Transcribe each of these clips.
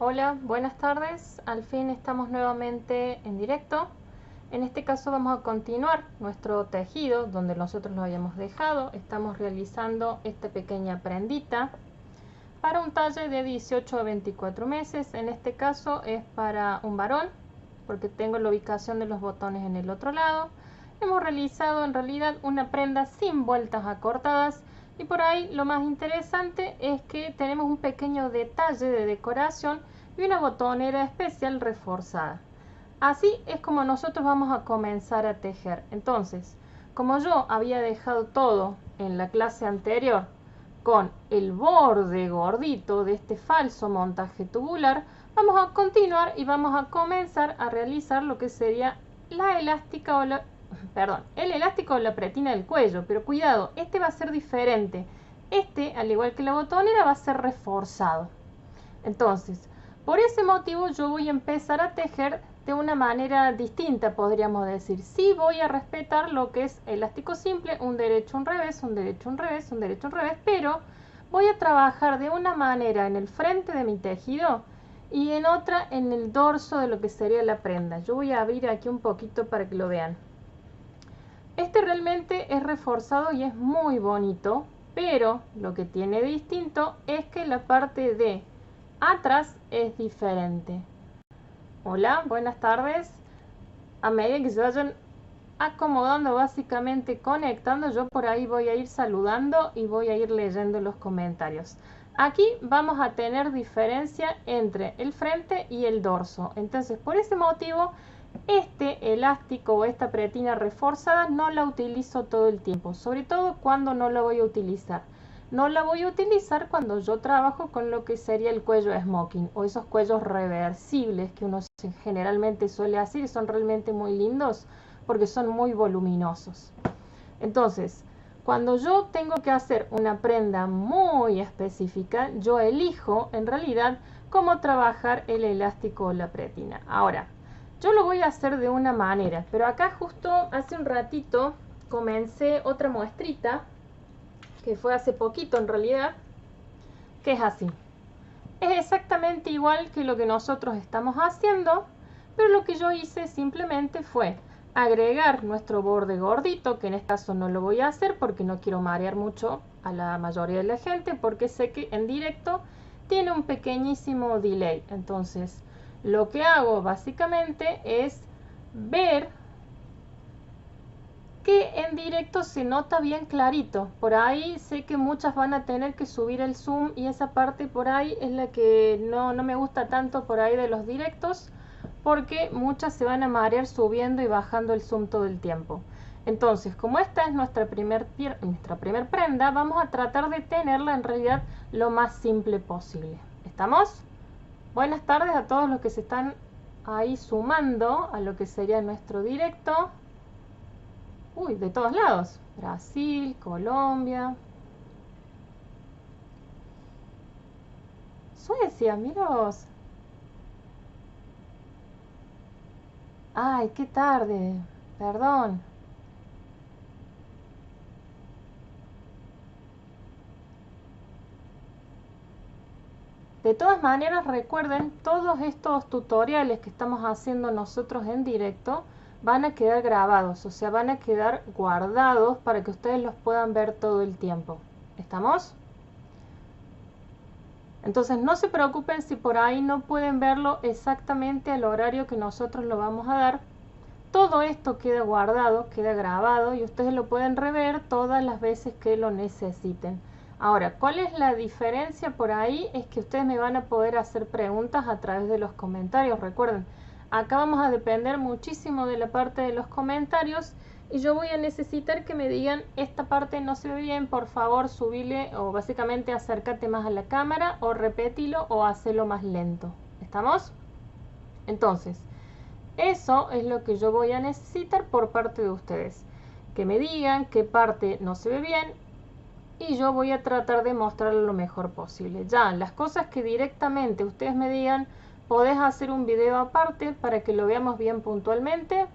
Hola, buenas tardes. Al fin estamos nuevamente en directo. En este caso vamos a continuar nuestro tejido donde nosotros lo habíamos dejado. Estamos realizando esta pequeña prendita para un talle de 18 a 24 meses. En este caso es para un varón porque tengo la ubicación de los botones en el otro lado. Hemos realizado en realidad una prenda sin vueltas acortadas. Y por ahí lo más interesante es que tenemos un pequeño detalle de decoración y una botonera especial reforzada. Así es como nosotros vamos a comenzar a tejer. Entonces, como yo había dejado todo en la clase anterior con el borde gordito de este falso montaje tubular, vamos a continuar y vamos a comenzar a realizar lo que sería la elástica o la el elástico o la pretina del cuello, pero cuidado, este va a ser diferente. Este, al igual que la botonera, va a ser reforzado. Entonces, por ese motivo yo voy a empezar a tejer de una manera distinta, podríamos decir. Sí voy a respetar lo que es elástico simple, un derecho, un revés, un derecho, un revés, un derecho, un revés, pero voy a trabajar de una manera en el frente de mi tejido y en otra en el dorso de lo que sería la prenda. Yo voy a abrir aquí un poquito para que lo vean. Este realmente es reforzado y es muy bonito, pero lo que tiene distinto es que la parte de atrás es diferente. Hola, buenas tardes. A medida que se vayan acomodando, básicamente conectando, yo por ahí voy a ir saludando y voy a ir leyendo los comentarios. Aquí vamos a tener diferencia entre el frente y el dorso. Entonces, por ese motivo, este elástico o esta pretina reforzada no la utilizo todo el tiempo, sobre todo cuando no la voy a utilizar. No la voy a utilizar cuando yo trabajo con lo que sería el cuello smoking o esos cuellos reversibles que uno generalmente suele hacer y son realmente muy lindos porque son muy voluminosos. Entonces, cuando yo tengo que hacer una prenda muy específica, yo elijo en realidad cómo trabajar el elástico o la pretina. Ahora, yo lo voy a hacer de una manera, pero acá justo hace un ratito comencé otra muestrita, que fue hace poquito en realidad, que es así. Es exactamente igual que lo que nosotros estamos haciendo, pero lo que yo hice simplemente fue agregar nuestro borde gordito, que en este caso no lo voy a hacer porque no quiero marear mucho a la mayoría de la gente, porque sé que en directo tiene un pequeñísimo delay. Entonces, lo que hago básicamente es ver que en directo se nota bien clarito. Por ahí sé que muchas van a tener que subir el zoom y esa parte por ahí es la que no me gusta tanto por ahí de los directos, porque muchas se van a marear subiendo y bajando el zoom todo el tiempo. Entonces, como esta es nuestra primer prenda, vamos a tratar de tenerla en realidad lo más simple posible. ¿Estamos? Buenas tardes a todos los que se están ahí sumando a lo que sería nuestro directo. Uy, de todos lados. Brasil, Colombia, Suecia, mira vos. Ay, qué tarde. Perdón. De todas maneras, recuerden, todos estos tutoriales que estamos haciendo nosotros en directo van a quedar grabados, o sea, van a quedar guardados para que ustedes los puedan ver todo el tiempo. ¿Estamos? Entonces no se preocupen si por ahí no pueden verlo exactamente al horario que nosotros lo vamos a dar. Todo esto queda guardado, queda grabado y ustedes lo pueden rever todas las veces que lo necesiten. Ahora, ¿cuál es la diferencia por ahí? Es que ustedes me van a poder hacer preguntas a través de los comentarios. Recuerden, acá vamos a depender muchísimo de la parte de los comentarios y yo voy a necesitar que me digan esta parte no se ve bien, por favor subile o básicamente acércate más a la cámara o repetilo o hacelo más lento. ¿Estamos? Entonces, eso es lo que yo voy a necesitar por parte de ustedes. Que me digan qué parte no se ve bien y yo voy a tratar de mostrarlo lo mejor posible. Ya, las cosas que directamente ustedes me digan, podés hacer un video aparte para que lo veamos bien puntualmente.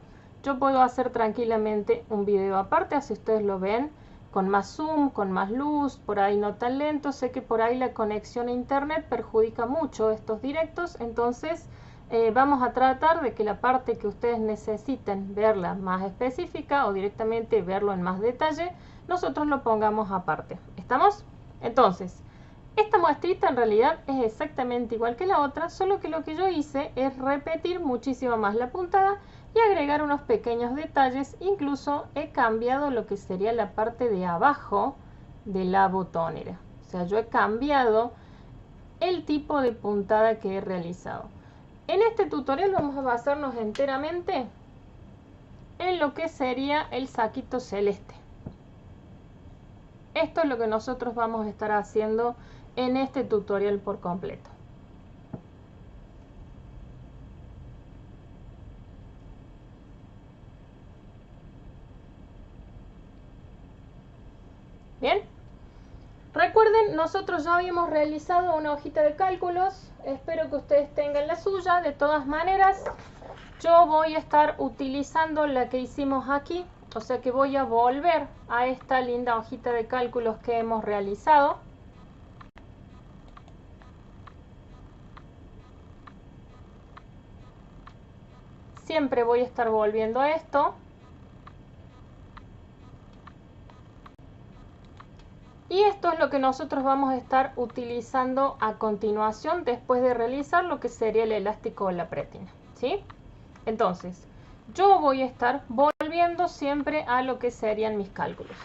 Yo puedo hacer tranquilamente un video aparte, así ustedes lo ven con más zoom, con más luz, por ahí no tan lento. Sé que por ahí la conexión a internet perjudica mucho estos directos, entonces vamos a tratar de que la parte que ustedes necesiten verla más específica o directamente verlo en más detalle, nosotros lo pongamos aparte. ¿Estamos? Entonces, esta muestrita en realidad es exactamente igual que la otra, solo que lo que yo hice es repetir muchísimo más la puntada y agregar unos pequeños detalles. Incluso he cambiado lo que sería la parte de abajo de la botonera. O sea, yo he cambiado el tipo de puntada que he realizado. En este tutorial vamos a basarnos enteramente en lo que sería el saquito celeste. Esto es lo que nosotros vamos a estar haciendo en este tutorial por completo. Bien, recuerden, nosotros ya habíamos realizado una hojita de cálculos. Espero que ustedes tengan la suya. De todas maneras, yo voy a estar utilizando la que hicimos aquí, o sea que voy a volver a esta linda hojita de cálculos que hemos realizado. Siempre voy a estar volviendo a esto. Y esto es lo que nosotros vamos a estar utilizando a continuación después de realizar lo que sería el elástico o la pretina, ¿sí? Entonces, yo voy a estar volviendo siempre a lo que serían mis cálculos.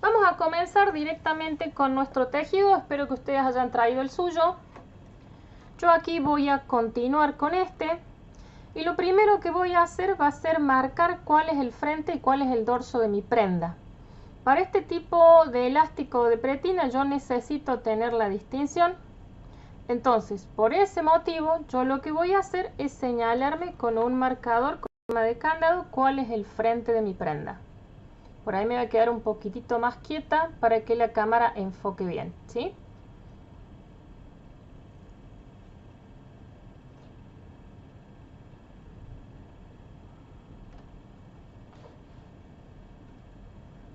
Vamos a comenzar directamente con nuestro tejido. Espero que ustedes hayan traído el suyo. Yo aquí voy a continuar con este. Y lo primero que voy a hacer va a ser marcar cuál es el frente y cuál es el dorso de mi prenda. Para este tipo de elástico de pretina yo necesito tener la distinción. Entonces, por ese motivo, yo lo que voy a hacer es señalarme con un marcador con forma de candado cuál es el frente de mi prenda. Por ahí me voy a quedar un poquitito más quieta para que la cámara enfoque bien, ¿sí?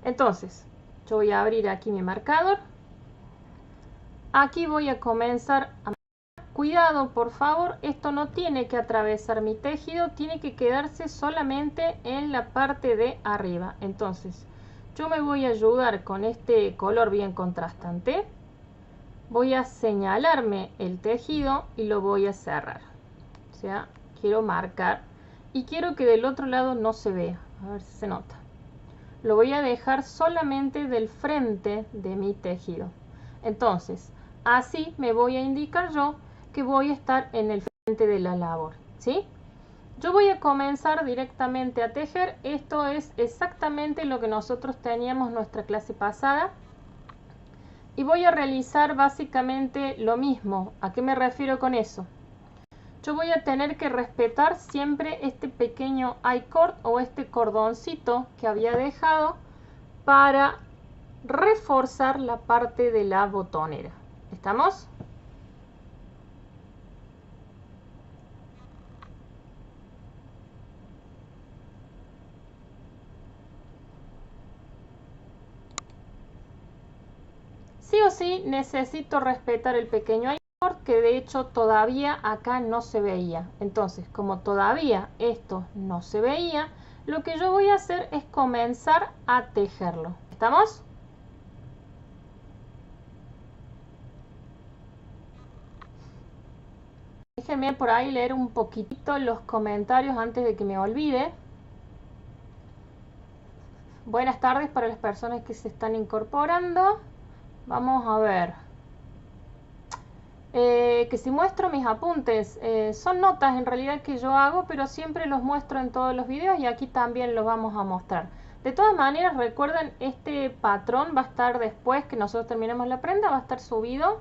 Entonces, yo voy a abrir aquí mi marcador. Aquí voy a comenzar a... Cuidado, por favor, esto no tiene que atravesar mi tejido, tiene que quedarse solamente en la parte de arriba. Entonces, yo me voy a ayudar con este color bien contrastante. Voy a señalarme el tejido y lo voy a cerrar. O sea, quiero marcar y quiero que del otro lado no se vea. A ver si se nota. Lo voy a dejar solamente del frente de mi tejido. Entonces, así me voy a indicar yo que voy a estar en el frente de la labor, ¿sí? Yo voy a comenzar directamente a tejer. Esto es exactamente lo que nosotros teníamos en nuestra clase pasada. Y voy a realizar básicamente lo mismo. ¿A qué me refiero con eso? Yo voy a tener que respetar siempre este pequeño I-cord o este cordoncito que había dejado para reforzar la parte de la botonera. ¿Estamos? Sí o sí necesito respetar el pequeño I-cord que de hecho todavía acá no se veía. Entonces, como todavía esto no se veía, lo que yo voy a hacer es comenzar a tejerlo. ¿Estamos? Déjenme por ahí leer un poquitito los comentarios antes de que me olvide. Buenas tardes para las personas que se están incorporando. Vamos a ver. Que si muestro mis apuntes, son notas en realidad que yo hago, pero siempre los muestro en todos los videos y aquí también los vamos a mostrar. De todas maneras, recuerden, este patrón va a estar después que nosotros terminemos la prenda, va a estar subido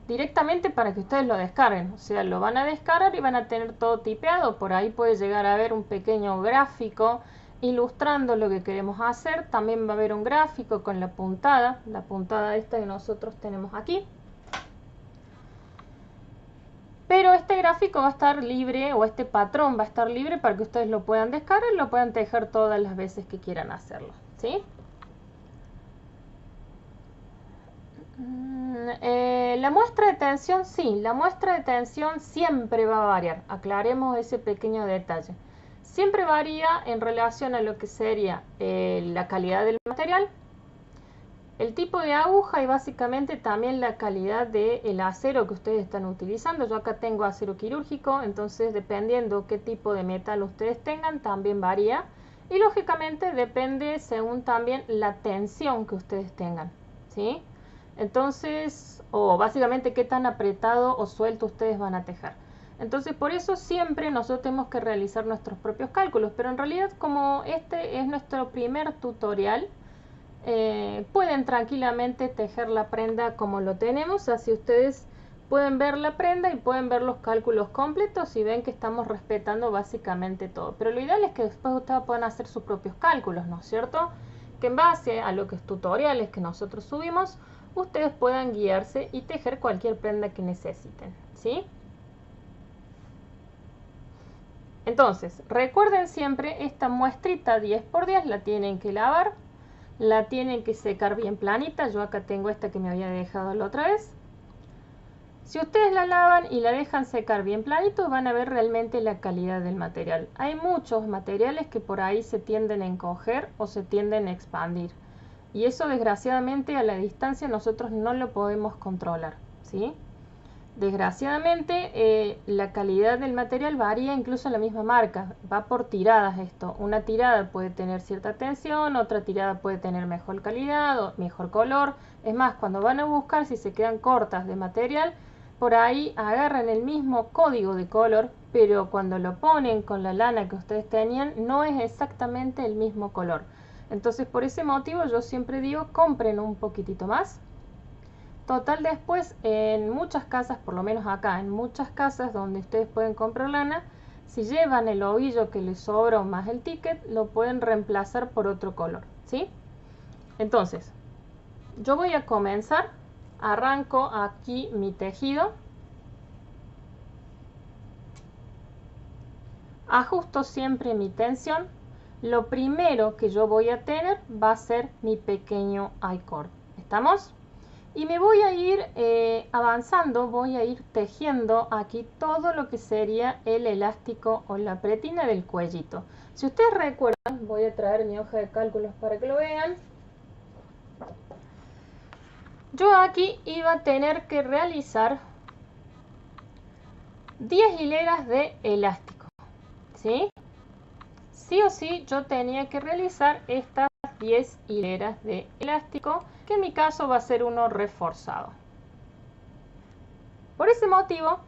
directamente para que ustedes lo descarguen. O sea, lo van a descargar y van a tener todo tipeado. Por ahí puede llegar a haber un pequeño gráfico ilustrando lo que queremos hacer. También va a haber un gráfico con la puntada esta que nosotros tenemos aquí. Pero este gráfico va a estar libre, o este patrón va a estar libre para que ustedes lo puedan descargar y lo puedan tejer todas las veces que quieran hacerlo, ¿sí? La muestra de tensión, sí, la muestra de tensión siempre va a variar. Aclaremos ese pequeño detalle. Siempre varía en relación a lo que sería la calidad del material, el tipo de aguja y básicamente también la calidad del acero que ustedes están utilizando. Yo acá tengo acero quirúrgico, entonces dependiendo qué tipo de metal ustedes tengan, también varía. Y lógicamente depende según también la tensión que ustedes tengan, ¿sí? Entonces, o básicamente qué tan apretado o suelto ustedes van a tejer. Entonces, por eso siempre nosotros tenemos que realizar nuestros propios cálculos. Pero en realidad, como este es nuestro primer tutorial, pueden tranquilamente tejer la prenda como lo tenemos, así ustedes pueden ver la prenda y pueden ver los cálculos completos y ven que estamos respetando básicamente todo. Pero lo ideal es que después ustedes puedan hacer sus propios cálculos, ¿no es cierto? Que en base a lo que es tutoriales que nosotros subimos, ustedes puedan guiarse y tejer cualquier prenda que necesiten, ¿sí? Entonces, recuerden siempre esta muestrita 10×10 la tienen que lavar. La tienen que secar bien planita. Yo acá tengo esta que me había dejado la otra vez. Si ustedes la lavan y la dejan secar bien planito, van a ver realmente la calidad del material. Hay muchos materiales que por ahí se tienden a encoger o se tienden a expandir. Y eso desgraciadamente a la distancia nosotros no lo podemos controlar, ¿sí? Desgraciadamente la calidad del material varía incluso en la misma marca, va por tiradas esto. Una tirada puede tener cierta tensión, otra tirada puede tener mejor calidad o mejor color. Es más, cuando van a buscar si se quedan cortas de material, por ahí agarran el mismo código de color, pero cuando lo ponen con la lana que ustedes tenían no es exactamente el mismo color. Entonces por ese motivo yo siempre digo compren un poquitito más. Total, después en muchas casas, por lo menos acá, en muchas casas donde ustedes pueden comprar lana, si llevan el ovillo que les sobra más el ticket, lo pueden reemplazar por otro color, ¿sí? Entonces, yo voy a comenzar, arranco aquí mi tejido, ajusto siempre mi tensión. Lo primero que yo voy a tener va a ser mi pequeño I-cord. ¿Estamos? Y me voy a ir avanzando, voy a ir tejiendo aquí todo lo que sería el elástico o la pretina del cuellito. Si ustedes recuerdan, voy a traer mi hoja de cálculos para que lo vean. Yo aquí iba a tener que realizar 10 hileras de elástico, ¿sí? Sí o sí yo tenía que realizar estas 10 hileras de elástico, que en mi caso va a ser uno reforzado. Por ese motivo,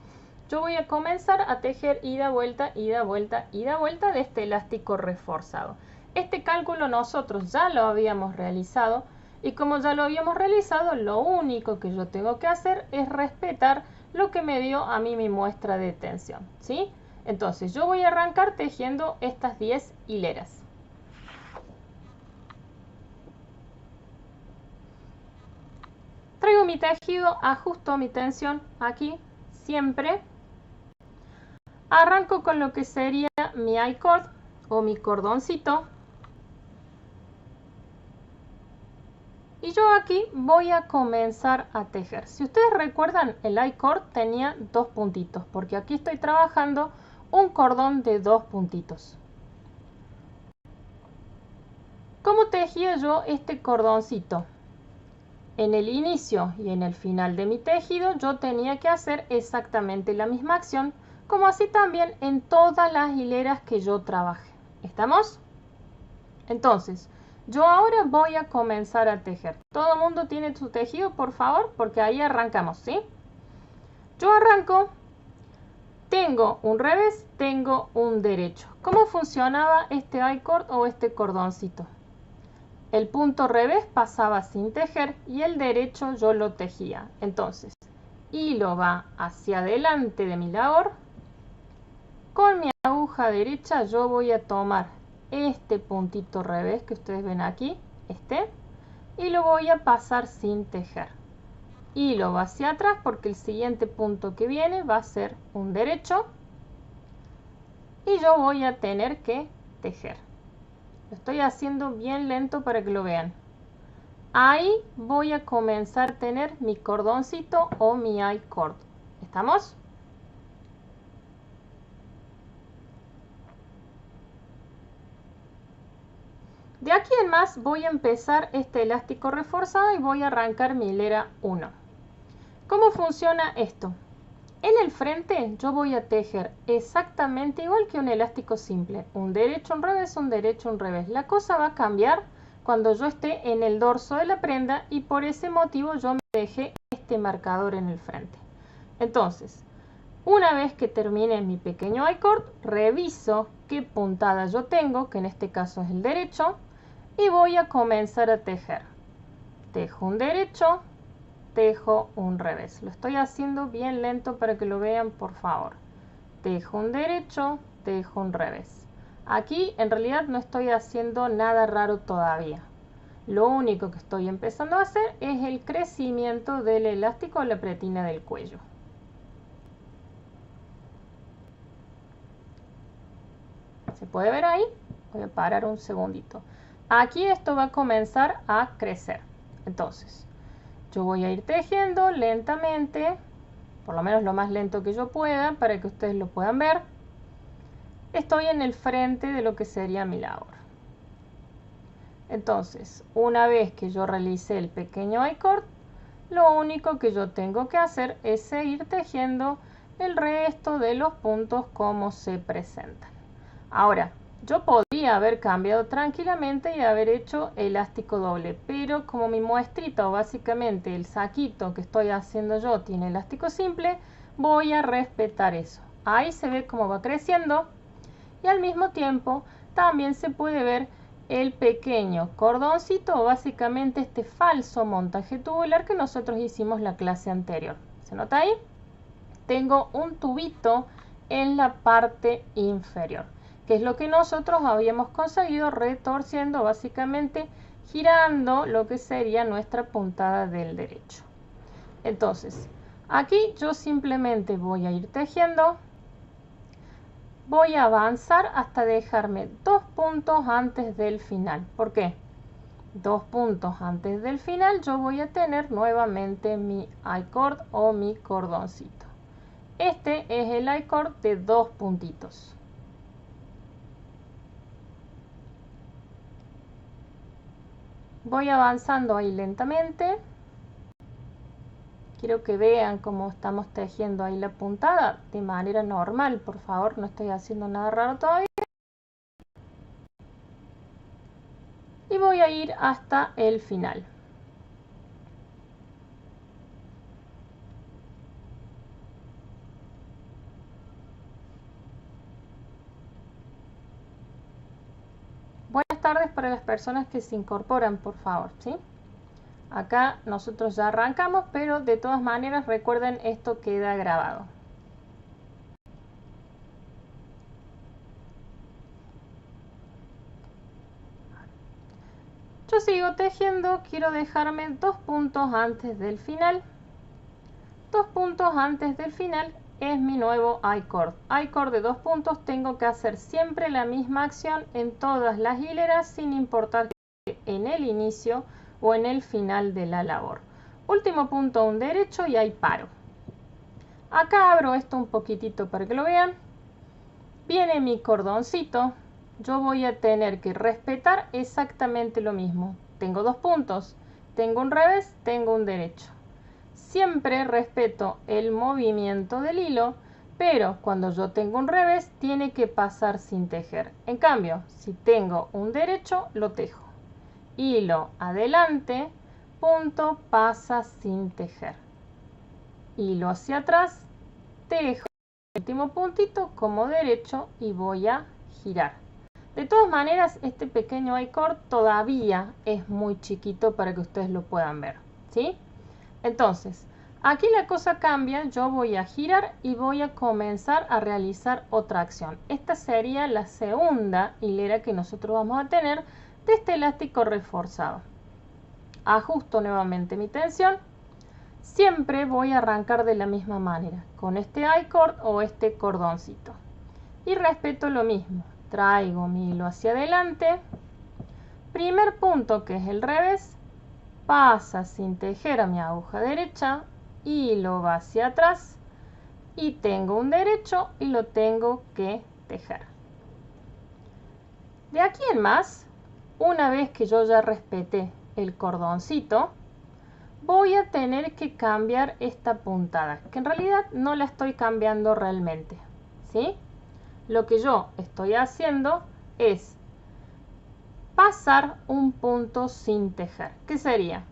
yo voy a comenzar a tejer ida, vuelta, ida, vuelta, ida, vuelta de este elástico reforzado. Este cálculo nosotros ya lo habíamos realizado y como ya lo habíamos realizado, lo único que yo tengo que hacer es respetar lo que me dio a mí mi muestra de tensión, ¿sí? Entonces yo voy a arrancar tejiendo estas 10 hileras. Traigo mi tejido, ajusto mi tensión aquí, siempre. Arranco con lo que sería mi I-cord o mi cordoncito. Y yo aquí voy a comenzar a tejer. Si ustedes recuerdan, el I-cord tenía 2 puntitos, porque aquí estoy trabajando un cordón de 2 puntitos. ¿Cómo tejía yo este cordoncito? En el inicio y en el final de mi tejido yo tenía que hacer exactamente la misma acción, como así también en todas las hileras que yo trabaje. ¿Estamos? Entonces, yo ahora voy a comenzar a tejer. ¿Todo el mundo tiene su tejido, por favor? Porque ahí arrancamos, ¿sí? Yo arranco, tengo un revés, tengo un derecho. ¿Cómo funcionaba este I-cord o este cordoncito? El punto revés pasaba sin tejer y el derecho yo lo tejía. Entonces, hilo va hacia adelante de mi labor. Con mi aguja derecha yo voy a tomar este puntito revés que ustedes ven aquí, y lo voy a pasar sin tejer. hilo va hacia atrás porque el siguiente punto que viene va a ser un derecho y yo voy a tener que tejer. Lo estoy haciendo bien lento para que lo vean. Ahí voy a comenzar a tener mi cordoncito o mi I-cord. ¿Estamos? De aquí en más voy a empezar este elástico reforzado y voy a arrancar mi hilera 1. ¿Cómo funciona esto? En el frente yo voy a tejer exactamente igual que un elástico simple. Un derecho, un revés, un derecho, un revés. La cosa va a cambiar cuando yo esté en el dorso de la prenda y por ese motivo yo me dejé este marcador en el frente. Entonces, una vez que termine mi pequeño I-cord, reviso qué puntada yo tengo, que en este caso es el derecho, y voy a comenzar a tejer. Tejo un derecho, tejo un revés. Lo estoy haciendo bien lento para que lo vean, por favor. Tejo un derecho, tejo un revés. Aquí en realidad no estoy haciendo nada raro todavía. Lo único que estoy empezando a hacer es el crecimiento del elástico o la pretina del cuello. ¿Se puede ver ahí? Voy a parar un segundito. Aquí esto va a comenzar a crecer. Entonces, yo voy a ir tejiendo lentamente, por lo menos lo más lento que yo pueda, para que ustedes lo puedan ver. Estoy en el frente de lo que sería mi labor. Entonces, una vez que yo realicé el pequeño I-cord, lo único que yo tengo que hacer es seguir tejiendo el resto de los puntos como se presentan. Ahora, yo podría haber cambiado tranquilamente y haber hecho elástico doble, pero como mi muestrita o básicamente el saquito que estoy haciendo yo tiene elástico simple, voy a respetar eso. Ahí se ve cómo va creciendo y al mismo tiempo también se puede ver el pequeño cordoncito o básicamente este falso montaje tubular que nosotros hicimos la clase anterior. ¿Se nota ahí? Tengo un tubito en la parte inferior, que es lo que nosotros habíamos conseguido retorciendo, básicamente girando lo que sería nuestra puntada del derecho. Entonces, aquí yo simplemente voy a ir tejiendo, voy a avanzar hasta dejarme 2 puntos antes del final. ¿Por qué? 2 puntos antes del final yo voy a tener nuevamente mi I-cord o mi cordoncito. Este es el I-cord de 2 puntitos. Voy avanzando ahí lentamente. Quiero que vean cómo estamos tejiendo ahí la puntada de manera normal, por favor, no estoy haciendo nada raro todavía. Y voy a ir hasta el final. Buenas tardes para las personas que se incorporan, por favor, ¿sí? Acá nosotros ya arrancamos, pero de todas maneras recuerden, esto queda grabado. Yo sigo tejiendo, quiero dejarme 2 puntos antes del final. 2 puntos antes del final es mi nuevo I-cord. I-cord de 2 puntos, tengo que hacer siempre la misma acción en todas las hileras sin importar que esté en el inicio o en el final de la labor. Último punto, un derecho y ahí paro. Acá abro esto un poquitito para que lo vean. Viene mi cordoncito. Yo voy a tener que respetar exactamente lo mismo. Tengo 2 puntos, tengo un revés, tengo un derecho. Siempre respeto el movimiento del hilo, pero cuando yo tengo un revés tiene que pasar sin tejer. En cambio, si tengo un derecho, lo tejo. Hilo adelante, punto, pasa sin tejer. Hilo hacia atrás, tejo el último puntito como derecho y voy a girar. De todas maneras, este pequeño I-cord todavía es muy chiquito para que ustedes lo puedan ver, ¿sí? Entonces, aquí la cosa cambia, yo voy a girar y voy a comenzar a realizar otra acción. Esta sería la segunda hilera que nosotros vamos a tener de este elástico reforzado. Ajusto nuevamente mi tensión, siempre voy a arrancar de la misma manera, con este I-cord o este cordoncito. Y respeto lo mismo, traigo mi hilo hacia adelante, primer punto que es el revés, pasa sin tejer a mi aguja derecha, hilo va hacia atrás y tengo un derecho y lo tengo que tejer. De aquí en más, una vez que yo ya respeté el cordoncito, voy a tener que cambiar esta puntada, que en realidad no la estoy cambiando realmente, ¿sí? Lo que yo estoy haciendo es pasar un punto sin tejer. ¿Qué sería?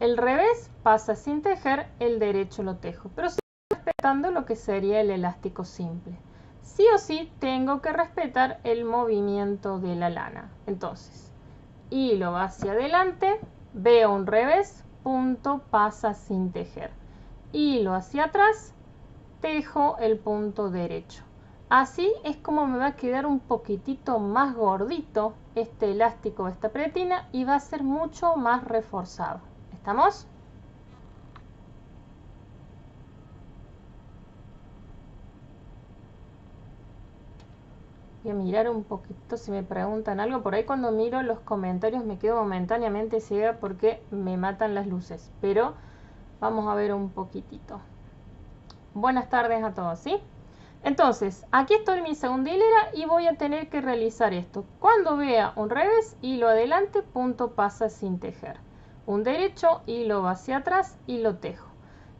El revés pasa sin tejer, el derecho lo tejo, pero sigo respetando lo que sería el elástico simple. Sí o sí tengo que respetar el movimiento de la lana. Entonces, hilo hacia adelante, veo un revés, punto, pasa sin tejer. Hilo hacia atrás, tejo el punto derecho. Así es como me va a quedar un poquitito más gordito este elástico, esta pretina, y va a ser mucho más reforzado. ¿Estamos? Voy a mirar un poquito si me preguntan algo. Por ahí cuando miro los comentarios me quedo momentáneamente ciega porque me matan las luces. Pero vamos a ver un poquitito. Buenas tardes a todos, ¿sí? Entonces, aquí estoy en mi segunda hilera y voy a tener que realizar esto. Cuando vea un revés, hilo adelante, punto, pasa sin tejer. Un derecho, hilo hacia atrás y lo tejo.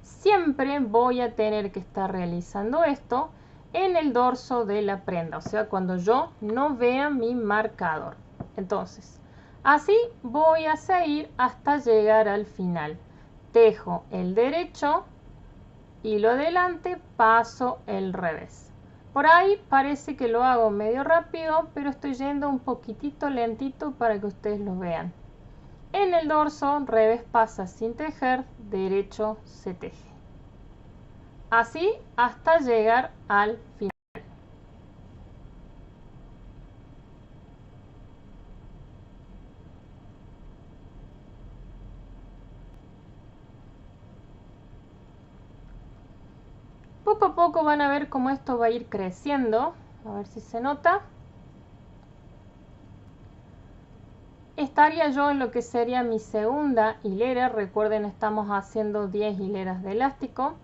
Siempre voy a tener que estar realizando esto en el dorso de la prenda, o sea, cuando yo no vea mi marcador. Entonces, así voy a seguir hasta llegar al final. Tejo el derecho, hilo adelante, paso el revés. Por ahí parece que lo hago medio rápido, pero estoy yendo un poquitito lentito para que ustedes lo vean. En el dorso, revés pasa sin tejer, derecho se teje. Así hasta llegar al final. Poco a poco van a ver cómo esto va a ir creciendo. A ver si se nota. Estaría yo en lo que sería mi segunda hilera. Recuerden, estamos haciendo 10 hileras de elástico.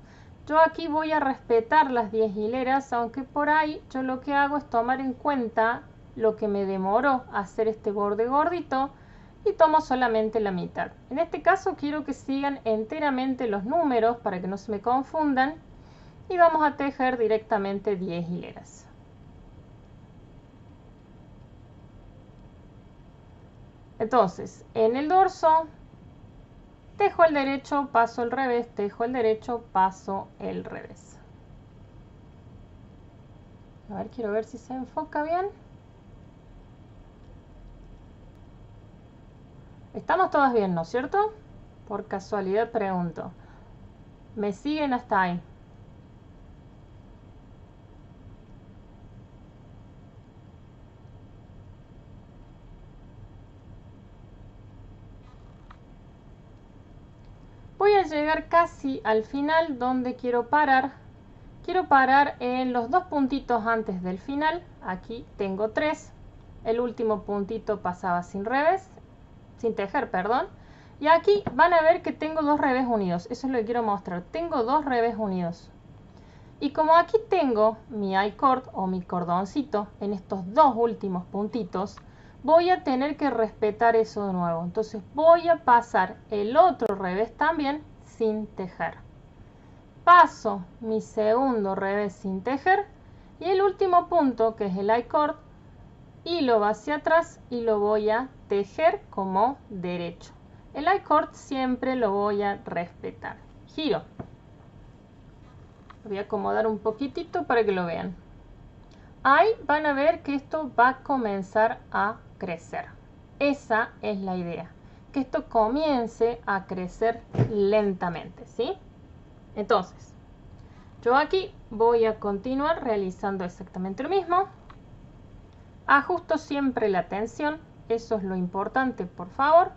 Yo aquí voy a respetar las 10 hileras, aunque por ahí yo lo que hago es tomar en cuenta lo que me demoró hacer este borde gordito y tomo solamente la mitad. En este caso quiero que sigan enteramente los números para que no se me confundan y vamos a tejer directamente 10 hileras. Entonces, en el dorso tejo el derecho, paso el revés, tejo el derecho, paso el revés. A ver, quiero ver si se enfoca bien. Estamos todas bien, ¿no es cierto? Por casualidad pregunto. ¿Me siguen hasta ahí? Voy a llegar casi al final donde quiero parar. Quiero parar en los dos puntitos antes del final. Aquí tengo 3. El último puntito pasaba sin tejer, perdón. Y aquí van a ver que tengo 2 revés unidos. Eso es lo que quiero mostrar. Tengo 2 revés unidos. Y como aquí tengo mi I-cord o mi cordoncito en estos dos últimos puntitos, voy a tener que respetar eso de nuevo. Entonces voy a pasar el otro revés también sin tejer. Paso mi segundo revés sin tejer y el último punto, que es el I-cord, hilo hacia atrás y lo voy a tejer como derecho. El I-cord siempre lo voy a respetar. Giro. Voy a acomodar un poquitito para que lo vean. Ahí van a ver que esto va a comenzar a crecer. Esa es la idea, que esto comience a crecer lentamente, ¿sí? Entonces, yo aquí voy a continuar realizando exactamente lo mismo. Ajusto siempre la tensión, eso es lo importante, por favor.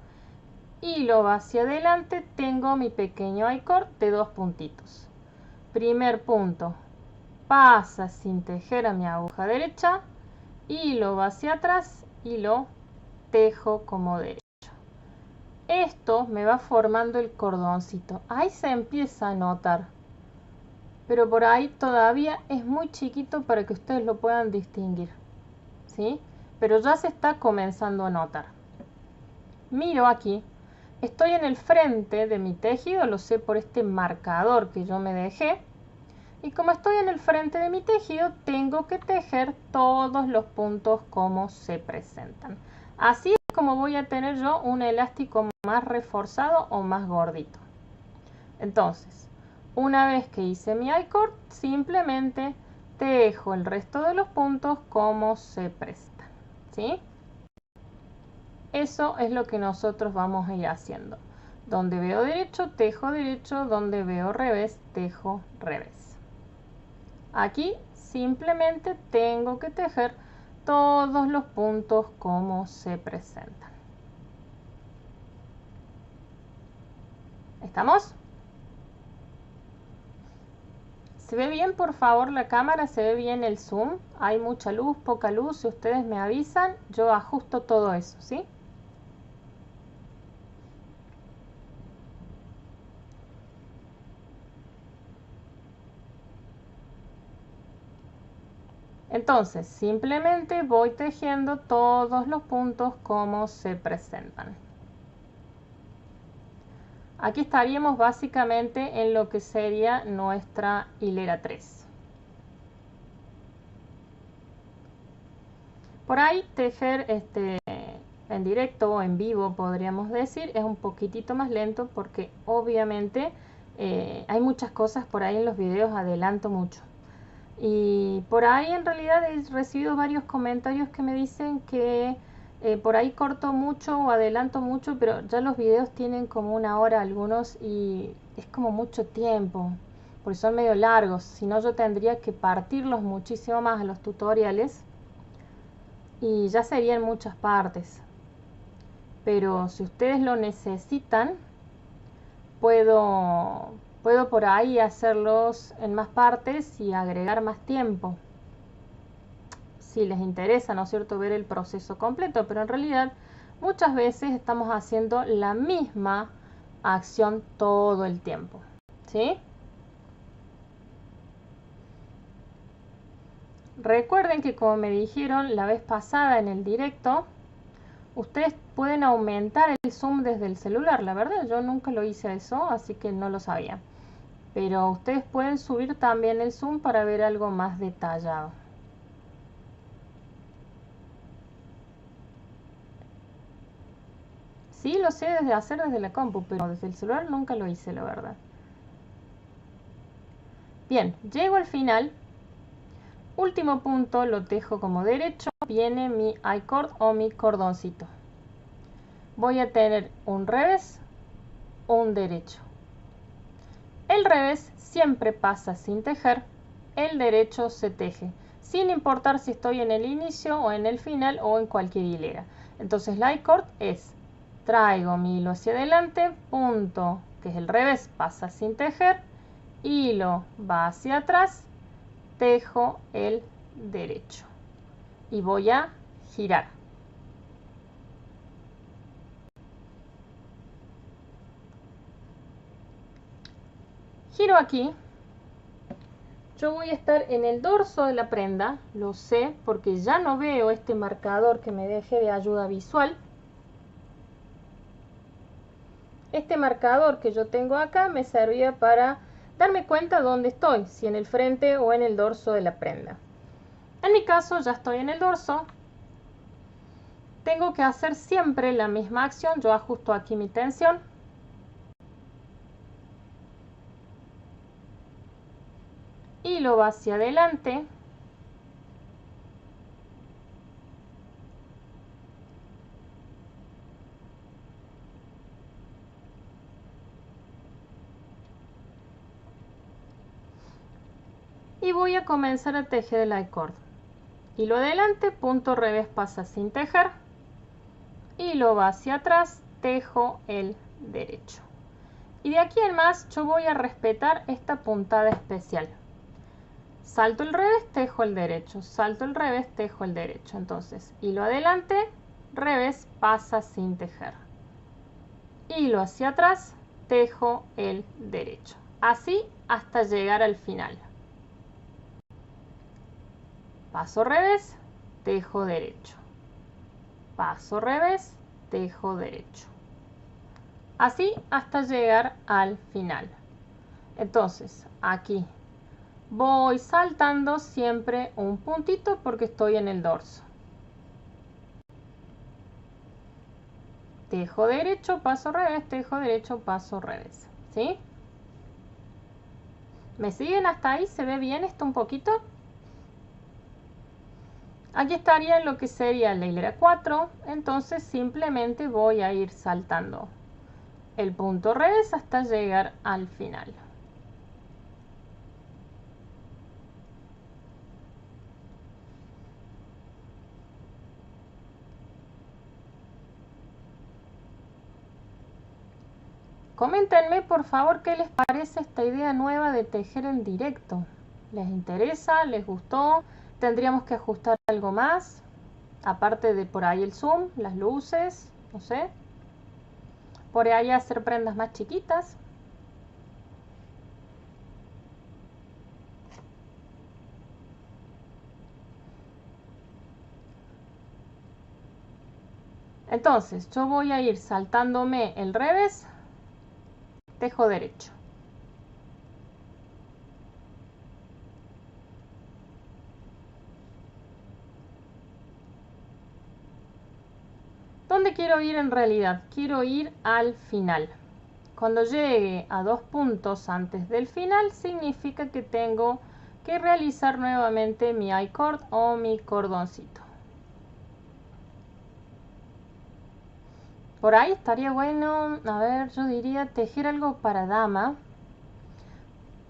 hilo va hacia adelante, tengo mi pequeño I-cord de 2 puntitos. Primer punto, pasa sin tejer a mi aguja derecha, hilo va hacia atrás y lo tejo como derecho. Esto me va formando el cordoncito. Ahí se empieza a notar, pero por ahí todavía es muy chiquito para que ustedes lo puedan distinguir, ¿sí? Pero ya se está comenzando a notar. Miro aquí, estoy en el frente de mi tejido, lo sé por este marcador que yo me dejé. Y como estoy en el frente de mi tejido, tengo que tejer todos los puntos como se presentan. Así es como voy a tener yo un elástico más reforzado o más gordito. Entonces, una vez que hice mi I-cord, simplemente tejo el resto de los puntos como se presentan, ¿sí? Eso es lo que nosotros vamos a ir haciendo. Donde veo derecho, tejo derecho. Donde veo revés, tejo revés. Aquí simplemente tengo que tejer todos los puntos como se presentan. ¿Estamos? ¿Se ve bien, por favor, la cámara? ¿Se ve bien el zoom? ¿Hay mucha luz, poca luz? Si ustedes me avisan, yo ajusto todo eso, ¿sí? Entonces, simplemente voy tejiendo todos los puntos como se presentan. Aquí estaríamos básicamente en lo que sería nuestra hilera 3. Por ahí tejer en directo o en vivo, podríamos decir, es un poquitito más lento porque obviamente hay muchas cosas por ahí en los videos, adelanto mucho. Y por ahí en realidad he recibido varios comentarios que me dicen que por ahí corto mucho o adelanto mucho, pero ya los videos tienen como 1 hora algunos y es como mucho tiempo, porque son medio largos. Si no, yo tendría que partirlos muchísimo más a los tutoriales y ya serían muchas partes. Pero si ustedes lo necesitan, puedo por ahí hacerlos en más partes y agregar más tiempo. Si les interesa, ¿no es cierto?, ver el proceso completo, pero en realidad muchas veces estamos haciendo la misma acción todo el tiempo, ¿sí? Recuerden que, como me dijeron la vez pasada en el directo, ustedes pueden aumentar el zoom desde el celular. La verdad, yo nunca lo hice eso, así que no lo sabía. Pero ustedes pueden subir también el zoom para ver algo más detallado. Sí, lo sé hacer desde la compu, pero desde el celular nunca lo hice, la verdad. Bien, llego al final. Último punto, lo tejo como derecho. Viene mi I-cord o mi cordoncito. Voy a tener un revés, un derecho. El revés siempre pasa sin tejer, el derecho se teje, sin importar si estoy en el inicio o en el final o en cualquier hilera. Entonces la I-cord es, traigo mi hilo hacia adelante, punto, que es el revés, pasa sin tejer, hilo va hacia atrás, tejo el derecho y voy a girar. Giro aquí. Yo voy a estar en el dorso de la prenda, lo sé porque ya no veo este marcador que me deje de ayuda visual. Este marcador que yo tengo acá me servía para darme cuenta dónde estoy, si en el frente o en el dorso de la prenda. En mi caso ya estoy en el dorso. Tengo que hacer siempre la misma acción. Yo ajusto aquí mi tensión. Hilo va hacia adelante. Y voy a comenzar a tejer el I-cord. Hilo adelante, punto revés, pasa sin tejer. Hilo va hacia atrás, tejo el derecho. Y de aquí en más yo voy a respetar esta puntada especial. Salto el revés, tejo el derecho, salto el revés, tejo el derecho. Entonces, hilo adelante, revés, pasa sin tejer. Hilo hacia atrás, tejo el derecho. Así hasta llegar al final. Paso revés, tejo derecho. Paso revés, tejo derecho. Así hasta llegar al final. Entonces, aquí voy saltando siempre un puntito porque estoy en el dorso. Tejo derecho, paso revés, tejo derecho, paso revés. ¿Sí? ¿Me siguen hasta ahí? ¿Se ve bien esto un poquito? Aquí estaría lo que sería la hilera 4, entonces simplemente voy a ir saltando el punto revés hasta llegar al final. Coméntenme por favor qué les parece esta idea nueva de tejer en directo. ¿Les interesa? ¿Les gustó? ¿Tendríamos que ajustar algo más? Aparte de por ahí el zoom, las luces, no sé. Por ahí hacer prendas más chiquitas. Entonces yo voy a ir saltándome el revés, tejo derecho. ¿Dónde quiero ir en realidad? Quiero ir al final. Cuando llegue a 2 puntos antes del final, significa que tengo que realizar nuevamente mi I-cord o mi cordoncito. Por ahí estaría bueno, a ver, yo diría tejer algo para dama,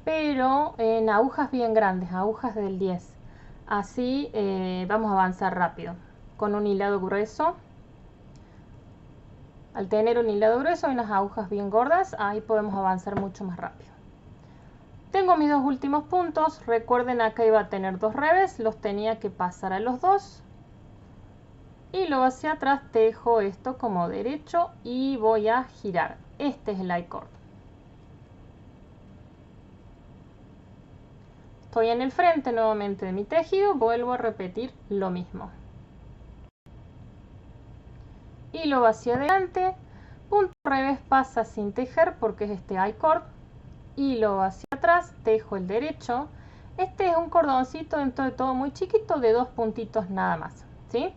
pero en agujas bien grandes, agujas del 10. Así vamos a avanzar rápido. Con un hilado grueso. Al tener un hilado grueso y unas agujas bien gordas, ahí podemos avanzar mucho más rápido. Tengo mis dos últimos puntos. Recuerden, acá iba a tener 2 revés, los tenía que pasar a los 2. Y luego hacia atrás tejo esto como derecho y voy a girar. Este es el I-cord. Estoy en el frente nuevamente de mi tejido, vuelvo a repetir lo mismo. Hilo hacia adelante, punto revés pasa sin tejer porque es este I-cord. Hilo hacia atrás, tejo el derecho. Este es un cordoncito dentro de todo muy chiquito de 2 puntitos nada más, ¿sí?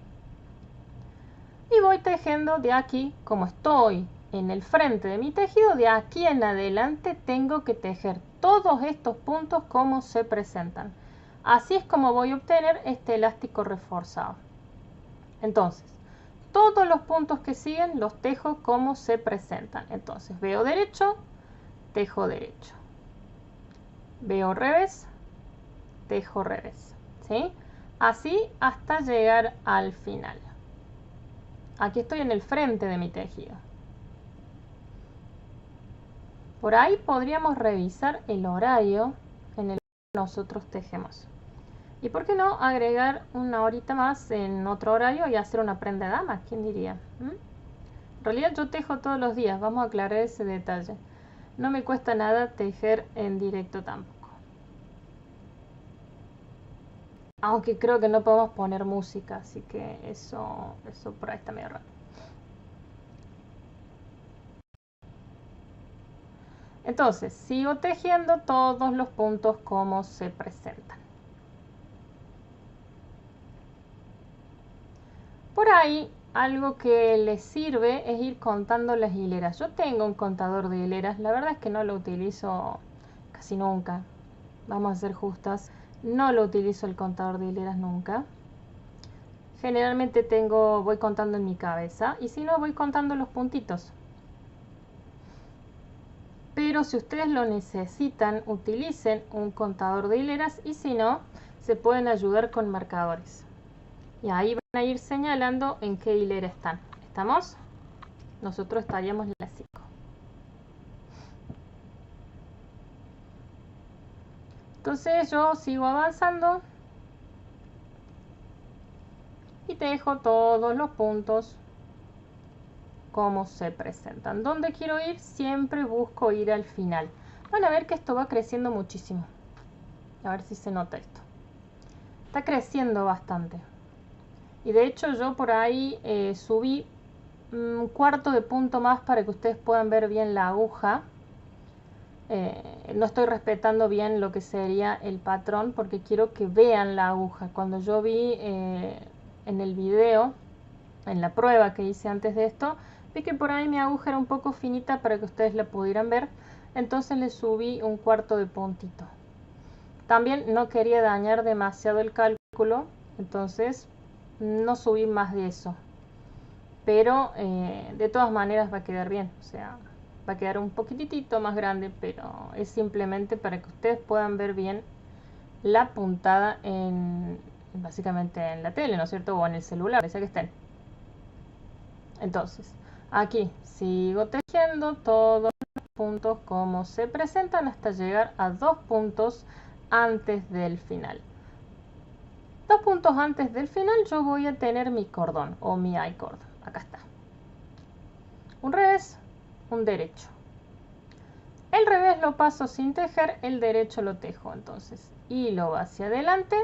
Y voy tejiendo de aquí, como estoy en el frente de mi tejido, de aquí en adelante tengo que tejer todos estos puntos como se presentan. Así es como voy a obtener este elástico reforzado. Entonces, todos los puntos que siguen los tejo como se presentan. Entonces, veo derecho, tejo derecho. Veo revés, tejo revés. ¿Sí? Así hasta llegar al final. Aquí estoy en el frente de mi tejido. Por ahí podríamos revisar el horario en el que nosotros tejemos. Y por qué no agregar una horita más en otro horario y hacer una prenda de dama, ¿quién diría? En realidad yo tejo todos los días, vamos a aclarar ese detalle. No me cuesta nada tejer en directo tampoco. Aunque creo que no podemos poner música, así que eso por ahí está medio raro. Entonces, sigo tejiendo todos los puntos como se presentan. Por ahí, algo que les sirve es ir contando las hileras. Yo tengo un contador de hileras, la verdad es que no lo utilizo casi nunca. Vamos a ser justas, no lo utilizo el contador de hileras nunca. Generalmente voy contando en mi cabeza y si no voy contando los puntitos. Pero si ustedes lo necesitan, utilicen un contador de hileras y si no, se pueden ayudar con marcadores. Y ahí van a ir señalando en qué hilera están. ¿Estamos? nosotros estaríamos en la 5. Entonces yo sigo avanzando y tejo todos los puntos como se presentan. ¿Dónde quiero ir? Siempre busco ir al final. Van a ver que esto va creciendo muchísimo. A ver si se nota esto. Está creciendo bastante. Y de hecho yo por ahí subí un cuarto de punto más para que ustedes puedan ver bien la aguja. No estoy respetando bien lo que sería el patrón porque quiero que vean la aguja. Cuando yo vi en el video, en la prueba que hice antes de esto, vi que por ahí mi aguja era un poco finita para que ustedes la pudieran ver. Entonces le subí un cuarto de puntito. También no quería dañar demasiado el cálculo, entonces no subí más de eso. Pero de todas maneras va a quedar bien, o sea, va a quedar un poquitito más grande, pero es simplemente para que ustedes puedan ver bien la puntada básicamente en la tele, ¿no es cierto? O en el celular, sea que estén. Entonces, aquí sigo tejiendo todos los puntos como se presentan hasta llegar a 2 puntos antes del final. 2 puntos antes del final yo voy a tener mi cordón o mi I-cord. Acá está. Un revés, un derecho. El revés lo paso sin tejer, el derecho lo tejo. Entonces, hilo hacia adelante,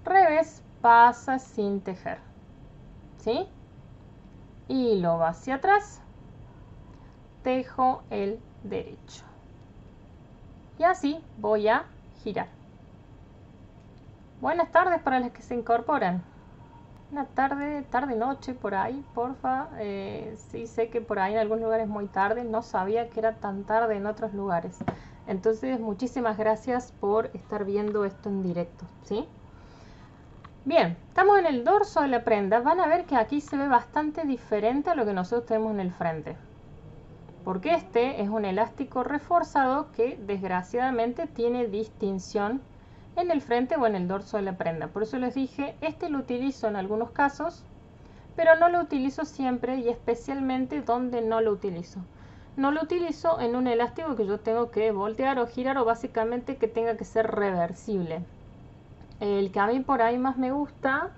revés, pasa sin tejer. ¿Sí? Hilo va hacia atrás, tejo el derecho. Y así voy a girar. Buenas tardes para las que se incorporan. Una tarde, noche por ahí, porfa. Sí sé que por ahí en algunos lugares muy tarde. No sabía que era tan tarde en otros lugares. Entonces, muchísimas gracias por estar viendo esto en directo, ¿sí? Bien, estamos en el dorso de la prenda. Van a ver que aquí se ve bastante diferente a lo que nosotros tenemos en el frente. Porque este es un elástico reforzado que desgraciadamente tiene distinción en el frente o en el dorso de la prenda. Por eso les dije, este lo utilizo en algunos casos, pero no lo utilizo siempre y especialmente donde no lo utilizo. No lo utilizo en un elástico que yo tengo que voltear o girar o básicamente que tenga que ser reversible. El que a mí por ahí más me gusta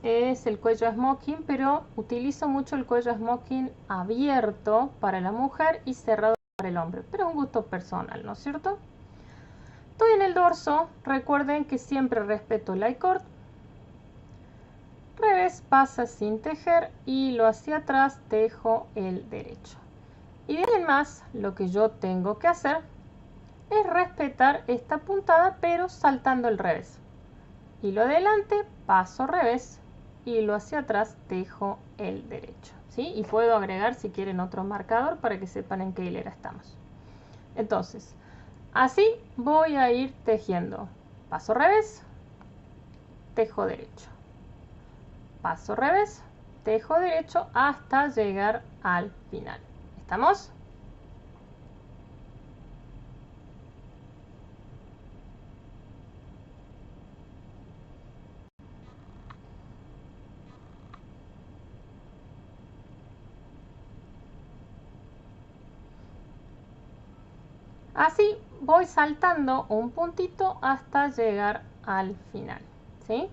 es el cuello smoking, pero utilizo mucho el cuello smoking abierto para la mujer y cerrado para el hombre, pero es un gusto personal, ¿no es cierto? Estoy en el dorso, recuerden que siempre respeto el I-cord. Revés, pasa sin tejer, hilo hacia atrás, tejo el derecho. Y de ahí en más, lo que yo tengo que hacer es respetar esta puntada, pero saltando el revés. Hilo adelante, paso revés, hilo hacia atrás, tejo el derecho, ¿sí? Y puedo agregar si quieren otro marcador para que sepan en qué hilera estamos. Entonces, así voy a ir tejiendo. Paso revés, tejo derecho. Paso revés, tejo derecho hasta llegar al final. ¿Estamos? Así voy saltando un puntito hasta llegar al final, ¿sí?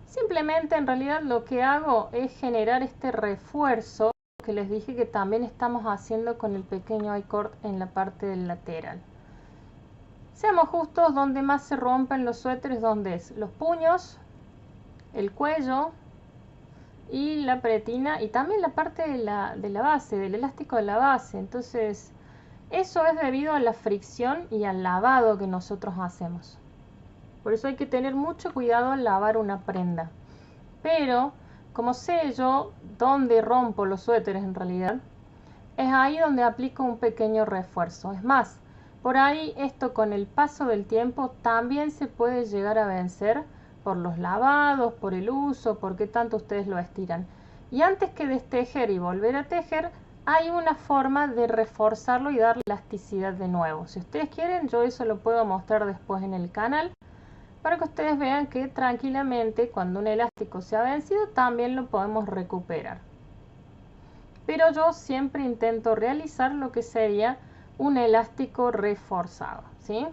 Simplemente en realidad lo que hago es generar este refuerzo que les dije que también estamos haciendo con el pequeño I-cord en la parte del lateral. Seamos justos, donde más se rompen los suéteres, ¿dónde es? Los puños, el cuello y la pretina y también la parte de la base, del elástico de la base. Entonces, eso es debido a la fricción y al lavado que nosotros hacemos. Por eso hay que tener mucho cuidado al lavar una prenda. Pero, como sé yo dónde rompo los suéteres en realidad, es ahí donde aplico un pequeño refuerzo. Es más, por ahí esto con el paso del tiempo también se puede llegar a vencer por los lavados, por el uso, porque tanto ustedes lo estiran. Y antes que destejer y volver a tejer, hay una forma de reforzarlo y darle elasticidad de nuevo. Si ustedes quieren, yo eso lo puedo mostrar después en el canal, para que ustedes vean que tranquilamente cuando un elástico se ha vencido también lo podemos recuperar. pero yo siempre intento realizar lo que sería un elástico reforzado, ¿sí?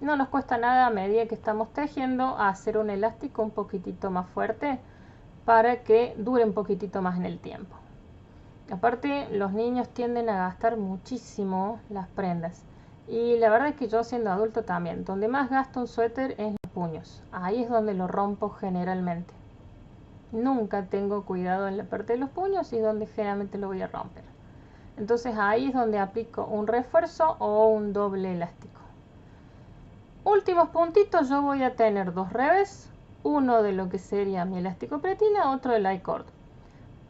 No nos cuesta nada a medida que estamos tejiendo hacer un elástico un poquitito más fuerte para que dure un poquitito más en el tiempo. Aparte, los niños tienden a gastar muchísimo las prendas. Y la verdad es que yo siendo adulto también, donde más gasto un suéter es en los puños. Ahí es donde lo rompo generalmente. Nunca tengo cuidado en la parte de los puños y es donde generalmente lo voy a romper. Entonces ahí es donde aplico un refuerzo o un doble elástico. Últimos puntitos, yo voy a tener dos revés, uno de lo que sería mi elástico pretina, otro del I-cord.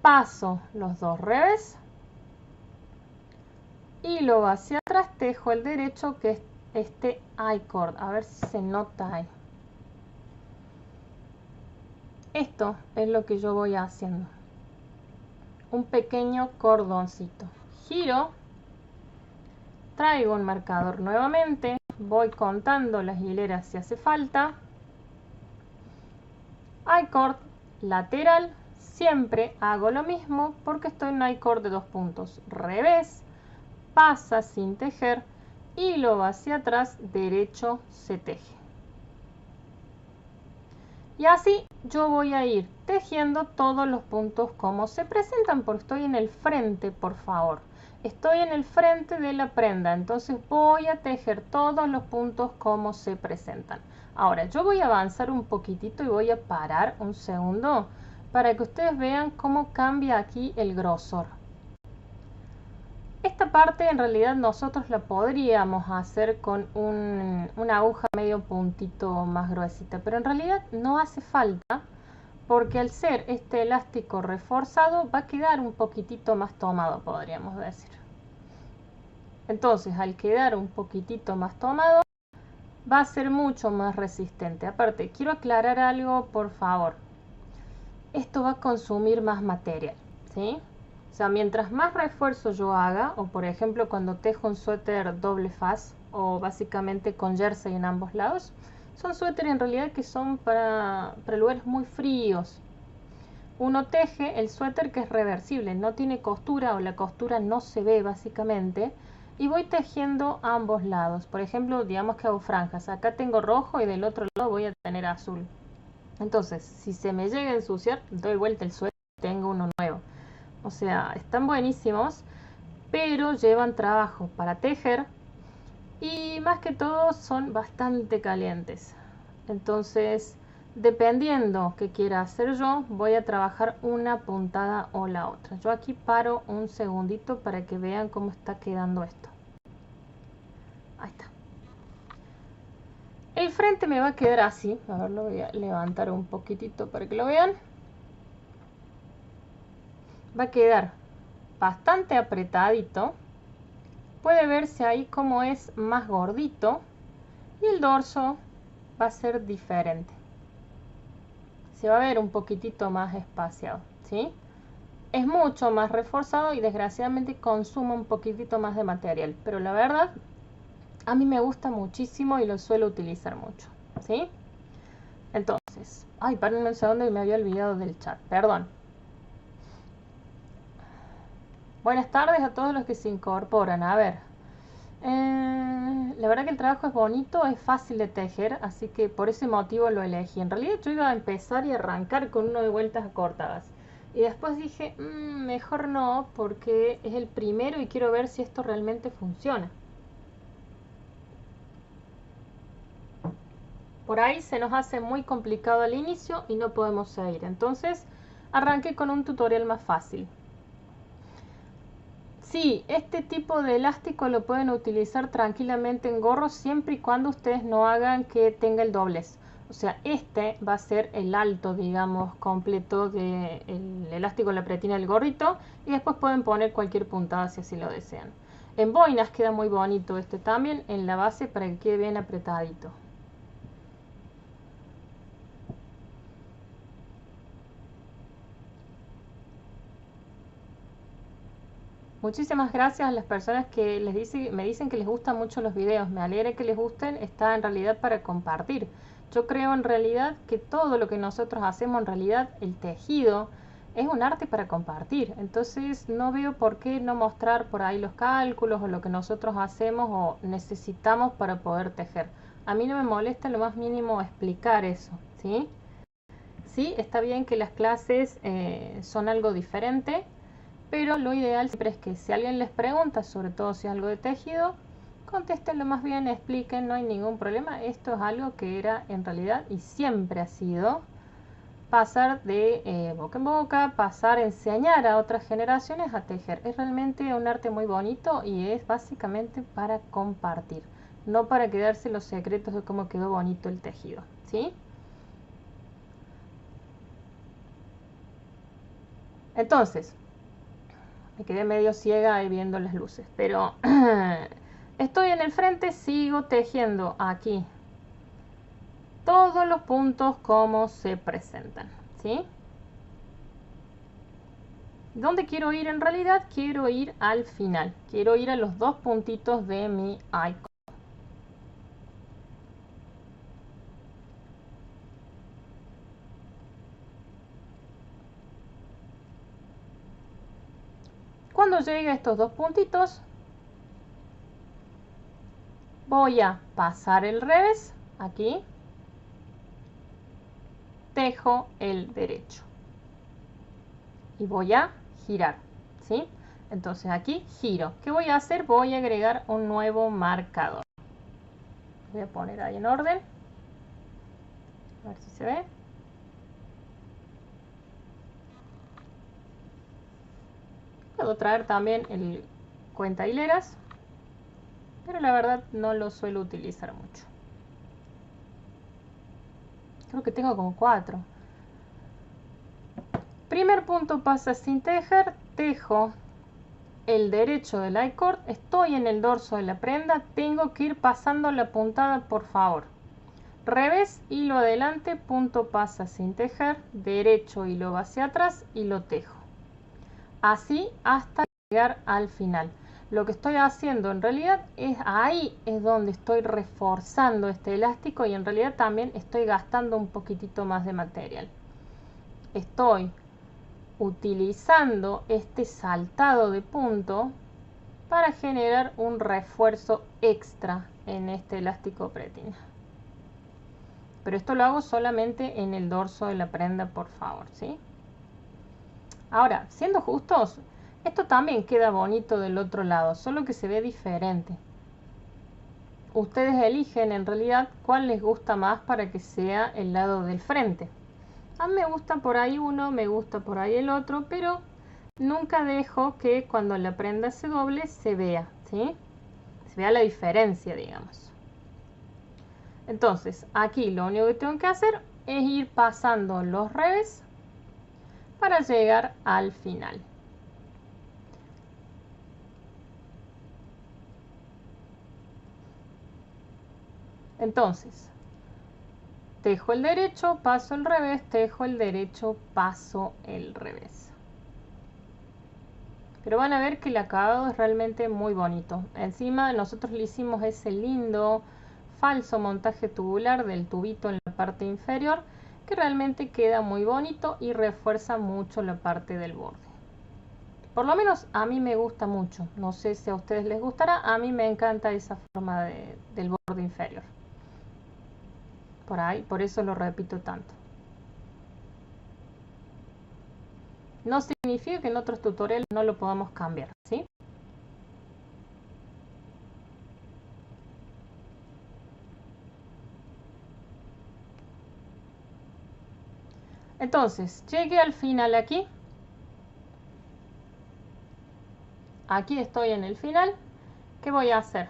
Paso los dos revés, hilo hacia atrás, tejo el derecho que es este I-cord. A ver si se nota ahí. Esto es lo que yo voy haciendo. Un pequeño cordoncito. Giro, traigo un marcador nuevamente, voy contando las hileras si hace falta. I-cord lateral, siempre hago lo mismo porque estoy en I-cord de 2 puntos. Revés, pasa sin tejer, hilo hacia atrás, derecho se teje. Y así yo voy a ir tejiendo todos los puntos como se presentan, porque estoy en el frente, por favor. Estoy en el frente de la prenda, entonces voy a tejer todos los puntos como se presentan. Ahora, yo voy a avanzar un poquitito y voy a parar un segundo para que ustedes vean cómo cambia aquí el grosor. Esta parte en realidad nosotros la podríamos hacer con una aguja medio puntito más gruesita, pero en realidad no hace falta porque al ser este elástico reforzado va a quedar un poquitito más tomado, podríamos decir. Entonces, al quedar un poquitito más tomado, va a ser mucho más resistente. Aparte, quiero aclarar algo, por favor. Esto va a consumir más material, ¿sí? O sea, mientras más refuerzo yo haga, o por ejemplo cuando tejo un suéter doble faz, o básicamente con jersey en ambos lados, son suéteres en realidad que son para lugares muy fríos. Uno teje el suéter que es reversible, no tiene costura o la costura no se ve básicamente, y voy tejiendo a ambos lados. Por ejemplo, digamos que hago franjas, acá tengo rojo y del otro lado voy a tener azul. Entonces, si se me llega a ensuciar, doy vuelta el suéter y tengo uno nuevo. O sea, están buenísimos, pero llevan trabajo para tejer y más que todo son bastante calientes. Entonces, dependiendo qué quiera hacer yo, voy a trabajar una puntada o la otra. Yo aquí paro un segundito para que vean cómo está quedando esto. Ahí está. El frente me va a quedar así. A ver, lo voy a levantar un poquitito para que lo vean. Va a quedar bastante apretadito. Puede verse ahí como es más gordito y el dorso va a ser diferente. Se va a ver un poquitito más espaciado, ¿sí? Es mucho más reforzado y desgraciadamente consume un poquitito más de material, pero la verdad a mí me gusta muchísimo y lo suelo utilizar mucho, ¿sí? Entonces, ay, párenme un segundo y me había olvidado del chat, perdón. Buenas tardes a todos los que se incorporan. A ver, la verdad que el trabajo es bonito, es fácil de tejer, así que por ese motivo lo elegí. En realidad yo iba a empezar y arrancar con uno de vueltas cortadas. Y después dije, mejor no, porque es el primero y quiero ver si esto realmente funciona. Por ahí se nos hace muy complicado al inicio y no podemos seguir. Entonces arranqué con un tutorial más fácil. Sí, este tipo de elástico lo pueden utilizar tranquilamente en gorros siempre y cuando ustedes no hagan que tenga el doblez. O sea, este va a ser el alto, digamos, completo del elástico, la pretina del gorrito. Y después pueden poner cualquier puntada si así lo desean. En boinas queda muy bonito este también, en la base para que quede bien apretadito. Muchísimas gracias a las personas que me dicen que les gustan mucho los videos. Me alegra que les gusten, está en realidad para compartir. Yo creo en realidad que todo lo que nosotros hacemos, en realidad el tejido, es un arte para compartir. Entonces no veo por qué no mostrar por ahí los cálculos o lo que nosotros hacemos o necesitamos para poder tejer. A mí no me molesta lo más mínimo explicar eso, ¿sí? Sí, está bien que las clases son algo diferente, pero lo ideal siempre es que si alguien les pregunta, sobre todo si es algo de tejido, contéstenlo más bien, expliquen, no hay ningún problema. Esto es algo que era en realidad y siempre ha sido pasar de boca en boca, pasar a enseñar a otras generaciones a tejer. Es realmente un arte muy bonito y es básicamente para compartir, no para quedarse los secretos de cómo quedó bonito el tejido, ¿sí? Entonces, me quedé medio ciega ahí viendo las luces, pero estoy en el frente, sigo tejiendo aquí todos los puntos como se presentan, ¿sí? ¿Dónde quiero ir en realidad? Quiero ir al final, quiero ir a los dos puntitos de mi icon. Cuando llegue a estos dos puntitos, voy a pasar el revés, aquí, tejo el derecho y voy a girar, ¿sí? Entonces aquí giro. ¿Qué voy a hacer? Voy a agregar un nuevo marcador. Voy a poner ahí en orden. A ver si se ve. Puedo traer también el cuenta hileras, pero la verdad no lo suelo utilizar mucho. Creo que tengo como 4. Primer punto pasa sin tejer, tejo el derecho del I-cord, estoy en el dorso de la prenda, tengo que ir pasando la puntada por favor. Revés, hilo adelante, punto pasa sin tejer, derecho hilo va hacia atrás y lo tejo. Así hasta llegar al final. Lo que estoy haciendo en realidad es ahí es donde estoy reforzando este elástico y en realidad también estoy gastando un poquitito más de material. Estoy utilizando este saltado de punto para generar un refuerzo extra en este elástico pretina. Pero esto lo hago solamente en el dorso de la prenda, por favor, ¿sí? Ahora, siendo justos, esto también queda bonito del otro lado, solo que se ve diferente. Ustedes eligen en realidad cuál les gusta más para que sea el lado del frente. A mí me gusta por ahí uno, me gusta por ahí el otro, pero nunca dejo que cuando la prenda se doble se vea, ¿sí? Se vea la diferencia, digamos. Entonces, aquí lo único que tengo que hacer es ir pasando los revés para llegar al final. Entonces, tejo el derecho, paso el revés, tejo el derecho, paso el revés. Pero van a ver que el acabado es realmente muy bonito. Encima nosotros le hicimos ese lindo falso montaje tubular del tubito en la parte inferior que realmente queda muy bonito y refuerza mucho la parte del borde. Por lo menos a mí me gusta mucho. No sé si a ustedes les gustará. A mí me encanta esa forma del borde inferior. Por ahí, por eso lo repito tanto. No significa que en otros tutoriales no lo podamos cambiar, ¿sí? Entonces, llegué al final aquí. Aquí estoy en el final. ¿Qué voy a hacer?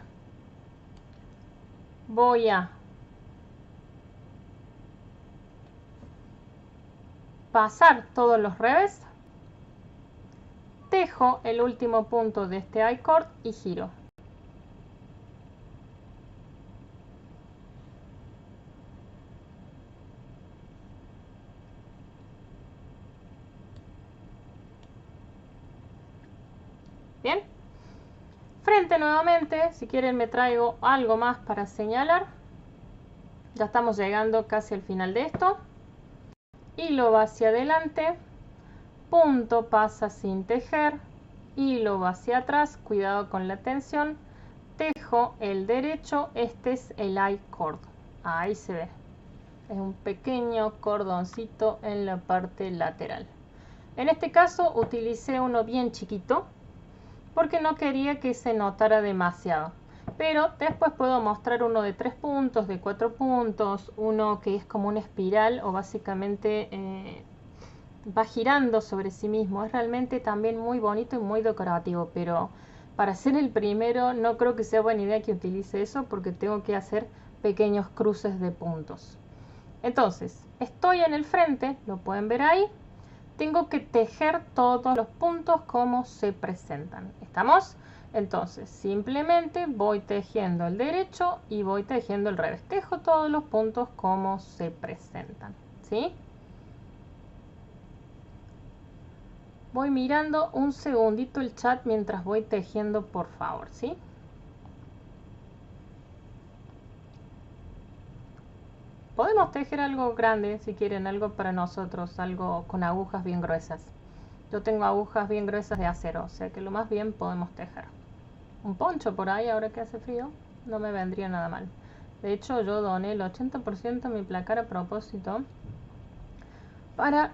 Voy a pasar todos los revés, tejo el último punto de este I-cord y giro. Bien. Frente nuevamente, si quieren me traigo algo más para señalar. Ya estamos llegando casi al final de esto. Hilo va hacia adelante, punto pasa sin tejer, hilo va hacia atrás, cuidado con la tensión, tejo el derecho, este es el I-cord, ahí se ve, es un pequeño cordoncito en la parte lateral. En este caso utilicé uno bien chiquito porque no quería que se notara demasiado, pero después puedo mostrar uno de 3 puntos, de 4 puntos, uno que es como una espiral o básicamente va girando sobre sí mismo. Es realmente también muy bonito y muy decorativo, pero para hacer el primero no creo que sea buena idea que utilice eso porque tengo que hacer pequeños cruces de puntos. Entonces, estoy en el frente, lo pueden ver ahí. Tengo que tejer todos los puntos como se presentan. ¿Estamos? Entonces, simplemente voy tejiendo el derecho y voy tejiendo el revés. Tejo todos los puntos como se presentan. ¿Sí? Voy mirando un segundito el chat mientras voy tejiendo, por favor, ¿sí? Podemos tejer algo grande si quieren, algo para nosotros, algo con agujas bien gruesas. Yo tengo agujas bien gruesas de acero, o sea que lo más bien podemos tejer. Un poncho por ahí, ahora que hace frío, no me vendría nada mal. De hecho, yo doné el 80% de mi placar a propósito para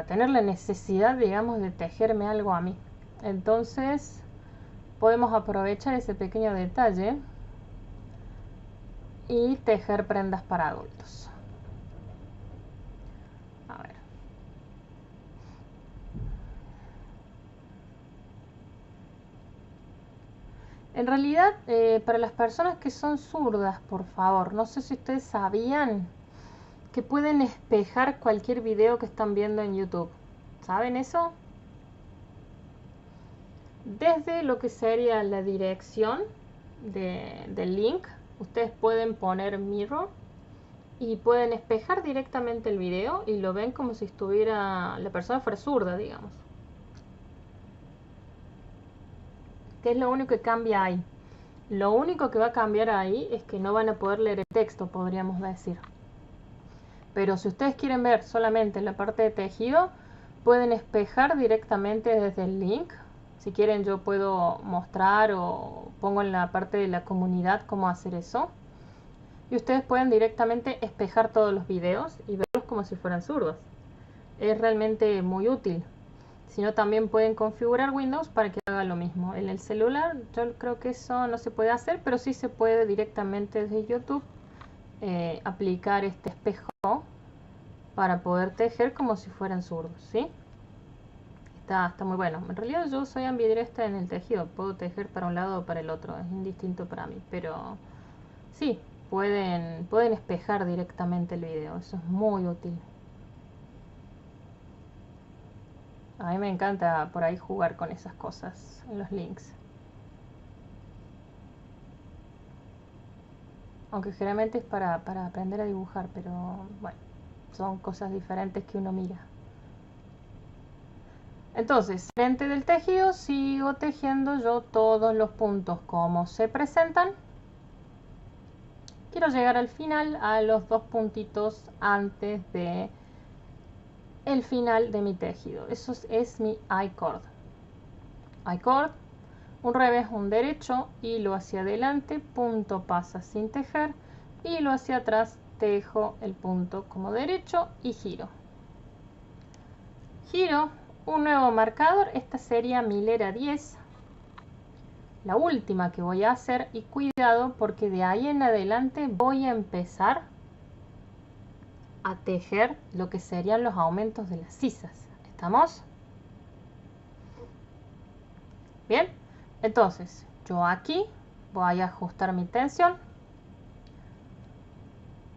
tener la necesidad, digamos, de tejerme algo a mí. Entonces, podemos aprovechar ese pequeño detalle y tejer prendas para adultos. A ver. En realidad, para las personas que son zurdas, por favor, no sé si ustedes sabían que pueden espejar cualquier video que están viendo en YouTube. ¿Saben eso? Desde lo que sería la dirección del link, ustedes pueden poner mirror y pueden espejar directamente el video y lo ven como si estuviera la persona fuera zurda, digamos. ¿Qué es lo único que cambia ahí? Lo único que va a cambiar ahí es que no van a poder leer el texto, podríamos decir. Pero si ustedes quieren ver solamente la parte de tejido, pueden espejar directamente desde el link. Si quieren yo puedo mostrar o pongo en la parte de la comunidad cómo hacer eso. Y ustedes pueden directamente espejar todos los videos y verlos como si fueran zurdos. Es realmente muy útil. Si no, también pueden configurar Windows para que haga lo mismo. En el celular yo creo que eso no se puede hacer, pero sí se puede directamente desde YouTube aplicar este espejo para poder tejer como si fueran zurdos, ¿sí? Está muy bueno. En realidad yo soy ambidextra en el tejido, puedo tejer para un lado o para el otro, es indistinto para mí, pero sí, pueden espejar directamente el video, eso es muy útil. A mí me encanta por ahí jugar con esas cosas en los links. Aunque generalmente es para aprender a dibujar, pero bueno, son cosas diferentes que uno mira. Entonces, frente del tejido sigo tejiendo yo todos los puntos como se presentan. Quiero llegar al final a los 2 puntitos antes de el final de mi tejido. Eso es mi I-cord. I-cord, un revés, un derecho, hilo hacia adelante, punto pasa sin tejer, hilo hacia atrás, tejo el punto como derecho y giro. Giro un nuevo marcador, esta sería mi hilera 10, la última que voy a hacer, y cuidado porque de ahí en adelante voy a empezar a tejer lo que serían los aumentos de las sisas. ¿Estamos? Bien, entonces yo aquí voy a ajustar mi tensión,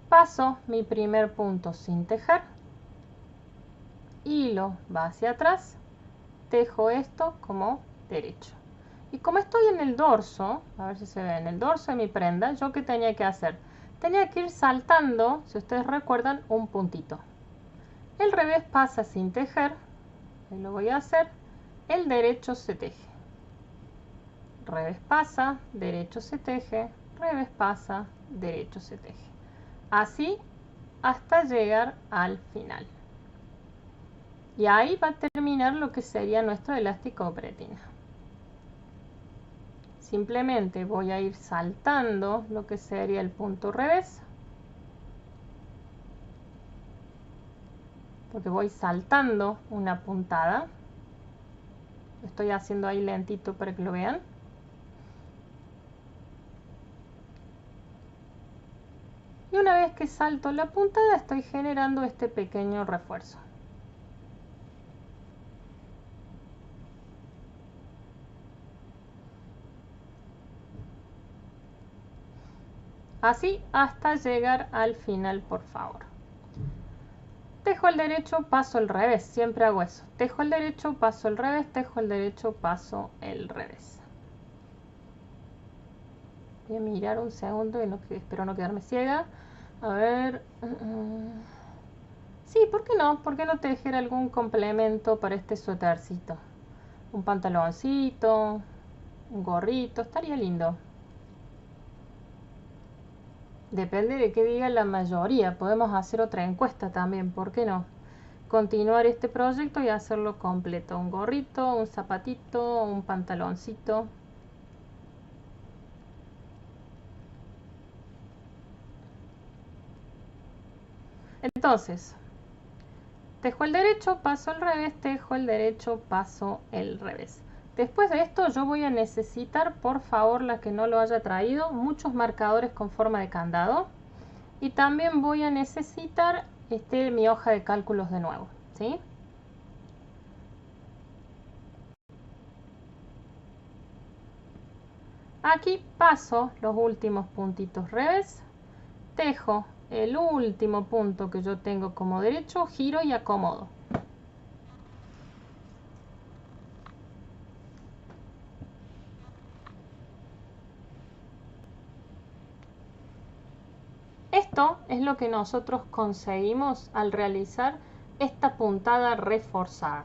paso mi primer punto sin tejer, hilo va hacia atrás, tejo esto como derecho. Y como estoy en el dorso, a ver si se ve, en el dorso de mi prenda, ¿yo qué tenía que hacer? Tenía que ir saltando, si ustedes recuerdan, un puntito. El revés pasa sin tejer, ahí lo voy a hacer, el derecho se teje. Revés pasa, derecho se teje, revés pasa, derecho se teje. Así hasta llegar al final. Y ahí va a terminar lo que sería nuestro elástico pretina. Simplemente voy a ir saltando lo que sería el punto revés. Porque voy saltando una puntada. Lo estoy haciendo ahí lentito para que lo vean. Y una vez que salto la puntada estoy generando este pequeño refuerzo. Así hasta llegar al final, por favor. Tejo el derecho, paso el revés, siempre hago eso. Tejo el derecho, paso el revés, tejo el derecho, paso el revés. Voy a mirar un segundo y espero no quedarme ciega. A ver. Sí, ¿por qué no? ¿Por qué no tejer algún complemento para este suétercito? Un pantaloncito, un gorrito, estaría lindo. Depende de qué diga la mayoría. Podemos hacer otra encuesta también, ¿por qué no? Continuar este proyecto y hacerlo completo. Un gorrito, un zapatito, un pantaloncito. Entonces, tejo el derecho, paso el revés, tejo el derecho, paso el revés. Después de esto yo voy a necesitar, por favor, la que no lo haya traído, muchos marcadores con forma de candado. Y también voy a necesitar mi hoja de cálculos de nuevo, ¿sí? Aquí paso los últimos puntitos revés, tejo el último punto que yo tengo como derecho, giro y acomodo. Esto es lo que nosotros conseguimos al realizar esta puntada reforzada.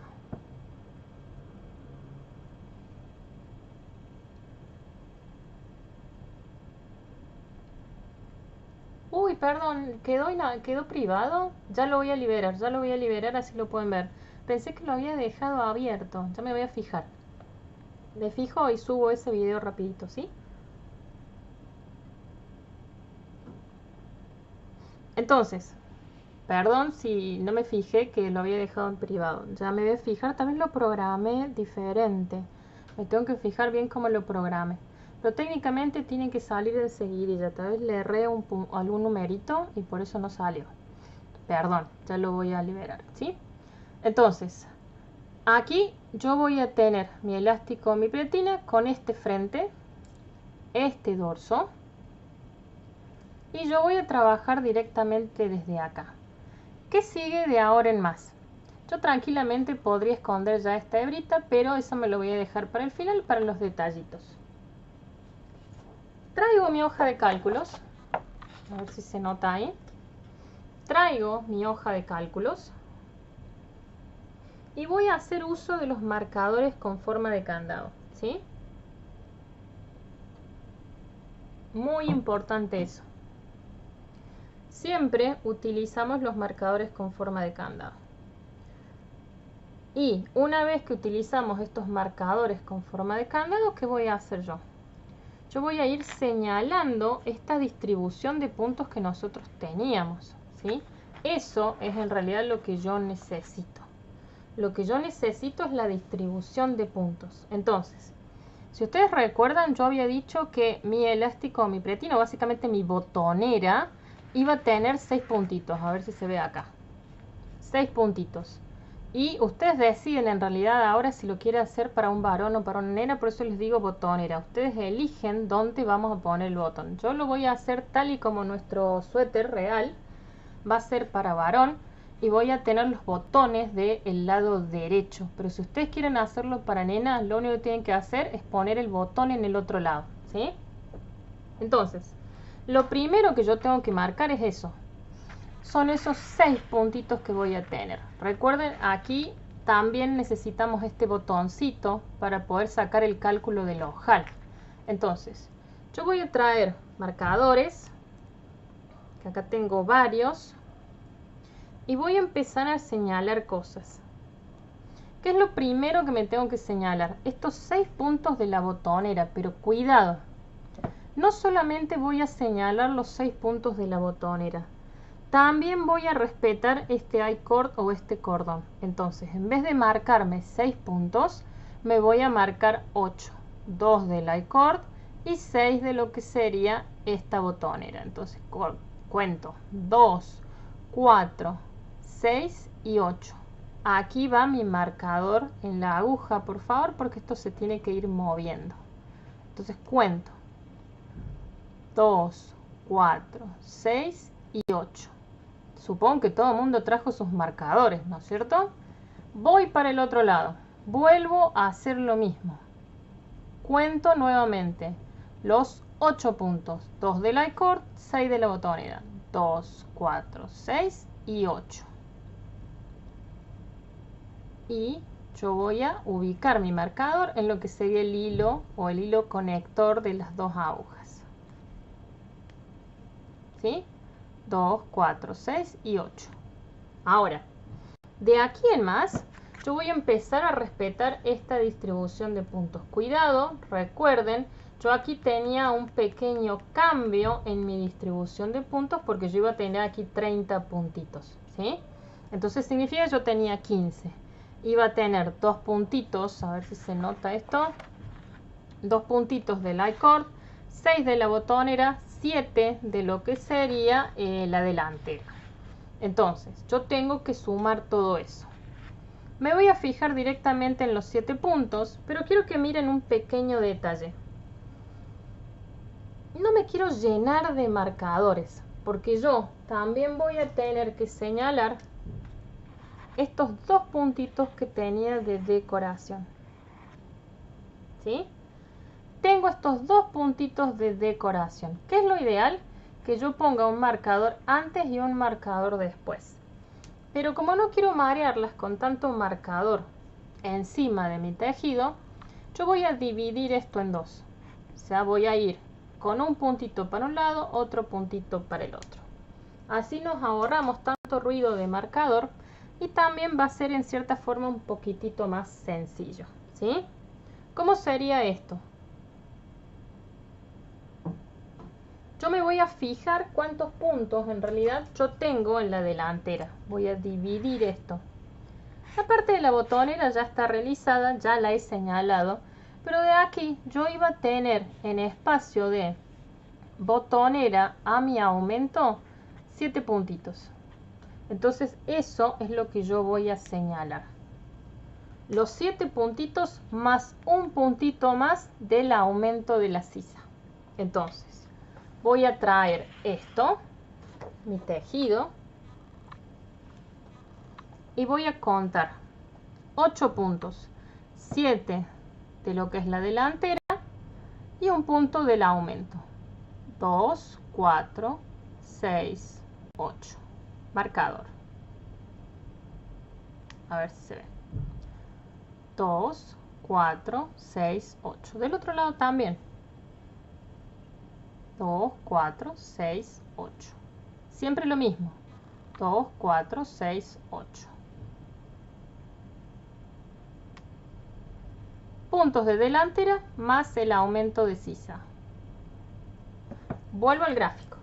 Uy, perdón, quedó privado. Ya lo voy a liberar, así lo pueden ver. Pensé que lo había dejado abierto, ya me voy a fijar. Me fijo y subo ese video rapidito, ¿sí? Entonces, perdón si no me fijé que lo había dejado en privado. Ya me voy a fijar, también lo programé diferente. Me tengo que fijar bien cómo lo programé. Pero técnicamente tiene que salir enseguida y ya tal vez le erré algún numerito y por eso no salió. Perdón, ya lo voy a liberar, ¿sí? Entonces, aquí yo voy a tener mi elástico, mi pretina con este frente, este dorso. Y yo voy a trabajar directamente desde acá. ¿Qué sigue de ahora en más? Yo tranquilamente podría esconder ya esta hebrita, pero eso me lo voy a dejar para el final, para los detallitos. Traigo mi hoja de cálculos, a ver si se nota ahí. Traigo mi hoja de cálculos y voy a hacer uso de los marcadores con forma de candado, ¿sí? Muy importante eso. Siempre utilizamos los marcadores con forma de candado. Y una vez que utilizamos estos marcadores con forma de candado, ¿qué voy a hacer yo? Yo voy a ir señalando esta distribución de puntos que nosotros teníamos, ¿sí? Eso es en realidad lo que yo necesito. Lo que yo necesito es la distribución de puntos. Entonces, si ustedes recuerdan, yo había dicho que mi elástico, mi pretino, básicamente mi botonera, iba a tener 6 puntitos. A ver si se ve acá. 6 puntitos. Y ustedes deciden en realidad ahora si lo quieren hacer para un varón o para una nena, por eso les digo botonera. Ustedes eligen dónde vamos a poner el botón. Yo lo voy a hacer tal y como nuestro suéter real va a ser para varón y voy a tener los botones del lado derecho. Pero si ustedes quieren hacerlo para nena, lo único que tienen que hacer es poner el botón en el otro lado, ¿sí? Entonces, lo primero que yo tengo que marcar es eso. Son esos 6 puntitos que voy a tener. Recuerden, aquí también necesitamos este botoncito para poder sacar el cálculo del ojal. Entonces, yo voy a traer marcadores, que acá tengo varios, y voy a empezar a señalar cosas. ¿Qué es lo primero que me tengo que señalar? Estos 6 puntos de la botonera, pero cuidado. No solamente voy a señalar los 6 puntos de la botonera, también voy a respetar este I-cord o este cordón. Entonces, en vez de marcarme 6 puntos, me voy a marcar 8. 2 del I-cord y 6 de lo que sería esta botonera. Entonces, cuento 2, 4, 6 y 8. Aquí va mi marcador en la aguja, por favor, porque esto se tiene que ir moviendo. Entonces, cuento 2, 4, 6 y 8. Supongo que todo el mundo trajo sus marcadores, ¿no es cierto? Voy para el otro lado. Vuelvo a hacer lo mismo. Cuento nuevamente los 8 puntos. 2 del I-cord, 6 de la botonera. 2, 4, 6 y 8. Y yo voy a ubicar mi marcador en lo que sería el hilo o el hilo conector de las dos agujas. ¿Sí? 2, 4, 6 y 8. Ahora, de aquí en más, yo voy a empezar a respetar esta distribución de puntos. Cuidado, recuerden, yo aquí tenía un pequeño cambio en mi distribución de puntos porque yo iba a tener aquí 30 puntitos, ¿sí? Entonces significa que yo tenía 15. Iba a tener 2 puntitos, a ver si se nota esto, 2 puntitos del I-cord, 6 de la botonera, 7 de lo que sería la delantera. Entonces, yo tengo que sumar todo eso. Me voy a fijar directamente en los 7 puntos, pero quiero que miren un pequeño detalle. No me quiero llenar de marcadores, porque yo también voy a tener que señalar estos 2 puntitos que tenía de decoración. ¿Sí? Tengo estos 2 puntitos de decoración. ¿Qué es lo ideal? Que yo ponga un marcador antes y un marcador después. Pero como no quiero marearlas con tanto marcador encima de mi tejido, yo voy a dividir esto en dos. O sea, voy a ir con un puntito para un lado, otro puntito para el otro. Así nos ahorramos tanto ruido de marcador y también va a ser en cierta forma un poquitito más sencillo, ¿sí? ¿Cómo sería esto? Yo me voy a fijar cuántos puntos en realidad yo tengo en la delantera. Voy a dividir esto. La parte de la botonera ya está realizada, ya la he señalado. Pero de aquí yo iba a tener en espacio de botonera a mi aumento 7 puntitos. Entonces eso es lo que yo voy a señalar. Los 7 puntitos más un puntito más del aumento de la sisa. Entonces voy a traer esto, mi tejido, y voy a contar 8 puntos, 7 de lo que es la delantera y un punto del aumento. 2, 4, 6, 8. Marcador. A ver si se ve. 2, 4, 6, 8. Del otro lado también. 2, 4, 6, 8. Siempre lo mismo. 2, 4, 6, 8. Puntos de delantera más el aumento de sisa. Vuelvo al gráfico.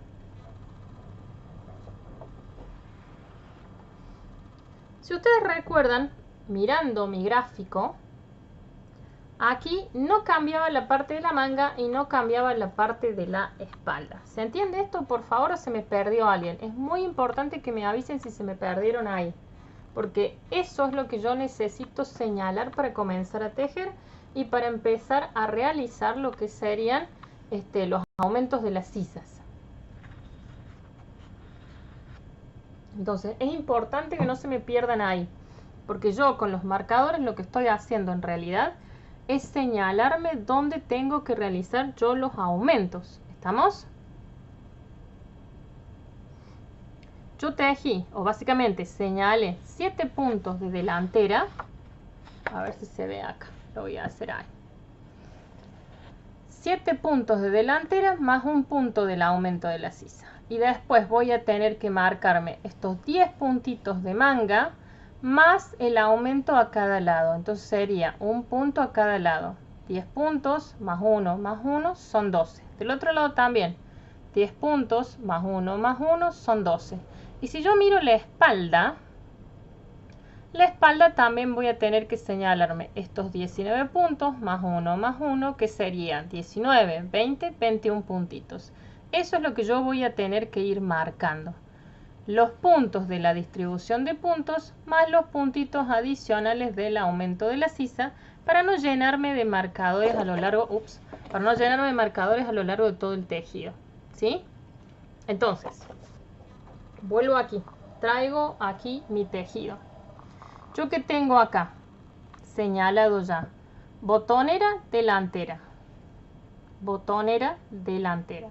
Si ustedes recuerdan, mirando mi gráfico, aquí no cambiaba la parte de la manga y no cambiaba la parte de la espalda. ¿Se entiende esto? Por favor, o se me perdió alguien. Es muy importante que me avisen si se me perdieron ahí, porque eso es lo que yo necesito señalar para comenzar a tejer y para empezar a realizar lo que serían los aumentos de las sisas. Entonces es importante que no se me pierdan ahí, porque yo con los marcadores lo que estoy haciendo en realidad es señalarme dónde tengo que realizar yo los aumentos. ¿Estamos? Yo tejí, o básicamente señalé 7 puntos de delantera. A ver si se ve acá. Lo voy a hacer ahí. 7 puntos de delantera más un punto del aumento de la sisa. Y después voy a tener que marcarme estos 10 puntitos de manga más el aumento a cada lado. Entonces sería un punto a cada lado. 10 puntos más 1 son 12. Del otro lado también. 10 puntos más 1 son 12. Y si yo miro la espalda también voy a tener que señalarme estos 19 puntos más 1, que serían 19, 20, 21 puntitos. Eso es lo que yo voy a tener que ir marcando. Los puntos de la distribución de puntos más los puntitos adicionales del aumento de la sisa para no llenarme de marcadores a lo largo, para no llenarme de marcadores a lo largo de todo el tejido, ¿sí? Entonces, vuelvo aquí, traigo aquí mi tejido. Yo que tengo acá, señalado ya, botonera delantera, botonera delantera.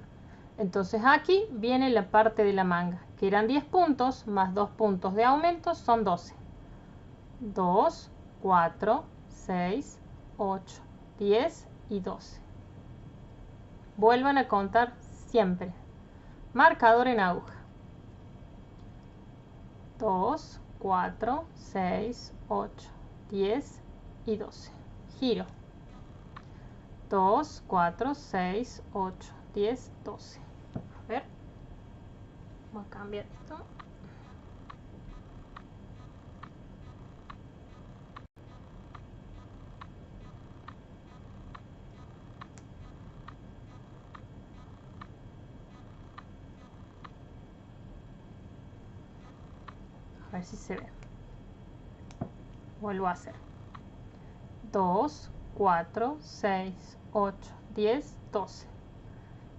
Entonces aquí viene la parte de la manga, que eran 10 puntos más 2 puntos de aumento son 12. 2, 4, 6, 8, 10 y 12. Vuelvan a contar siempre. Marcador en aguja. 2, 4, 6, 8, 10 y 12. Giro. 2, 4, 6, 8, 10, 12. A ver. Vamos a cambiar esto. A ver si se ve. Vuelvo a hacer. 2, 4, 6, 8, 10, 12.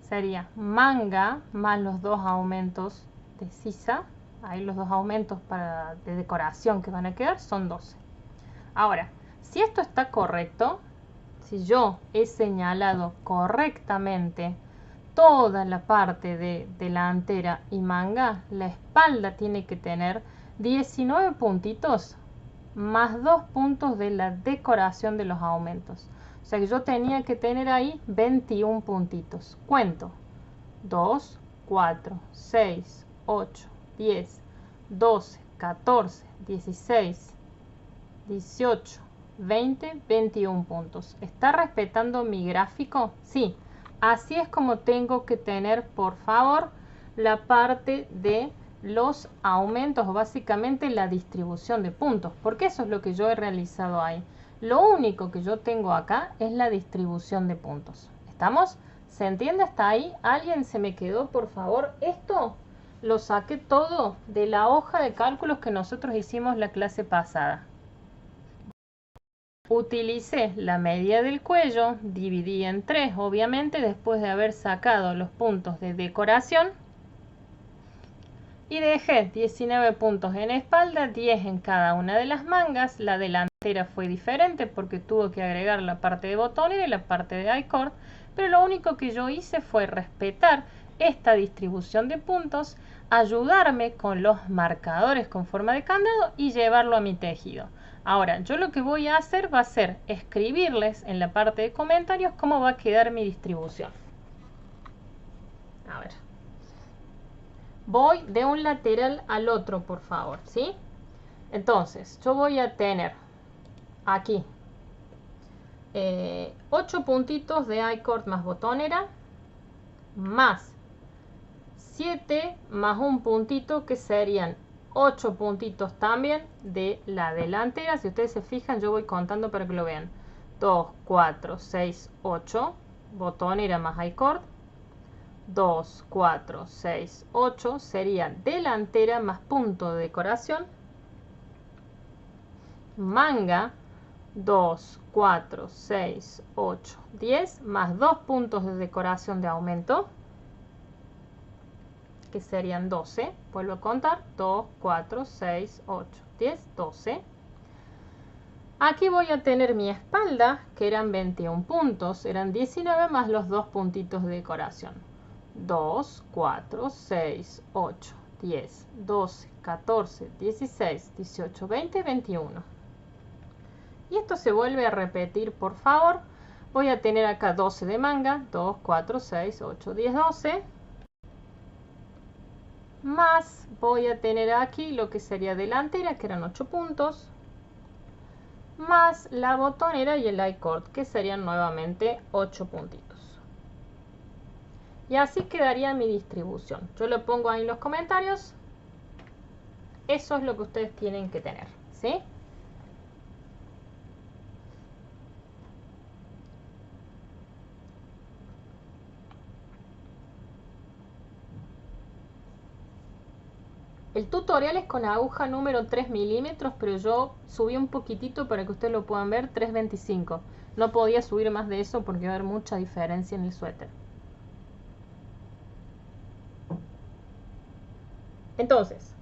Sería manga más los dos aumentos de sisa. Ahí los dos aumentos de decoración que van a quedar son 12. Ahora, si esto está correcto, si yo he señalado correctamente toda la parte de delantera y manga, la espalda tiene que tener 19 puntitos más 2 puntos de la decoración de los aumentos. O sea que yo tenía que tener ahí 21 puntitos. Cuento. 2, 4, 6, 8, 10, 12, 14, 16, 18, 20, 21 puntos. ¿Está respetando mi gráfico? Sí. Así es como tengo que tener, por favor, la parte de los aumentos o básicamente la distribución de puntos, porque eso es lo que yo he realizado ahí. Lo único que yo tengo acá es la distribución de puntos. ¿Estamos? ¿Se entiende hasta ahí? ¿Alguien se me quedó, por favor? Esto lo saqué todo de la hoja de cálculos que nosotros hicimos la clase pasada. Utilicé la medida del cuello, dividí en 3, obviamente, después de haber sacado los puntos de decoración. Y dejé 19 puntos en espalda, 10 en cada una de las mangas. La delantera fue diferente porque tuvo que agregar la parte de botonera y la parte de I-cord. Pero lo único que yo hice fue respetar esta distribución de puntos, ayudarme con los marcadores con forma de candado y llevarlo a mi tejido. Ahora, yo lo que voy a hacer va a ser escribirles en la parte de comentarios cómo va a quedar mi distribución. A ver. Voy de un lateral al otro, por favor, ¿sí? Entonces, yo voy a tener aquí 8 puntitos de I-cord más botonera, más 7 más un puntito que serían 8 puntitos también de la delantera. Si ustedes se fijan, yo voy contando para que lo vean. 2, 4, 6, 8, botonera más I-cord. 2, 4, 6, 8 sería delantera más punto de decoración. Manga 2, 4, 6, 8, 10 más 2 puntos de decoración de aumento, que serían 12. Vuelvo a contar. 2, 4, 6, 8, 10, 12. Aquí voy a tener mi espalda, que eran 21 puntos. Eran 19 más los 2 puntitos de decoración. 2, 4, 6, 8, 10, 12, 14, 16, 18, 20, 21. Y esto se vuelve a repetir, por favor. Voy a tener acá 12 de manga. 2, 4, 6, 8, 10, 12. más voy a tener aquí lo que sería delantera, que eran 8 puntos, más la botonera y el I-cord, que serían nuevamente 8 puntitos. Y así quedaría mi distribución. Yo lo pongo ahí en los comentarios. Eso es lo que ustedes tienen que tener, ¿sí? El tutorial es con aguja número 3 milímetros, pero yo subí un poquitito para que ustedes lo puedan ver, 3,25. No podía subir más de eso porque va a haber mucha diferencia en el suéter. Entonces,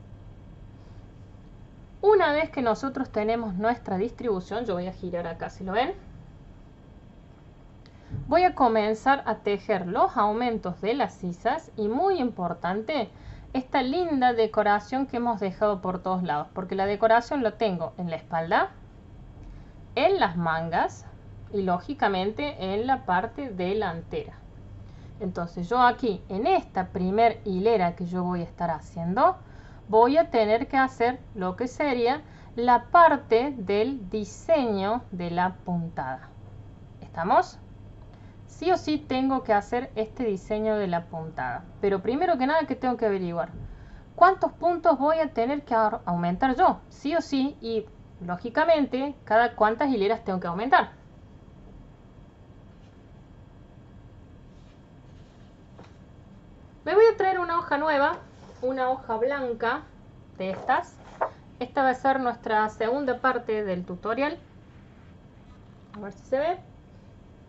una vez que nosotros tenemos nuestra distribución, yo voy a girar acá, si lo ven, voy a comenzar a tejer los aumentos de las sisas y, muy importante, esta linda decoración que hemos dejado por todos lados, porque la decoración lo tengo en la espalda, en las mangas y lógicamente en la parte delantera. Entonces yo aquí en esta primer hilera que yo voy a estar haciendo, voy a tener que hacer lo que sería la parte del diseño de la puntada. ¿Estamos? Sí o sí tengo que hacer este diseño de la puntada. Pero primero que nada, que tengo que averiguar cuántos puntos voy a tener que aumentar yo, sí o sí, y lógicamente cada cuántas hileras tengo que aumentar. Me voy a traer una hoja nueva, una hoja blanca de estas. Esta va a ser nuestra segunda parte del tutorial. A ver si se ve.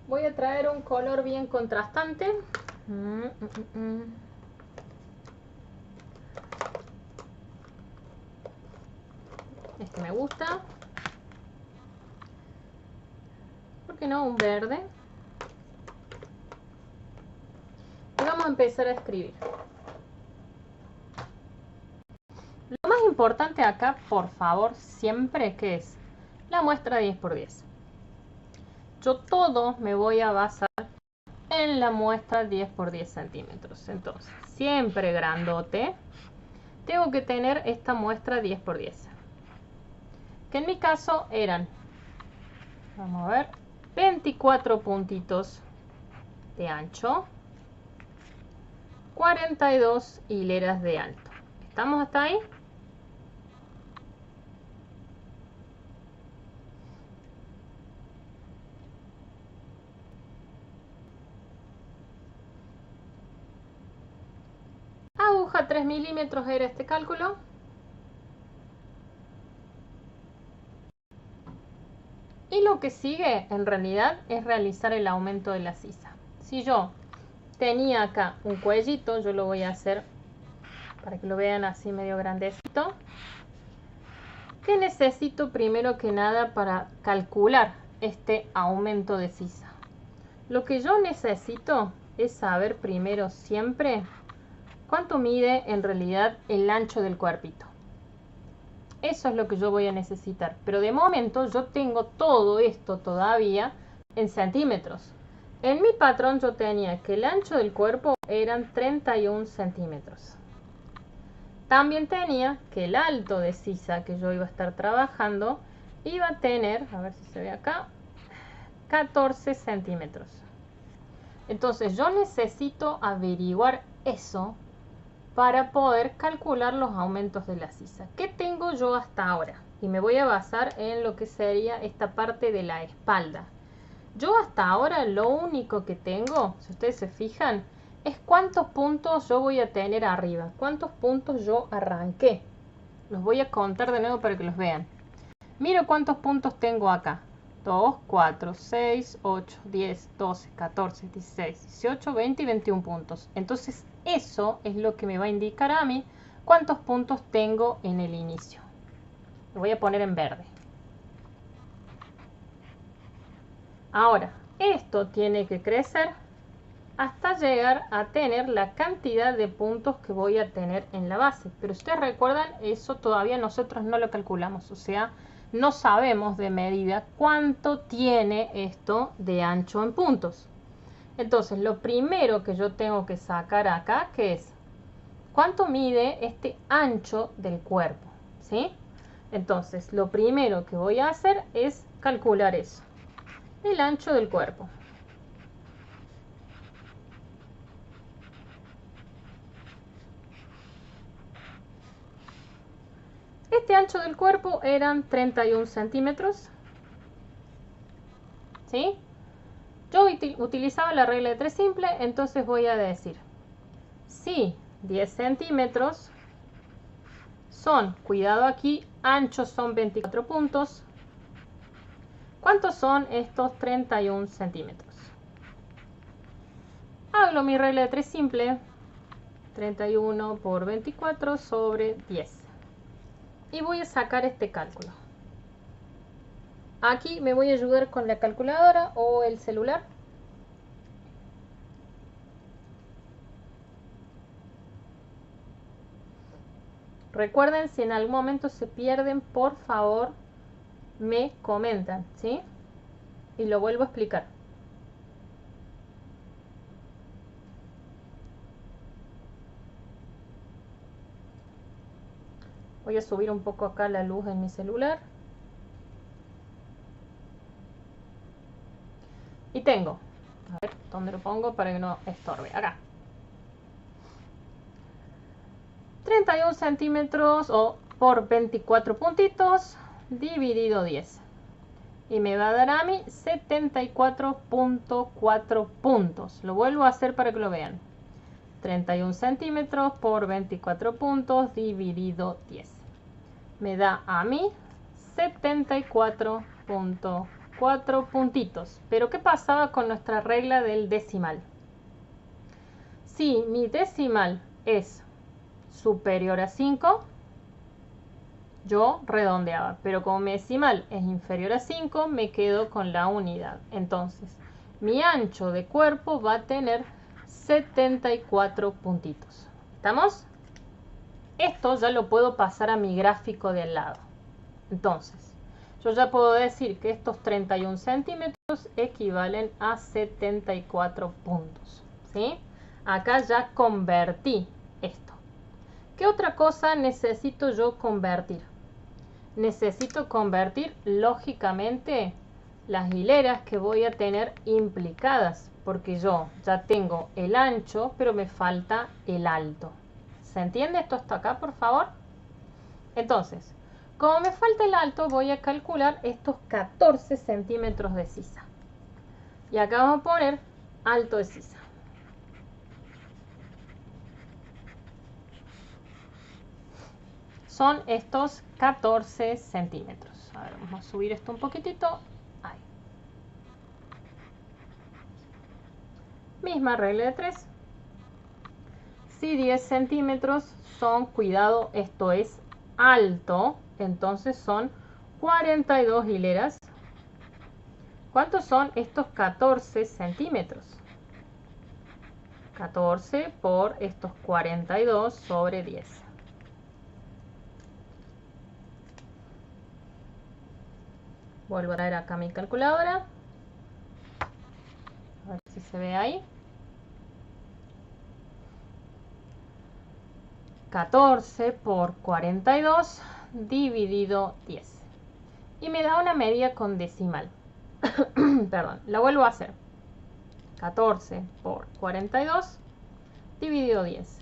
Voy a traer un color bien contrastante. Este me gusta. ¿Por qué no? Un verde. Y vamos a empezar a escribir. Lo más importante acá, por favor, siempre, que es la muestra 10×10. Yo todo me voy a basar en la muestra 10×10 centímetros. Entonces, siempre grandote, tengo que tener esta muestra 10×10. Que en mi caso eran, vamos a ver, 24 puntitos de ancho, 42 hileras de alto. ¿Estamos hasta ahí? Aguja 3 milímetros era este cálculo. Y lo que sigue en realidad es realizar el aumento de la sisa. Si yo tenía acá un cuellito, yo lo voy a hacer para que lo vean así medio grandecito. ¿Qué necesito primero que nada para calcular este aumento de sisa? Lo que yo necesito es saber primero siempre cuánto mide en realidad el ancho del cuerpito. Eso es lo que yo voy a necesitar. Pero de momento yo tengo todo esto todavía en centímetros. En mi patrón yo tenía que el ancho del cuerpo eran 31 centímetros. También tenía que el alto de sisa que yo iba a estar trabajando iba a tener, a ver si se ve acá, 14 centímetros. Entonces yo necesito averiguar eso para poder calcular los aumentos de la sisa. ¿Qué tengo yo hasta ahora? Y me voy a basar en lo que sería esta parte de la espalda. Yo hasta ahora lo único que tengo, si ustedes se fijan, es cuántos puntos yo voy a tener arriba, cuántos puntos yo arranqué. Los voy a contar de nuevo para que los vean. Miro cuántos puntos tengo acá. 2, 4, 6, 8, 10, 12, 14, 16, 18, 20 y 21 puntos. Entonces eso es lo que me va a indicar a mí cuántos puntos tengo en el inicio. Lo voy a poner en verde. Ahora, esto tiene que crecer hasta llegar a tener la cantidad de puntos que voy a tener en la base. Pero ustedes recuerdan, eso todavía nosotros no lo calculamos, o sea, no sabemos de medida cuánto tiene esto de ancho en puntos. Entonces, lo primero que yo tengo que sacar acá, ¿qué es? cuánto mide este ancho del cuerpo, ¿sí? Entonces, lo primero que voy a hacer es calcular eso, el ancho del cuerpo. Este ancho del cuerpo eran 31 centímetros, ¿sí? Yo utilizaba la regla de 3 simple, entonces voy a decir, si 10 centímetros son, cuidado aquí, anchos son 24 puntos, ¿cuántos son estos 31 centímetros? Hago mi regla de 3 simple, 31 por 24 sobre 10. Y voy a sacar este cálculo. Aquí me voy a ayudar con la calculadora o el celular. Recuerden, si en algún momento se pierden, por favor, me comentan, ¿sí? Y lo vuelvo a explicar. Voy a subir un poco acá la luz en mi celular. Y tengo, a ver, ¿dónde lo pongo para que no estorbe? Acá. 31 centímetros o por 24 puntitos dividido 10. Y me va a dar a mí 74.4 puntos. Lo vuelvo a hacer para que lo vean. 31 centímetros por 24 puntos dividido 10. Me da a mí 74.4 puntitos. Pero ¿qué pasaba con nuestra regla del decimal? Si mi decimal es superior a 5, yo redondeaba, pero como mi decimal es inferior a 5, me quedo con la unidad. Entonces, mi ancho de cuerpo va a tener 74 puntitos. ¿Estamos? Esto ya lo puedo pasar a mi gráfico de al lado. Entonces, yo ya puedo decir que estos 31 centímetros equivalen a 74 puntos, ¿sí? Acá ya convertí esto. ¿Qué otra cosa necesito yo convertir? Necesito convertir, lógicamente, las hileras que voy a tener implicadas, porque yo ya tengo el ancho, pero me falta el alto. ¿Se entiende esto hasta acá, por favor? Entonces, como me falta el alto, voy a calcular estos 14 centímetros de sisa. Y acá vamos a poner alto de sisa. Son estos 14 centímetros. A ver, vamos a subir esto un poquitito. Ahí. Misma regla de 3. Si 10 centímetros son, cuidado, esto es alto, entonces son 42 hileras. ¿Cuántos son estos 14 centímetros? 14 por estos 42 sobre 10. Vuelvo a traer acá mi calculadora. A ver si se ve ahí. 14 por 42 dividido 10. Y me da una medida con decimal. Perdón, la vuelvo a hacer. 14 por 42 dividido 10.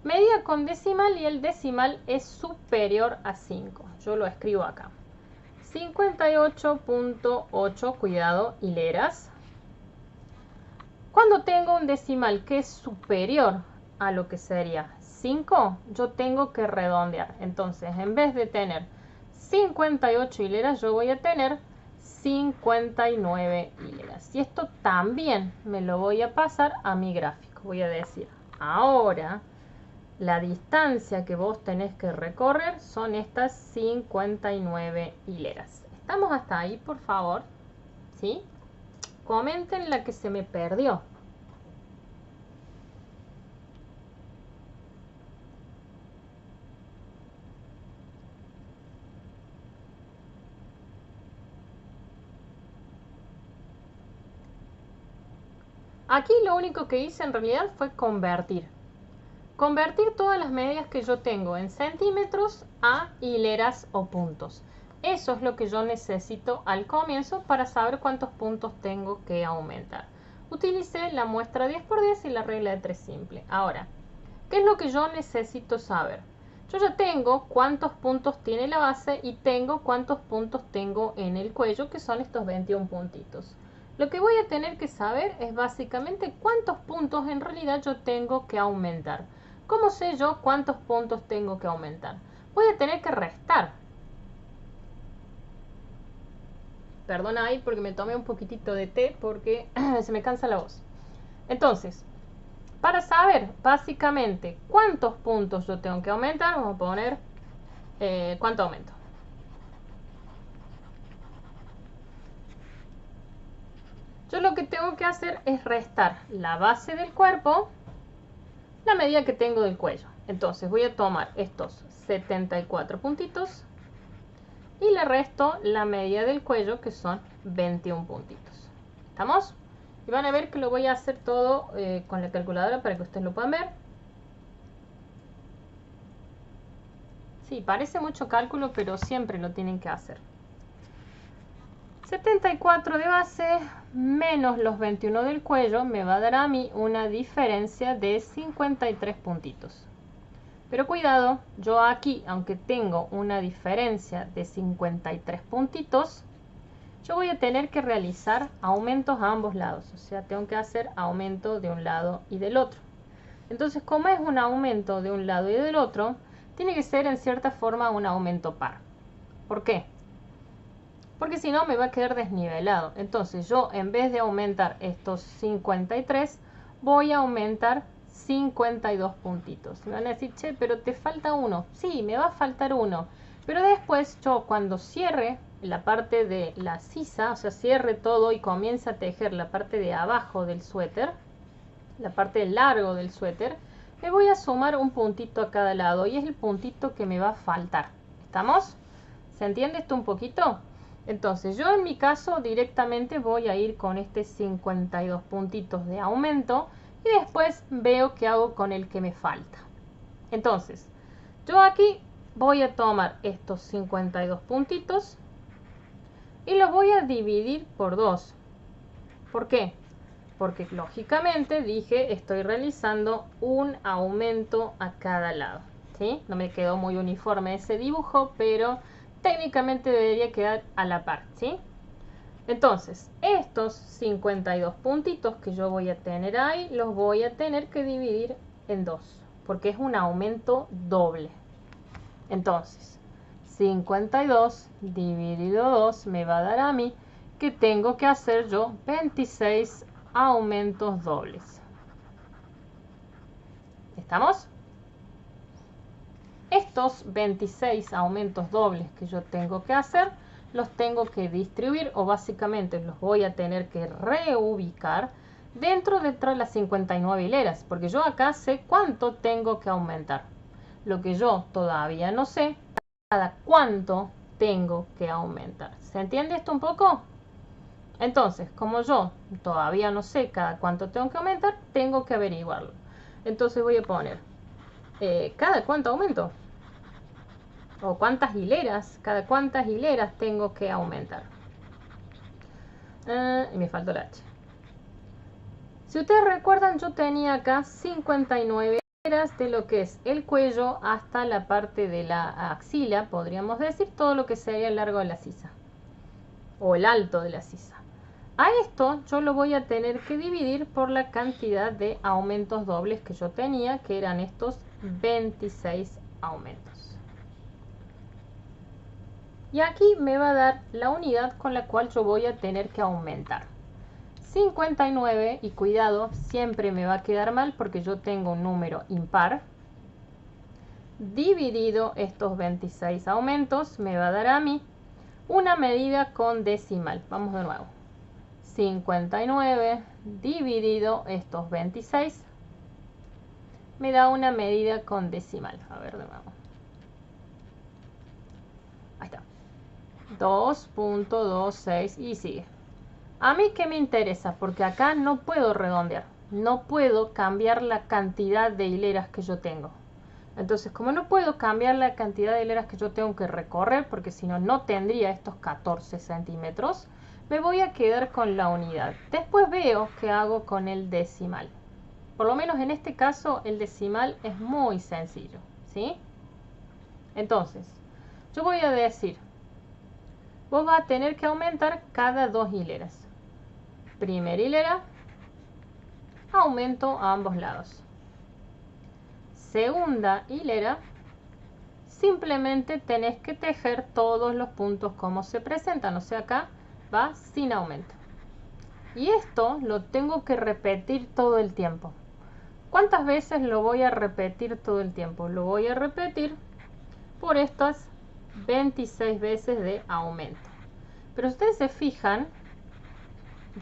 Medida con decimal y el decimal es superior a 5. Yo lo escribo acá. 58.8, cuidado, hileras. Cuando tengo un decimal que es superior a lo que sería 5, yo tengo que redondear. Entonces, en vez de tener 58 hileras, yo voy a tener 59 hileras. Y esto también me lo voy a pasar a mi gráfico. Voy a decir, ahora la distancia que vos tenés que recorrer son estas 59 hileras. ¿Estamos hasta ahí, por favor? ¿Sí? Comenten la que se me perdió. Aquí lo único que hice en realidad fue convertir. convertir todas las medidas que yo tengo en centímetros a hileras o puntos. Eso es lo que yo necesito al comienzo para saber cuántos puntos tengo que aumentar. Utilicé la muestra 10×10 y la regla de 3 simple. Ahora, ¿qué es lo que yo necesito saber? Yo ya tengo cuántos puntos tiene la base y tengo cuántos puntos tengo en el cuello, que son estos 21 puntitos. Lo que voy a tener que saber es básicamente cuántos puntos en realidad yo tengo que aumentar. ¿Cómo sé yo cuántos puntos tengo que aumentar? Voy a tener que restar. Perdona ahí porque me tomé un poquitito de té porque se me cansa la voz. Entonces, para saber básicamente cuántos puntos yo tengo que aumentar, vamos a poner cuánto aumento. Yo lo que tengo que hacer es restar la base del cuerpo, la medida que tengo del cuello. Entonces voy a tomar estos 74 puntitos y le resto la medida del cuello, que son 21 puntitos. ¿Estamos? Y van a ver que lo voy a hacer todo con la calculadora para que ustedes lo puedan ver. Sí, parece mucho cálculo, pero siempre lo tienen que hacer. 74 de base menos los 21 del cuello me va a dar a mí una diferencia de 53 puntitos. Pero cuidado, yo aquí, aunque tengo una diferencia de 53 puntitos, yo voy a tener que realizar aumentos a ambos lados. O sea, tengo que hacer aumento de un lado y del otro. Entonces, como es un aumento de un lado y del otro, tiene que ser en cierta forma un aumento par. ¿Por qué? Porque si no me va a quedar desnivelado. Entonces yo, en vez de aumentar estos 53, voy a aumentar 52 puntitos. Me van a decir, che, pero te falta uno. Sí, me va a faltar uno. Pero después yo, cuando cierre la parte de la sisa, o sea, cierre todo y comience a tejer la parte de abajo del suéter, la parte largo del suéter, me voy a sumar un puntito a cada lado y es el puntito que me va a faltar. ¿Estamos? ¿Se entiende esto un poquito? Entonces yo en mi caso directamente voy a ir con este 52 puntitos de aumento y después veo qué hago con el que me falta. Entonces yo aquí voy a tomar estos 52 puntitos y los voy a dividir por 2. ¿Por qué? Porque lógicamente dije estoy realizando un aumento a cada lado, ¿sí? No me quedó muy uniforme ese dibujo, pero técnicamente debería quedar a la par, ¿sí? Entonces, estos 52 puntitos que yo voy a tener ahí, los voy a tener que dividir en 2, porque es un aumento doble. Entonces, 52 dividido 2 me va a dar a mí que tengo que hacer yo 26 aumentos dobles. ¿Estamos? Estos 26 aumentos dobles que yo tengo que hacer, los tengo que distribuir o básicamente los voy a tener que reubicar dentro de las 59 hileras, porque yo acá sé cuánto tengo que aumentar. Lo que yo todavía no sé, cada cuánto tengo que aumentar. ¿Se entiende esto un poco? Entonces, como yo todavía no sé cada cuánto tengo que aumentar, tengo que averiguarlo. Entonces voy a poner cada cuánto aumento o cuántas hileras, cada cuántas hileras tengo que aumentar. Y me faltó la H. Si ustedes recuerdan, yo tenía acá 59 hileras de lo que es el cuello hasta la parte de la axila, podríamos decir, todo lo que sería el largo de la sisa o el alto de la sisa. A esto yo lo voy a tener que dividir por la cantidad de aumentos dobles que yo tenía, que eran estos 26 aumentos. Y aquí me va a dar la unidad con la cual yo voy a tener que aumentar. 59, y cuidado, siempre me va a quedar mal porque yo tengo un número impar. Dividido estos 26 aumentos me va a dar a mí una medida con decimal. Vamos de nuevo. 59 dividido estos 26 me da una medida con decimal. A ver de nuevo. Ahí está. 2.26 y sigue. A mí, ¿qué me interesa? Porque acá no puedo redondear. no puedo cambiar la cantidad de hileras que yo tengo. Entonces, como no puedo cambiar la cantidad de hileras que yo tengo que recorrer, porque si no, no tendría estos 14 centímetros, me voy a quedar con la unidad. Después veo qué hago con el decimal. Por lo menos en este caso, el decimal es muy sencillo, ¿sí? Entonces, yo voy a decir, vos vas a tener que aumentar cada 2 hileras. Primera hilera, aumento a ambos lados. Segunda hilera, simplemente tenés que tejer todos los puntos como se presentan, o sea, acá va sin aumento. Y esto lo tengo que repetir todo el tiempo. ¿Cuántas veces lo voy a repetir todo el tiempo? Lo voy a repetir por estas 26 veces de aumento. Pero ustedes se fijan,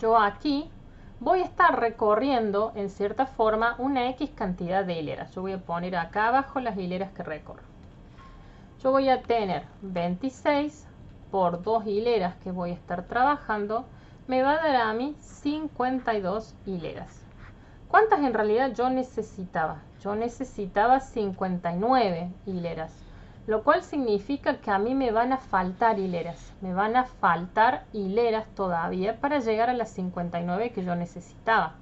yo aquí voy a estar recorriendo en cierta forma una X cantidad de hileras. Yo voy a poner acá abajo las hileras que recorro. Yo voy a tener 26 por 2 hileras que voy a estar trabajando, me va a dar a mí 52 hileras. ¿Cuántas en realidad yo necesitaba? Yo necesitaba 59 hileras, lo cual significa que a mí me van a faltar hileras. Me van a faltar hileras todavía para llegar a las 59 que yo necesitaba.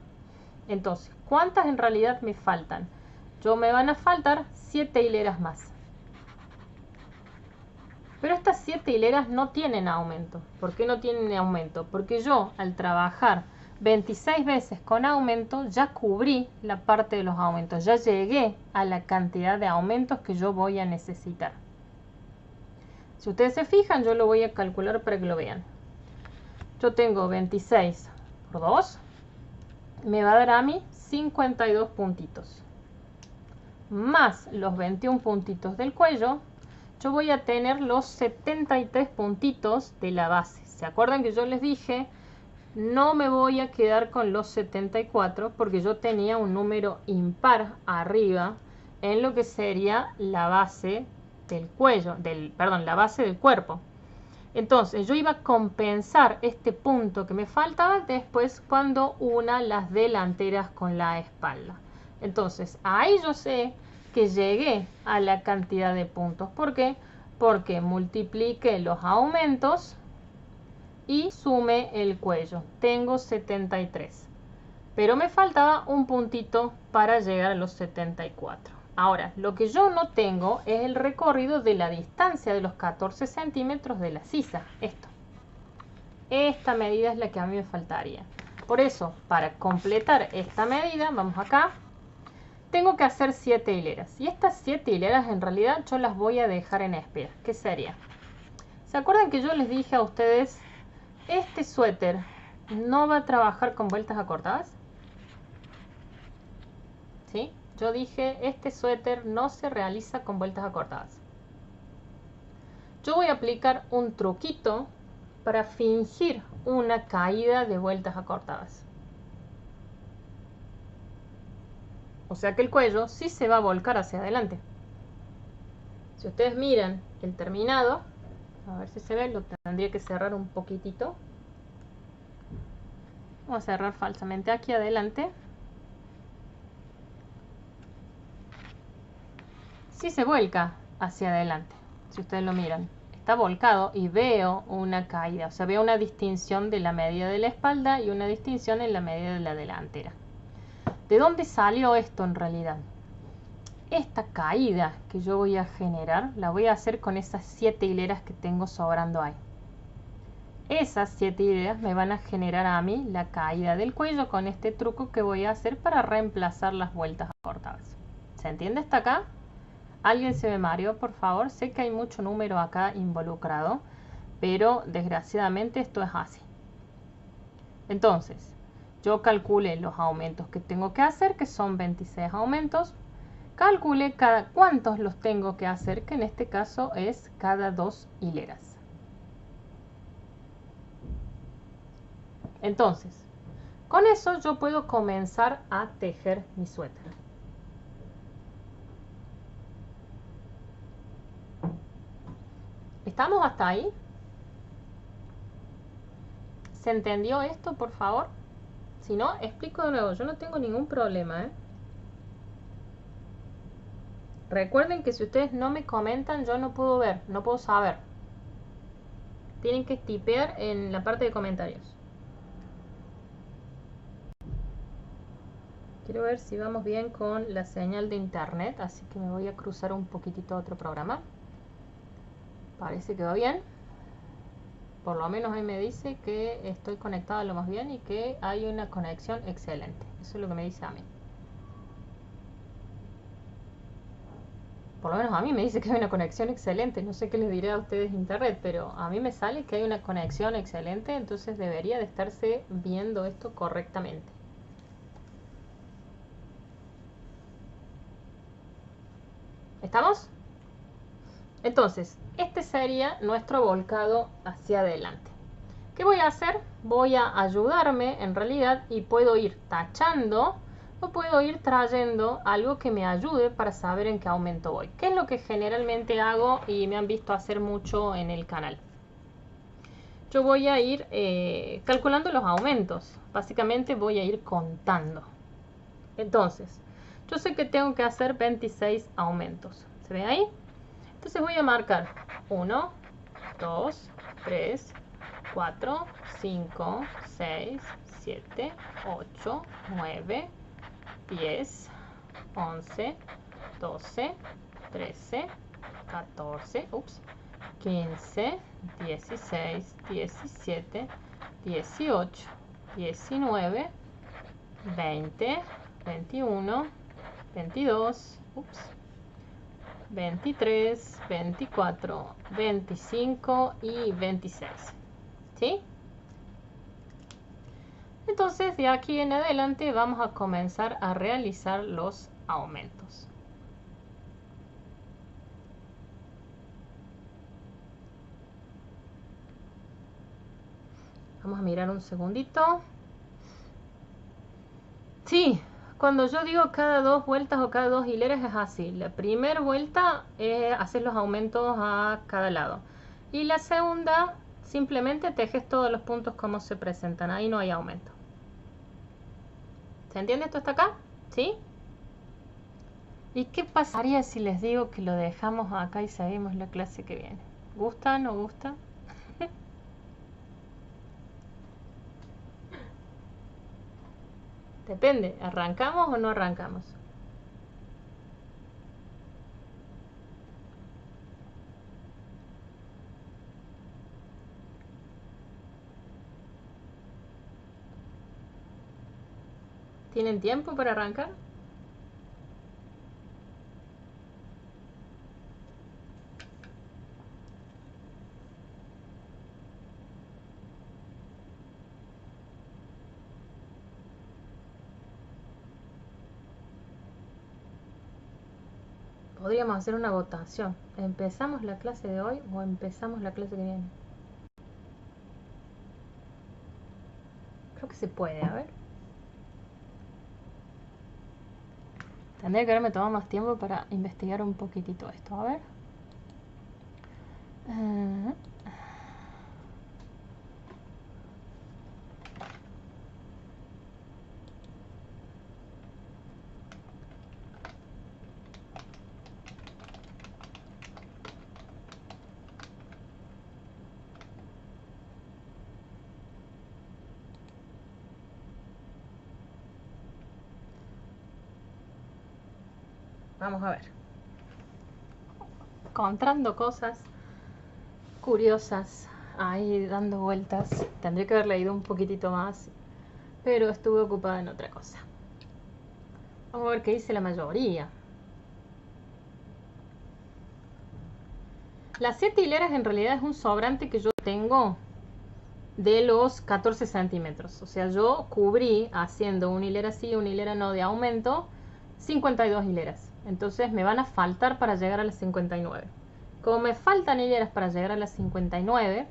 Entonces, ¿cuántas en realidad me faltan? Me van a faltar 7 hileras más. Pero estas 7 hileras no tienen aumento. ¿Por qué no tienen aumento? Porque yo, al trabajar 26 veces con aumento, ya cubrí la parte de los aumentos. Ya llegué a la cantidad de aumentos que yo voy a necesitar. Si ustedes se fijan, yo lo voy a calcular para que lo vean. Yo tengo 26 por 2. Me va a dar a mí 52 puntitos. Más los 21 puntitos del cuello, yo voy a tener los 73 puntitos de la base. ¿Se acuerdan que yo les dije? No me voy a quedar con los 74 porque yo tenía un número impar arriba en lo que sería la base del cuello, la base del cuerpo. Entonces yo iba a compensar este punto que me faltaba después cuando una las delanteras con la espalda. Entonces ahí yo sé que llegué a la cantidad de puntos. ¿Por qué? Porque multipliqué los aumentos y sumé el cuello. Tengo 73. Pero me faltaba un puntito para llegar a los 74. Ahora, lo que yo no tengo es el recorrido de la distancia de los 14 centímetros de la sisa. Esta medida es la que a mí me faltaría. Por eso, para completar esta medida, vamos acá, tengo que hacer 7 hileras. Y estas 7 hileras en realidad yo las voy a dejar en espera. ¿Qué sería? ¿Se acuerdan que yo les dije a ustedes, este suéter no va a trabajar con vueltas acortadas? ¿Sí? Yo dije, este suéter no se realiza con vueltas acortadas. Yo voy a aplicar un truquito para fingir una caída de vueltas acortadas. O sea que el cuello sí se va a volcar hacia adelante. Si ustedes miran el terminado, a ver si se ve, lo tendría que cerrar un poquitito. Vamos a cerrar falsamente aquí adelante. Sí se vuelca hacia adelante, si ustedes lo miran. Está volcado y veo una caída, o sea, veo una distinción de la medida de la espalda y una distinción en la medida de la delantera. ¿De dónde salió esto en realidad? Esta caída que yo voy a generar, la voy a hacer con esas 7 hileras que tengo sobrando ahí. Esas 7 hileras me van a generar a mí la caída del cuello con este truco que voy a hacer para reemplazar las vueltas acortadas. ¿Se entiende hasta acá? ¿Alguien se me mareó, por favor? Sé que hay mucho número acá involucrado, pero desgraciadamente esto es así. Entonces, yo calculé los aumentos que tengo que hacer, que son 26 aumentos. Calculé cada cuántos los tengo que hacer, que en este caso es cada 2 hileras. Entonces, con eso yo puedo comenzar a tejer mi suéter. ¿Estamos hasta ahí? ¿Se entendió esto, por favor? Si no, explico de nuevo, yo no tengo ningún problema, ¿eh? Recuerden que si ustedes no me comentan, yo no puedo ver, no puedo saber. Tienen que tipear en la parte de comentarios. Quiero ver si vamos bien con la señal de internet, así que me voy a cruzar un poquitito a otro programa. Parece que va bien. Por lo menos ahí me dice que estoy conectada lo más bien y que hay una conexión excelente. Eso es lo que me dice a mí. Por lo menos a mí me dice que hay una conexión excelente. No sé qué les diré a ustedes internet, pero a mí me sale que hay una conexión excelente, entonces debería de estarse viendo esto correctamente. ¿Estamos? Entonces, este sería nuestro volcado hacia adelante. ¿Qué voy a hacer? Voy a ayudarme en realidad y puedo ir tachando o puedo ir trayendo algo que me ayude para saber en qué aumento voy. ¿Qué es lo que generalmente hago y me han visto hacer mucho en el canal? Yo voy a ir calculando los aumentos. Básicamente voy a ir contando. Entonces, yo sé que tengo que hacer 26 aumentos. ¿Se ve ahí? Entonces voy a marcar 1, 2, 3, 4, 5, 6, 7, 8, 9, 10, 11, 12, 13, 14, 15, 16, 17, 18, 19, 20, 21, 22, 23, 24, 25 y 26. ¿Sí? Entonces de aquí en adelante vamos a comenzar a realizar los aumentos. Vamos a mirar un segundito. Sí, cuando yo digo cada 2 vueltas o cada 2 hileras es así. La primera vuelta haces los aumentos a cada lado. Y la segunda simplemente tejes todos los puntos como se presentan. Ahí no hay aumento. ¿Se entiende esto hasta acá? ¿Sí? ¿Y qué pasaría si les digo que lo dejamos acá y seguimos la clase que viene? ¿Gusta? ¿No gusta? Depende, ¿arrancamos o no arrancamos? ¿Tienen tiempo para arrancar? Podríamos hacer una votación. ¿Empezamos la clase de hoy o empezamos la clase que viene? Creo que se puede, a ver. Tendría que haberme tomado más tiempo para investigar un poquitito esto, a ver. Vamos a ver. Encontrando cosas curiosas ahí dando vueltas. Tendría que haber leído un poquitito más, pero estuve ocupada en otra cosa. Vamos a ver qué dice la mayoría. Las 7 hileras en realidad es un sobrante que yo tengo de los 14 centímetros. O sea, yo cubrí haciendo una hilera sí y una hilera no de aumento 52 hileras. Entonces me van a faltar para llegar a las 59. Como me faltan hileras para llegar a las 59,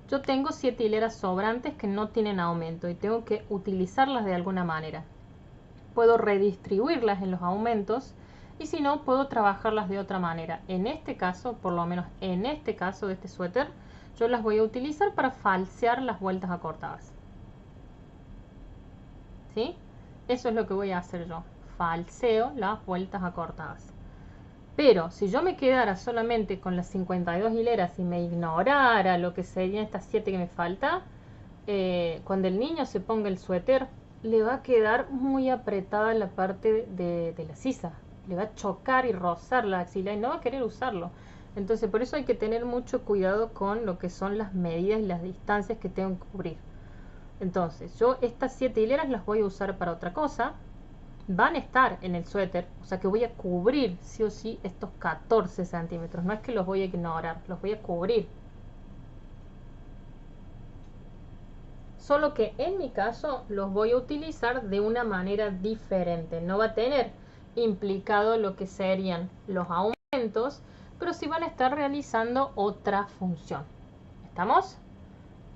yo tengo 7 hileras sobrantes que no tienen aumento y tengo que utilizarlas de alguna manera. Puedo redistribuirlas en los aumentos y si no, puedo trabajarlas de otra manera. En este caso, por lo menos en este caso de este suéter, yo las voy a utilizar para falsear las vueltas acortadas. ¿sí? Eso es lo que voy a hacer yo. Falseo las vueltas acortadas. Pero si yo me quedara solamente con las 52 hileras y me ignorara lo que serían estas 7 que me falta, cuando el niño se ponga el suéter, le va a quedar muy apretada la parte de la sisa. Le va a chocar y rozar la axila y no va a querer usarlo. Entonces por eso hay que tener mucho cuidado con lo que son las medidas y las distancias que tengo que cubrir. Entonces yo estas 7 hileras las voy a usar para otra cosa. Van a estar en el suéter, o sea que voy a cubrir sí o sí estos 14 centímetros. No es que los voy a ignorar, los voy a cubrir. Solo que en mi caso los voy a utilizar de una manera diferente. No va a tener implicado lo que serían los aumentos, pero sí van a estar realizando otra función. ¿Estamos?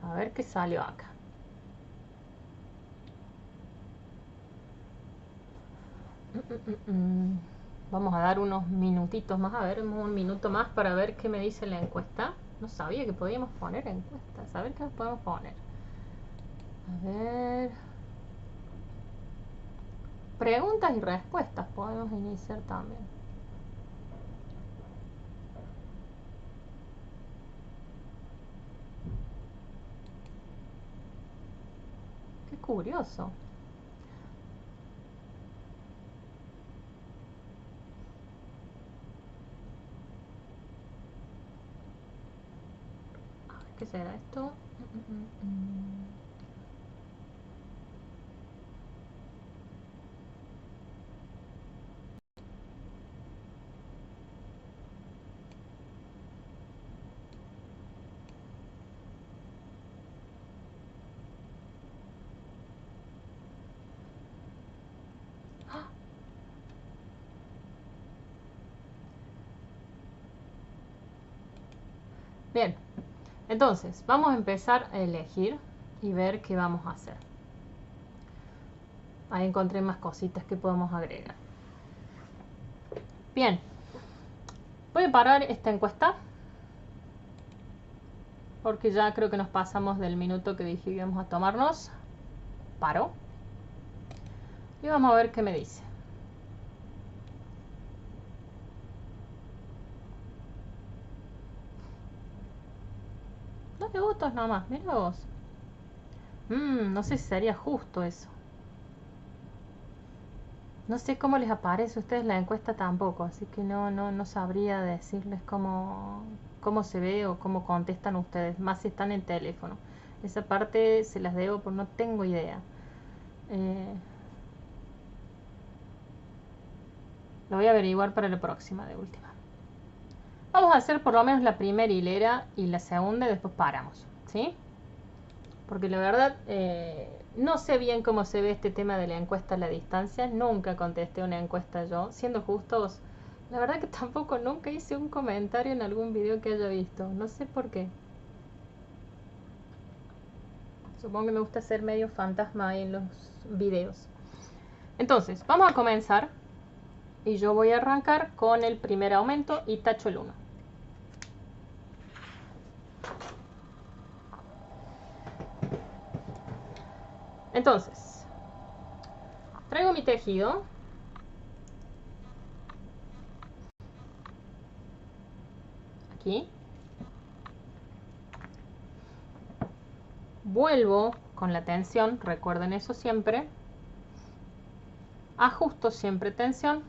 A ver qué salió acá. Vamos a dar unos minutitos más, a ver, un minuto más para ver qué me dice la encuesta. No sabía que podíamos poner encuestas, a ver qué podemos poner. A ver. Preguntas y respuestas podemos iniciar también. Qué curioso. ¿Qué será esto? Bien, entonces vamos a empezar a elegir y ver qué vamos a hacer. Ahí encontré más cositas que podemos agregar. Bien, voy a parar esta encuesta porque ya creo que nos pasamos del minuto que dije que íbamos a tomarnos. Paro y vamos a ver qué me dice. 9 votos nomás, mira vos. No sé si sería justo eso. No sé cómo les aparece a ustedes la encuesta tampoco, así que no sabría decirles cómo se ve o cómo contestan ustedes, más si están en teléfono. Esa parte se las debo, porque no tengo idea. Lo voy a averiguar para la próxima, de última. Vamos a hacer por lo menos la primera hilera y la segunda y después paramos, ¿sí? Porque la verdad no sé bien cómo se ve este tema de la encuesta a la distancia. Nunca contesté una encuesta yo. Siendo justos, la verdad que tampoco nunca hice un comentario en algún video que haya visto. No sé por qué. Supongo que me gusta ser medio fantasma ahí en los videos. Entonces, vamos a comenzar. Y yo voy a arrancar con el primer aumento y tacho el 1. Entonces, traigo mi tejido. Aquí. Vuelvo con la tensión, recuerden eso siempre. Ajusto siempre tensión.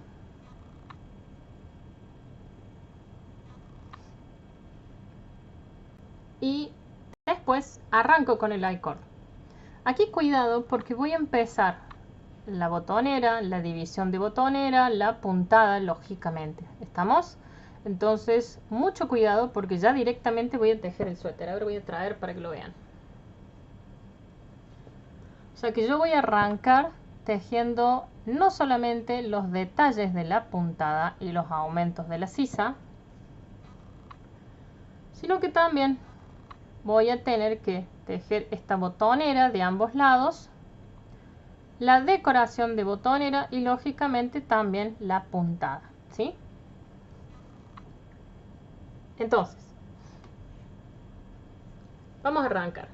Y después arranco con el I-cord. Aquí cuidado porque voy a empezar la botonera, la división de botonera, la puntada lógicamente. ¿Estamos? Entonces mucho cuidado porque ya directamente voy a tejer el suéter. Ahora voy a traer para que lo vean. O sea que yo voy a arrancar tejiendo no solamente los detalles de la puntada y los aumentos de la sisa, sino que también voy a tener que tejer esta botonera de ambos lados, la decoración de botonera y lógicamente también la puntada, ¿sí? Entonces, vamos a arrancar.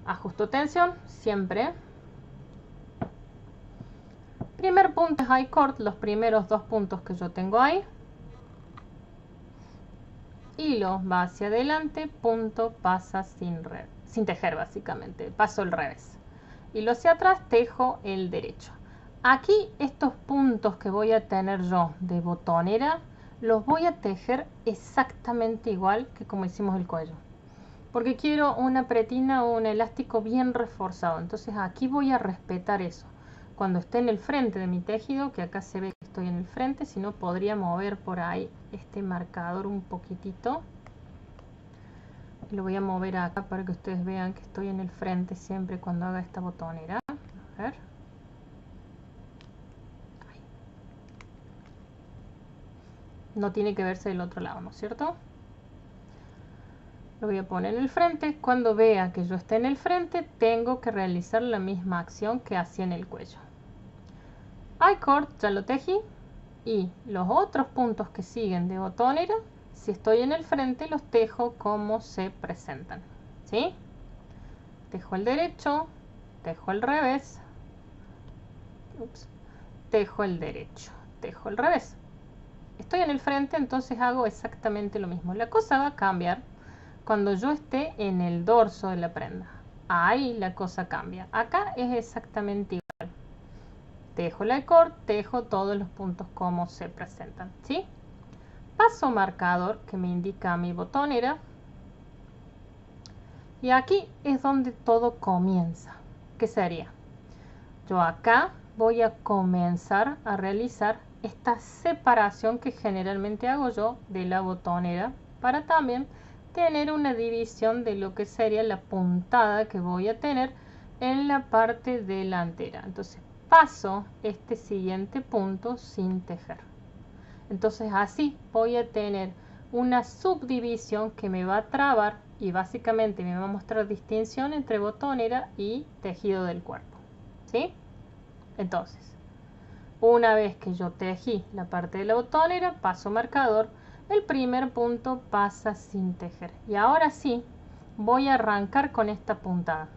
Ajusto tensión, siempre. Primer punto es I-cord, los primeros 2 puntos que yo tengo ahí. Hilo va hacia adelante, punto pasa sin tejer básicamente, paso el revés. Hilo hacia atrás, tejo el derecho. Aquí estos puntos que voy a tener yo de botonera, los voy a tejer exactamente igual que como hicimos el cuello. Porque quiero una pretina o un elástico bien reforzado, entonces aquí voy a respetar eso. Cuando esté en el frente de mi tejido, que acá se ve que estoy en el frente, si no podría mover por ahí este marcador un poquitito. Lo voy a mover acá para que ustedes vean que estoy en el frente siempre cuando haga esta botonera. A ver. No tiene que verse del otro lado, ¿no es cierto? Lo voy a poner en el frente. Cuando vea que yo esté en el frente, tengo que realizar la misma acción que hacía en el cuello. I-cord ya lo tejí. Y los otros puntos que siguen de botonera, si estoy en el frente, los tejo como se presentan. ¿Sí? Tejo el derecho, tejo el revés. Ups, tejo el derecho, tejo el revés. Estoy en el frente, entonces hago exactamente lo mismo. La cosa va a cambiar cuando yo esté en el dorso de la prenda. Ahí la cosa cambia. Acá es exactamente igual. Tejo el I-cord, tejo todos los puntos como se presentan. ¿Sí? Paso marcador que me indica mi botonera. Y aquí es donde todo comienza. ¿Qué sería? Yo acá voy a comenzar a realizar esta separación que generalmente hago yo de la botonera para también tener una división de lo que sería la puntada que voy a tener en la parte delantera. Entonces paso este siguiente punto sin tejer. Entonces así voy a tener una subdivisión que me va a trabar y básicamente me va a mostrar distinción entre botonera y tejido del cuerpo. ¿Sí? Entonces, una vez que yo tejí la parte de la botonera, paso marcador, el primer punto pasa sin tejer. Y ahora sí, voy a arrancar con esta puntada.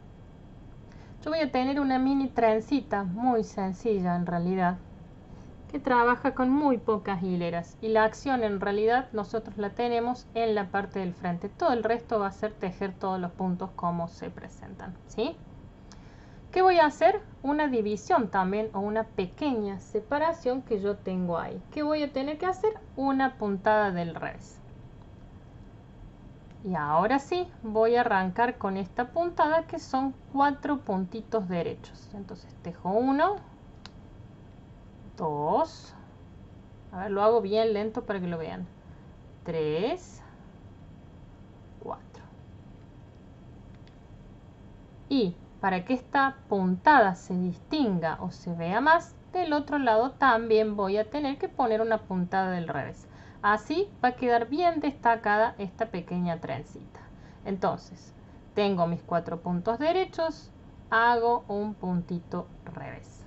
Yo voy a tener una mini trencita muy sencilla en realidad, que trabaja con muy pocas hileras. Y la acción en realidad nosotros la tenemos en la parte del frente. Todo el resto va a ser tejer todos los puntos como se presentan. ¿Sí? ¿Qué voy a hacer? Una división también o una pequeña separación que yo tengo ahí. ¿Qué voy a tener que hacer? Una puntada del revés. Y ahora sí, voy a arrancar con esta puntada que son 4 puntitos derechos. Entonces tejo 1, 2, a ver, lo hago bien lento para que lo vean. 3, 4. Y para que esta puntada se distinga o se vea más, del otro lado también voy a tener que poner una puntada del revés. Así va a quedar bien destacada esta pequeña trencita. Entonces, tengo mis 4 puntos derechos, hago un puntito revés.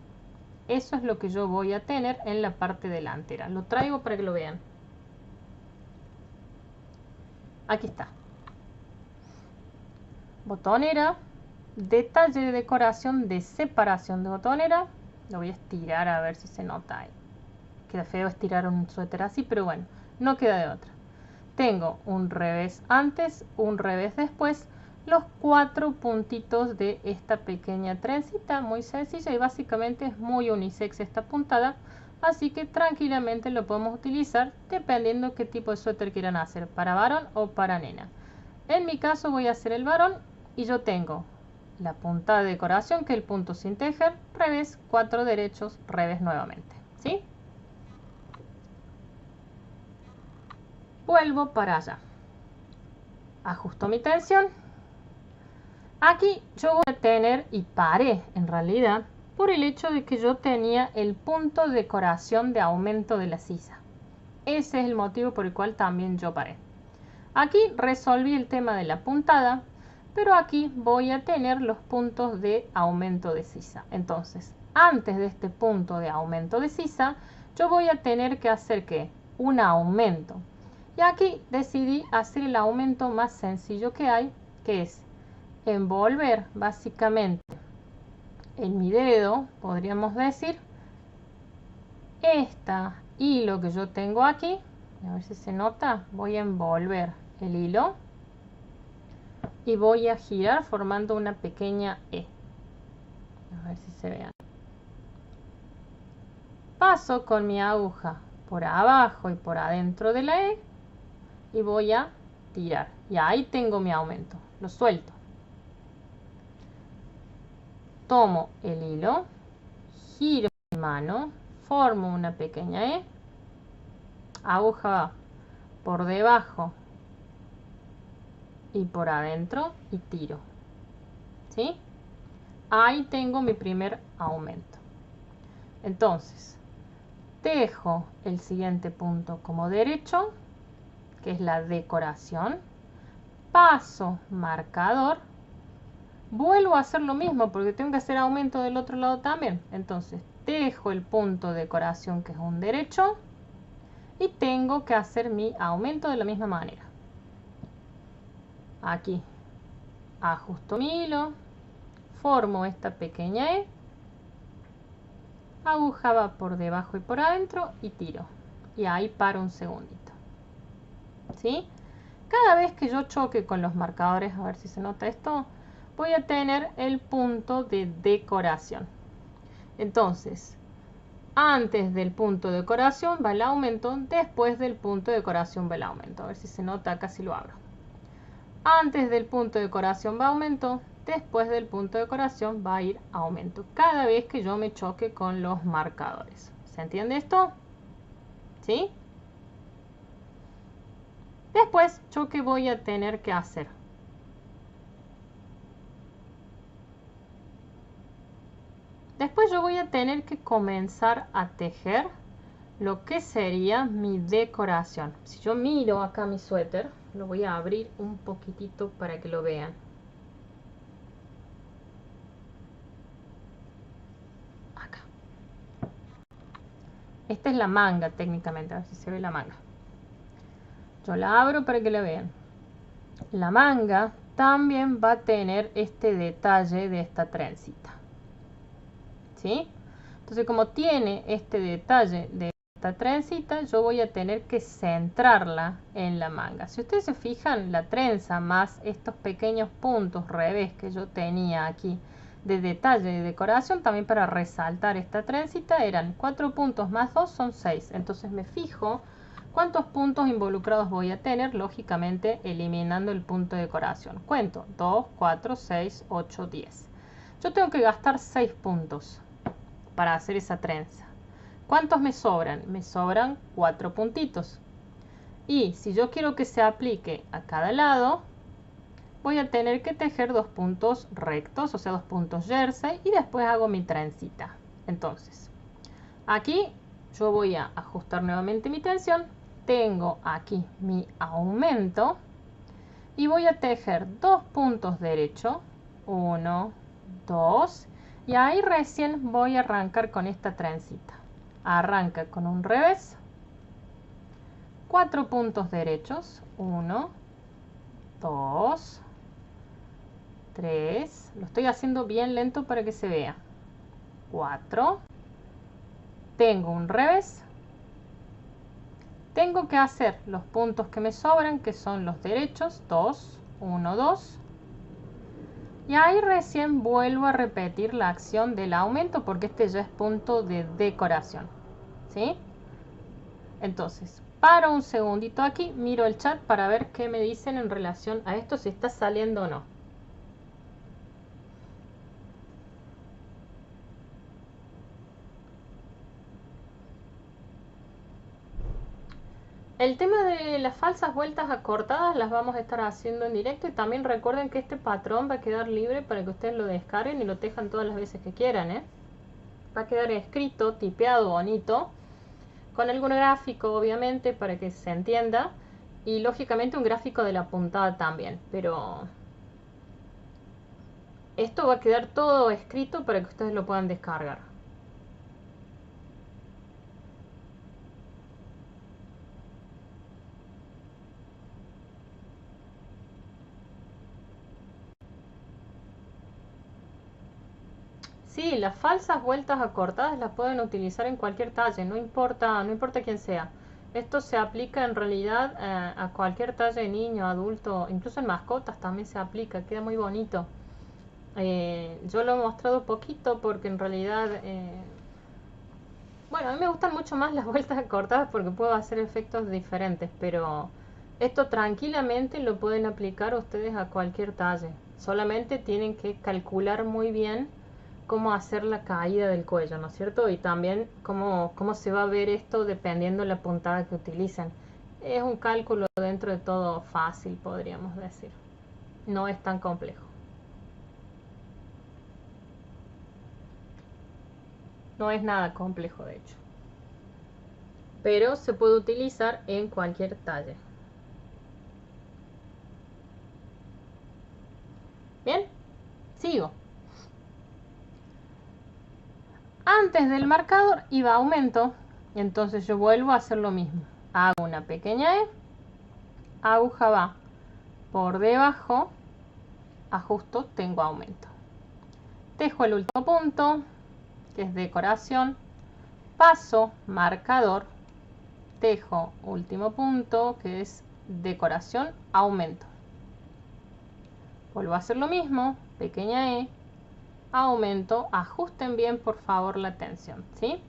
Eso es lo que yo voy a tener en la parte delantera. Lo traigo para que lo vean. Aquí está. Botonera. Detalle de decoración de separación de botonera. Lo voy a estirar a ver si se nota ahí. Queda feo estirar un suéter así, pero bueno, no queda de otra. Tengo un revés antes, un revés después, los 4 puntitos de esta pequeña trencita, muy sencilla y básicamente es muy unisex esta puntada, así que tranquilamente lo podemos utilizar dependiendo qué tipo de suéter quieran hacer, para varón o para nena. En mi caso voy a hacer el varón y yo tengo la puntada de decoración, que es el punto sin tejer, revés, 4 derechos, revés nuevamente. ¿Sí? Vuelvo para allá. Ajusto mi tensión. Aquí yo voy a tener, y paré en realidad, por el hecho de que yo tenía el punto de decoración de aumento de la sisa. Ese es el motivo por el cual también yo paré. Aquí resolví el tema de la puntada, pero aquí voy a tener los puntos de aumento de sisa. Entonces, antes de este punto de aumento de sisa, yo voy a tener que hacer ¿qué? Un aumento. Y aquí decidí hacer el aumento más sencillo que hay, que es envolver básicamente en mi dedo, podríamos decir, esta hilo que yo tengo aquí. A ver si se nota. Voy a envolver el hilo y voy a girar formando una pequeña E. A ver si se ve. Paso con mi aguja por abajo y por adentro de la E y voy a tirar. Y ahí tengo mi aumento. Lo suelto. Tomo el hilo, giro mi mano, formo una pequeña E, aguja va por debajo y por adentro y tiro. ¿Sí? Ahí tengo mi primer aumento. Entonces, tejo el siguiente punto como derecho, que es la decoración. Paso marcador. Vuelvo a hacer lo mismo porque tengo que hacer aumento del otro lado también. Entonces, tejo el punto de decoración, que es un derecho, y tengo que hacer mi aumento de la misma manera. Aquí ajusto mi hilo, formo esta pequeña E, aguja va por debajo y por adentro y tiro. Y ahí paro un segundito. ¿Sí? Cada vez que yo choque con los marcadores, a ver si se nota esto, voy a tener el punto de decoración. Entonces, antes del punto de decoración va el aumento, después del punto de decoración va el aumento. A ver si se nota, acá si lo abro. Antes del punto de decoración va aumento, después del punto de decoración va a ir aumento. Cada vez que yo me choque con los marcadores. ¿Se entiende esto? ¿Sí? Después, ¿yo qué voy a tener que hacer? Después yo voy a tener que comenzar a tejer lo que sería mi decoración. Si yo miro acá mi suéter, lo voy a abrir un poquitito para que lo vean. Acá. Esta es la manga técnicamente, a ver si se ve la manga. Yo la abro para que la vean. La manga también va a tener este detalle de esta trencita. ¿Sí? Entonces, como tiene este detalle de esta trencita, yo voy a tener que centrarla en la manga. Si ustedes se fijan, la trenza más estos pequeños puntos revés que yo tenía aquí de detalle de decoración, también para resaltar esta trencita, eran 4 puntos más 2 son 6. Entonces me fijo cuántos puntos involucrados voy a tener, lógicamente eliminando el punto de decoración. Cuento 2, 4, 6, 8, 10. Yo tengo que gastar 6 puntos para hacer esa trenza. ¿Cuántos me sobran? Me sobran 4 puntitos. Y si yo quiero que se aplique a cada lado, voy a tener que tejer 2 puntos rectos, o sea 2 puntos jersey, y después hago mi trencita. Entonces, aquí yo voy a ajustar nuevamente mi tensión. Tengo aquí mi aumento y voy a tejer 2 puntos derecho, 1, 2, y ahí recién voy a arrancar con esta trencita. Arranca con un revés, 4 puntos derechos, 1, 2, 3, lo estoy haciendo bien lento para que se vea, 4, tengo un revés, tengo que hacer los puntos que me sobran, que son los derechos, 2, 1, 2, y ahí recién vuelvo a repetir la acción del aumento porque este ya es punto de decoración. ¿Sí? Entonces, paro un segundito aquí, miro el chat para ver qué me dicen en relación a esto, si está saliendo o no. El tema de las falsas vueltas acortadas las vamos a estar haciendo en directo y también recuerden que este patrón va a quedar libre para que ustedes lo descarguen y lo tejan todas las veces que quieran, ¿eh? Va a quedar escrito, tipeado, bonito, con algún gráfico obviamente para que se entienda y lógicamente un gráfico de la puntada también, pero esto va a quedar todo escrito para que ustedes lo puedan descargar. Sí, las falsas vueltas acortadas las pueden utilizar en cualquier talle, no importa, no importa quién sea. Esto se aplica en realidad a cualquier talle de niño, adulto, incluso en mascotas también se aplica, queda muy bonito. Yo lo he mostrado poquito porque en realidad, bueno, a mí me gustan mucho más las vueltas acortadas porque puedo hacer efectos diferentes, pero esto tranquilamente lo pueden aplicar ustedes a cualquier talle. Solamente tienen que calcular muy bien cómo hacer la caída del cuello, ¿no es cierto? Y también cómo se va a ver esto dependiendo de la puntada que utilicen. Es un cálculo dentro de todo fácil, podríamos decir. No es tan complejo. No es nada complejo, de hecho. Pero se puede utilizar en cualquier talle. Bien, sigo. Antes del marcador iba aumento, entonces yo vuelvo a hacer lo mismo. Hago una pequeña E, aguja va por debajo, ajusto, tengo aumento. Dejo el último punto, que es decoración, paso marcador, dejo último punto, que es decoración, aumento. Vuelvo a hacer lo mismo, pequeña E, aumento, ajusten bien por favor la tensión, ¿sí?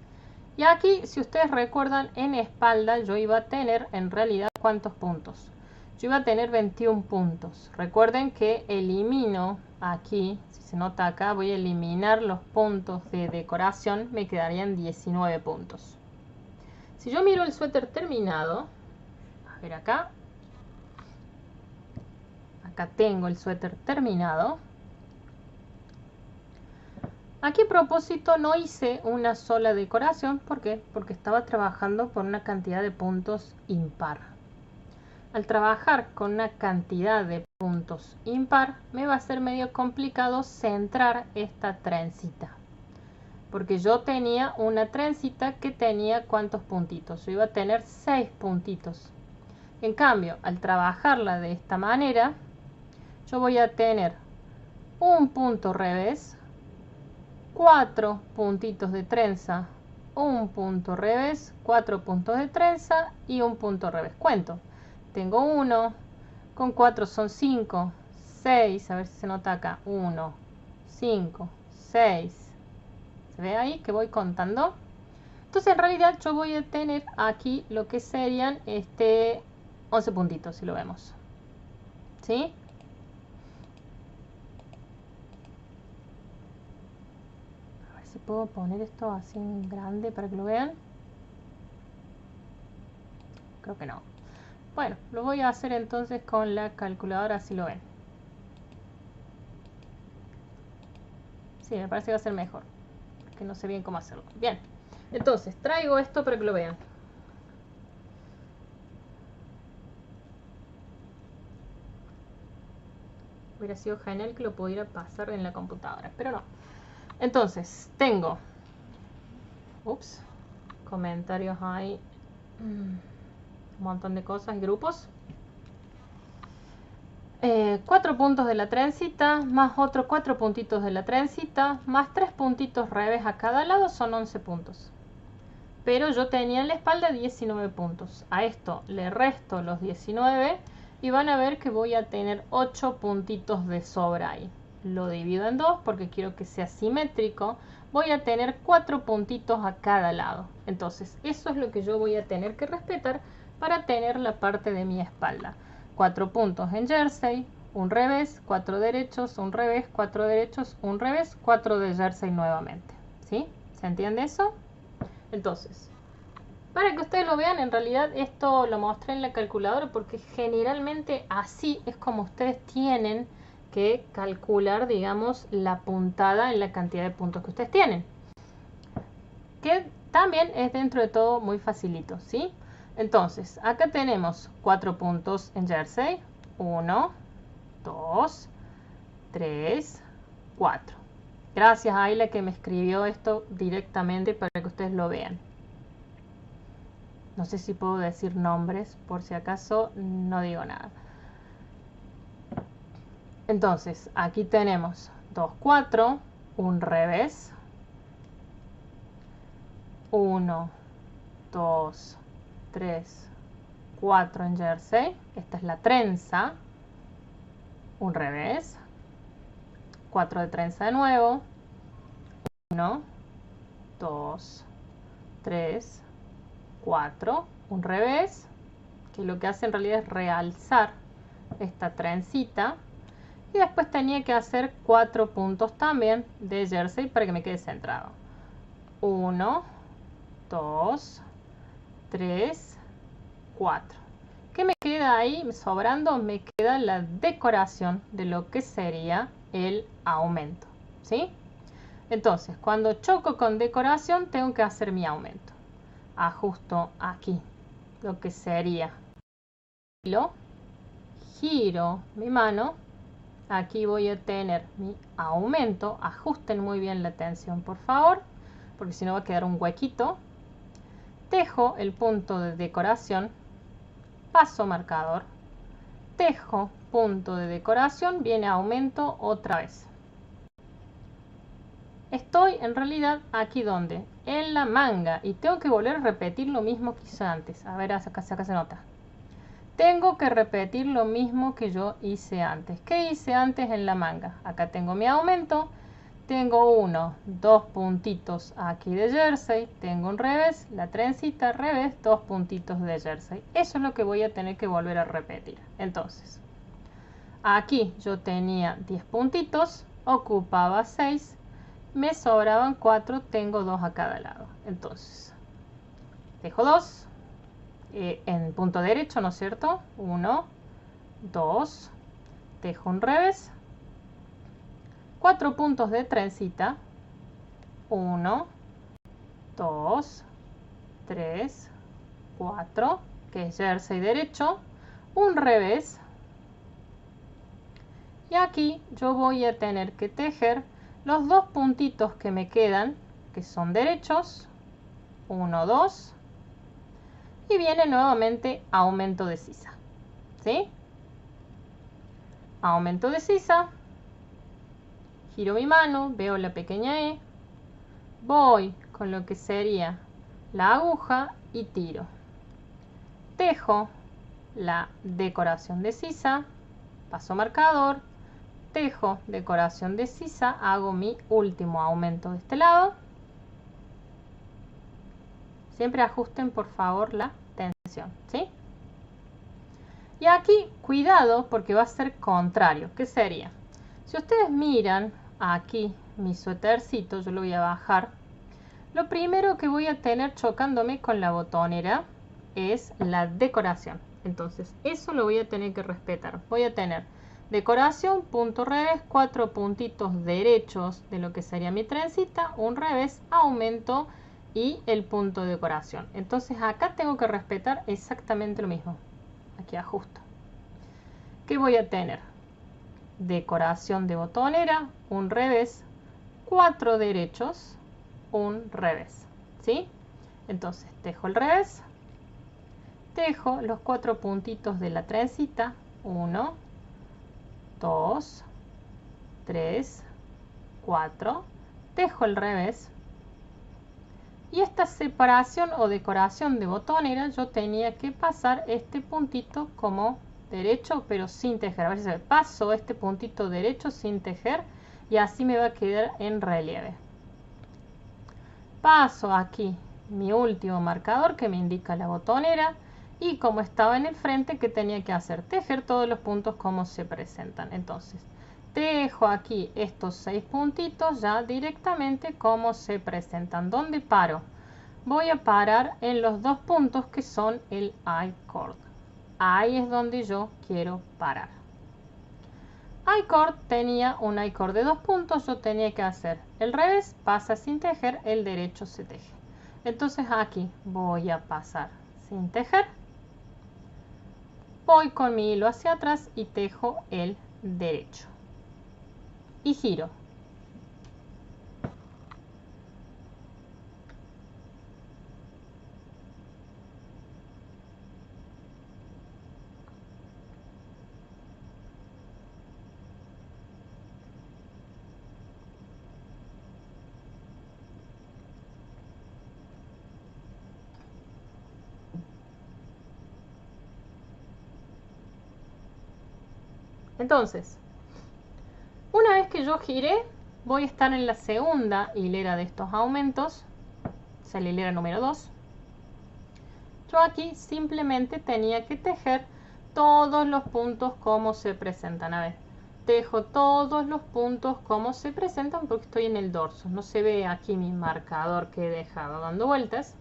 Y aquí, si ustedes recuerdan, en espalda yo iba a tener en realidad ¿cuántos puntos? Yo iba a tener 21 puntos. Recuerden que elimino aquí, si se nota acá, voy a eliminar los puntos de decoración, me quedarían 19 puntos. Si yo miro el suéter terminado, a ver acá tengo el suéter terminado. Aquí a propósito no hice una sola decoración, ¿por qué? Porque estaba trabajando con una cantidad de puntos impar. Al trabajar con una cantidad de puntos impar, me va a ser medio complicado centrar esta trencita. Porque yo tenía una trencita que tenía ¿cuántos puntitos? Yo iba a tener 6 puntitos. En cambio, al trabajarla de esta manera, yo voy a tener un punto revés, 4 puntitos de trenza, un punto revés, 4 puntos de trenza y un punto revés. Cuento. Tengo 1, con 4 son 5, 6, a ver si se nota acá, 1, 5, 6. ¿Se ve ahí que voy contando? Entonces en realidad yo voy a tener aquí lo que serían 11 puntitos, si lo vemos. ¿Sí? Si puedo poner esto así en grande para que lo vean. Creo que no. Bueno, lo voy a hacer entonces con la calculadora, así lo ven. Sí, me parece que va a ser mejor, que no sé bien cómo hacerlo. Bien, entonces traigo esto para que lo vean. Hubiera sido genial que lo pudiera pasar en la computadora, pero no. Entonces, tengo... Ups, comentarios hay. Un montón de cosas y grupos. 4 puntos de la trencita, más otros 4 puntitos de la trencita, más 3 puntitos revés a cada lado, son 11 puntos. Pero yo tenía en la espalda 19 puntos. A esto le resto los 19 y van a ver que voy a tener 8 puntitos de sobra ahí. Lo divido en 2 porque quiero que sea simétrico. Voy a tener 4 puntitos a cada lado. Entonces eso es lo que yo voy a tener que respetar para tener la parte de mi espalda. 4 puntos en jersey, un revés, 4 derechos, un revés, 4 derechos, un revés, 4 de jersey nuevamente. ¿Sí? ¿Se entiende eso? Entonces, para que ustedes lo vean, en realidad esto lo mostré en la calculadora porque generalmente así es como ustedes tienen que calcular, digamos, la puntada en la cantidad de puntos que ustedes tienen. Que también es dentro de todo muy facilito, ¿sí? Entonces, acá tenemos 4 puntos en jersey. 1, 2, 3, 4. Gracias a Ayla que me escribió esto directamente para que ustedes lo vean. No sé si puedo decir nombres, por si acaso no digo nada. Entonces, aquí tenemos 2, 4, un revés, 1, 2, 3, 4 en jersey. Esta es la trenza. Un revés. 4 de trenza de nuevo. 1, 2, 3, 4. Un revés, que lo que hace en realidad es realzar esta trencita. Y después tenía que hacer 4 puntos también de jersey para que me quede centrado. 1, 2, 3, 4. ¿Qué me queda ahí sobrando? Me queda la decoración de lo que sería el aumento, ¿sí? Entonces, cuando choco con decoración, tengo que hacer mi aumento. Ajusto aquí lo que sería giro mi mano. Aquí voy a tener mi aumento. Ajusten muy bien la tensión, por favor, porque si no va a quedar un huequito. Tejo el punto de decoración, paso marcador, tejo punto de decoración, viene aumento otra vez. Estoy en realidad aquí donde, en la manga, y tengo que volver a repetir lo mismo que hice antes. A ver, acá se nota. Tengo que repetir lo mismo que yo hice antes. ¿Qué hice antes en la manga? Acá tengo mi aumento. Tengo 1, 2 puntitos aquí de jersey, tengo un revés, la trencita, revés, 2 puntitos de jersey. Eso es lo que voy a tener que volver a repetir. Entonces, aquí yo tenía 10 puntitos, ocupaba 6, me sobraban 4, tengo 2 a cada lado. Entonces, dejo 2 en punto derecho, ¿no es cierto? 1, 2, dejo un revés, 4 puntos de trencita, 1, 2, 3, 4, que es jersey derecho, un revés, y aquí yo voy a tener que tejer los 2 puntitos que me quedan, que son derechos, 1, 2, y viene nuevamente aumento de sisa, ¿sí? Aumento de sisa, giro mi mano, veo la pequeña E, voy con lo que sería la aguja y tiro. Tejo la decoración de sisa, paso marcador, tejo decoración de sisa, hago mi último aumento de este lado. Siempre ajusten por favor la tensión, ¿sí? Y aquí, cuidado, porque va a ser contrario. ¿Qué sería? Si ustedes miran aquí mi suétercito, yo lo voy a bajar. Lo primero que voy a tener chocándome con la botonera es la decoración. Entonces, eso lo voy a tener que respetar. Voy a tener decoración, punto revés, 4 puntitos derechos de lo que sería mi trencita, un revés, aumento y el punto de decoración. Entonces, acá tengo que respetar exactamente lo mismo. Aquí ajusto. ¿Qué voy a tener? Decoración de botonera, un revés, 4 derechos, un revés, ¿sí? Entonces tejo el revés, tejo los 4 puntitos de la trencita, 1, 2, 3, 4, tejo el revés, y esta separación o decoración de botonera yo tenía que pasar este puntito como derecho pero sin tejer. A ver si se ve. Paso este puntito derecho sin tejer y así me va a quedar en relieve. Paso aquí mi último marcador que me indica la botonera y como estaba en el frente, ¿qué tenía que hacer? Tejer todos los puntos como se presentan. Entonces, tejo aquí estos 6 puntitos ya directamente como se presentan. ¿Dónde paro? Voy a parar en los 2 puntos que son el I-cord. Ahí es donde yo quiero parar. I-cord tenía un I-cord de 2 puntos, yo tenía que hacer el revés, pasa sin tejer, el derecho se teje. Entonces aquí voy a pasar sin tejer, voy con mi hilo hacia atrás y tejo el derecho. Y giro. Entonces, una vez que yo giré, voy a estar en la segunda hilera de estos aumentos, o sea, la hilera número 2. Yo aquí simplemente tenía que tejer todos los puntos como se presentan. A ver, tejo todos los puntos como se presentan porque estoy en el dorso. No se ve aquí mi marcador que he dejado dando vueltas.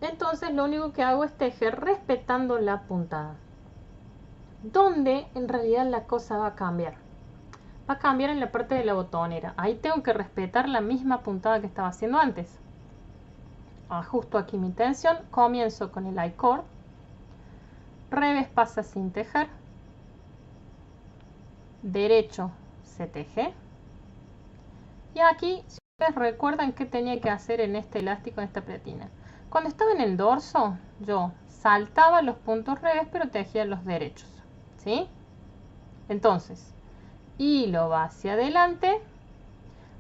Entonces lo único que hago es tejer respetando la puntada. ¿Dónde en realidad la cosa va a cambiar? Va a cambiar en la parte de la botonera. Ahí tengo que respetar la misma puntada que estaba haciendo antes. Ajusto aquí mi tensión, comienzo con el I-cord, revés pasa sin tejer, derecho se teje, y aquí si ustedes recuerdan qué tenía que hacer en este elástico, en esta pretina. Cuando estaba en el dorso, yo saltaba los puntos revés pero tejía los derechos, ¿sí? Entonces, hilo va hacia adelante.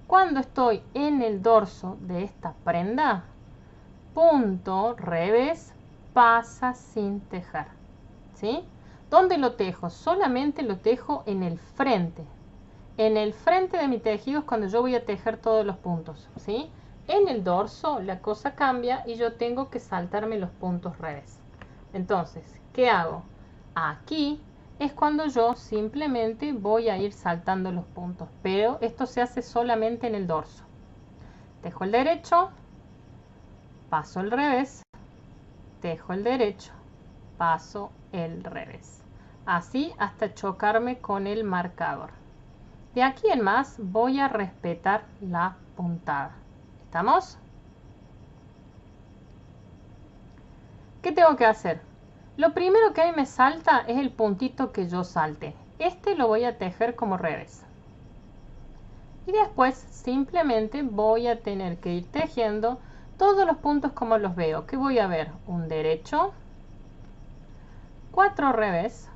Cuando estoy en el dorso de esta prenda, punto revés pasa sin tejer, ¿sí? ¿Dónde lo tejo? Solamente lo tejo en el frente. En el frente de mi tejido es cuando yo voy a tejer todos los puntos, ¿sí? En el dorso la cosa cambia y yo tengo que saltarme los puntos revés. Entonces, ¿qué hago? Aquí es cuando yo simplemente voy a ir saltando los puntos, pero esto se hace solamente en el dorso. Tejo el derecho, paso el revés, tejo el derecho, paso el revés. Así hasta chocarme con el marcador. De aquí en más voy a respetar la puntada. ¿Estamos? ¿Qué tengo que hacer? Lo primero que ahí me salta es el puntito que yo salte. Este lo voy a tejer como revés. Y después simplemente voy a tener que ir tejiendo todos los puntos como los veo. Que voy a ver un derecho, 4 revés,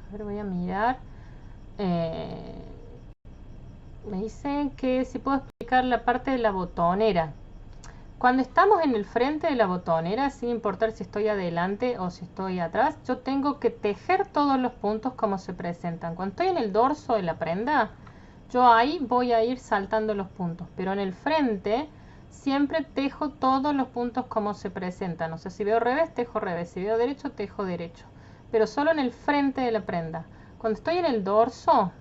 a ver, voy a mirar. Me dicen que si puedo explicar la parte de la botonera. Cuando estamos en el frente de la botonera, sin importar si estoy adelante o si estoy atrás, yo tengo que tejer todos los puntos como se presentan. Cuando estoy en el dorso de la prenda, yo ahí voy a ir saltando los puntos, pero en el frente siempre tejo todos los puntos como se presentan. O sea, si veo revés, tejo revés, si veo derecho, tejo derecho, pero solo en el frente de la prenda. Cuando estoy en el dorso,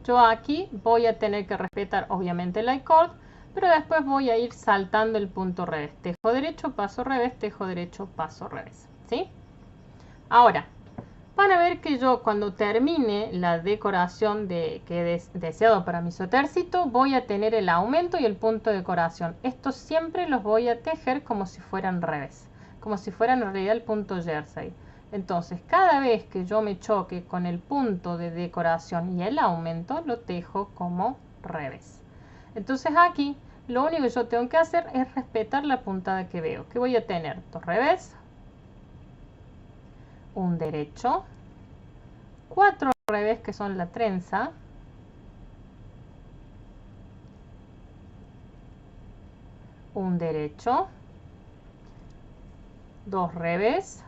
yo aquí voy a tener que respetar obviamente el I-cord, pero después voy a ir saltando el punto revés. Tejo derecho, paso revés, tejo derecho, paso revés, ¿sí? Ahora, van a ver que yo cuando termine la decoración que he deseado para mi suétercito, voy a tener el aumento y el punto de decoración. Estos siempre los voy a tejer como si fueran revés, como si fueran en realidad el punto jersey. Entonces, cada vez que yo me choque con el punto de decoración y el aumento, lo tejo como revés. Entonces aquí, lo único que yo tengo que hacer es respetar la puntada que veo. Que voy a tener 2 revés, un derecho, 4 revés que son la trenza, un derecho, 2 revés,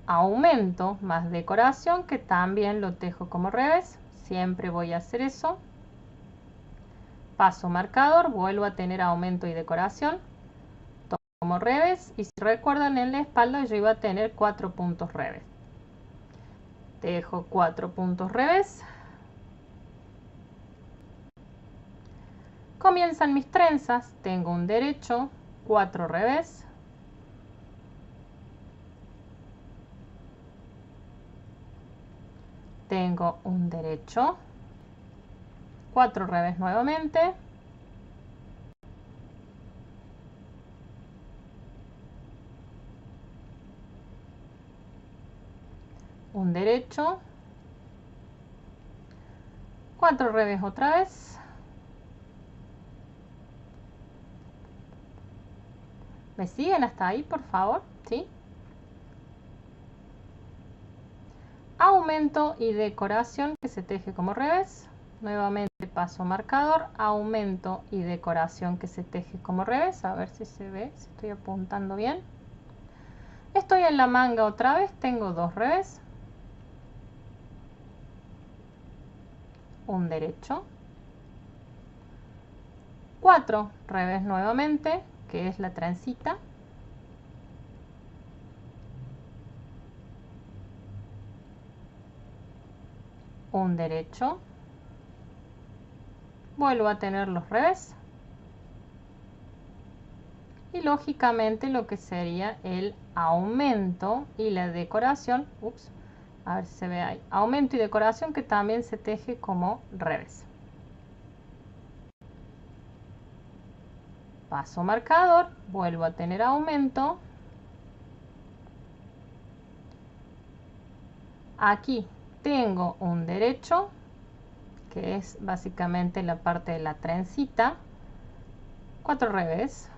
aumento más decoración, que también lo tejo como revés, siempre voy a hacer eso, paso marcador, vuelvo a tener aumento y decoración, como revés, y si recuerdan en la espalda yo iba a tener 4 puntos revés. Tejo 4 puntos revés. Comienzan mis trenzas, tengo un derecho, 4 revés, tengo un derecho, 4 revés nuevamente, un derecho, 4 revés otra vez, ¿me siguen hasta ahí por favor? ¿Sí? Aumento y decoración que se teje como revés, nuevamente paso marcador, aumento y decoración que se teje como revés. A ver si se ve, si estoy apuntando bien. Estoy en la manga otra vez, tengo 2 revés, un derecho, 4 revés nuevamente, que es la trencita, un derecho, vuelvo a tener los revés y lógicamente lo que sería el aumento y la decoración, a ver si se ve ahí, aumento y decoración que también se teje como revés. Paso marcador, vuelvo a tener aumento. Aquí tengo un derecho, que es básicamente la parte de la trencita, 4 revés,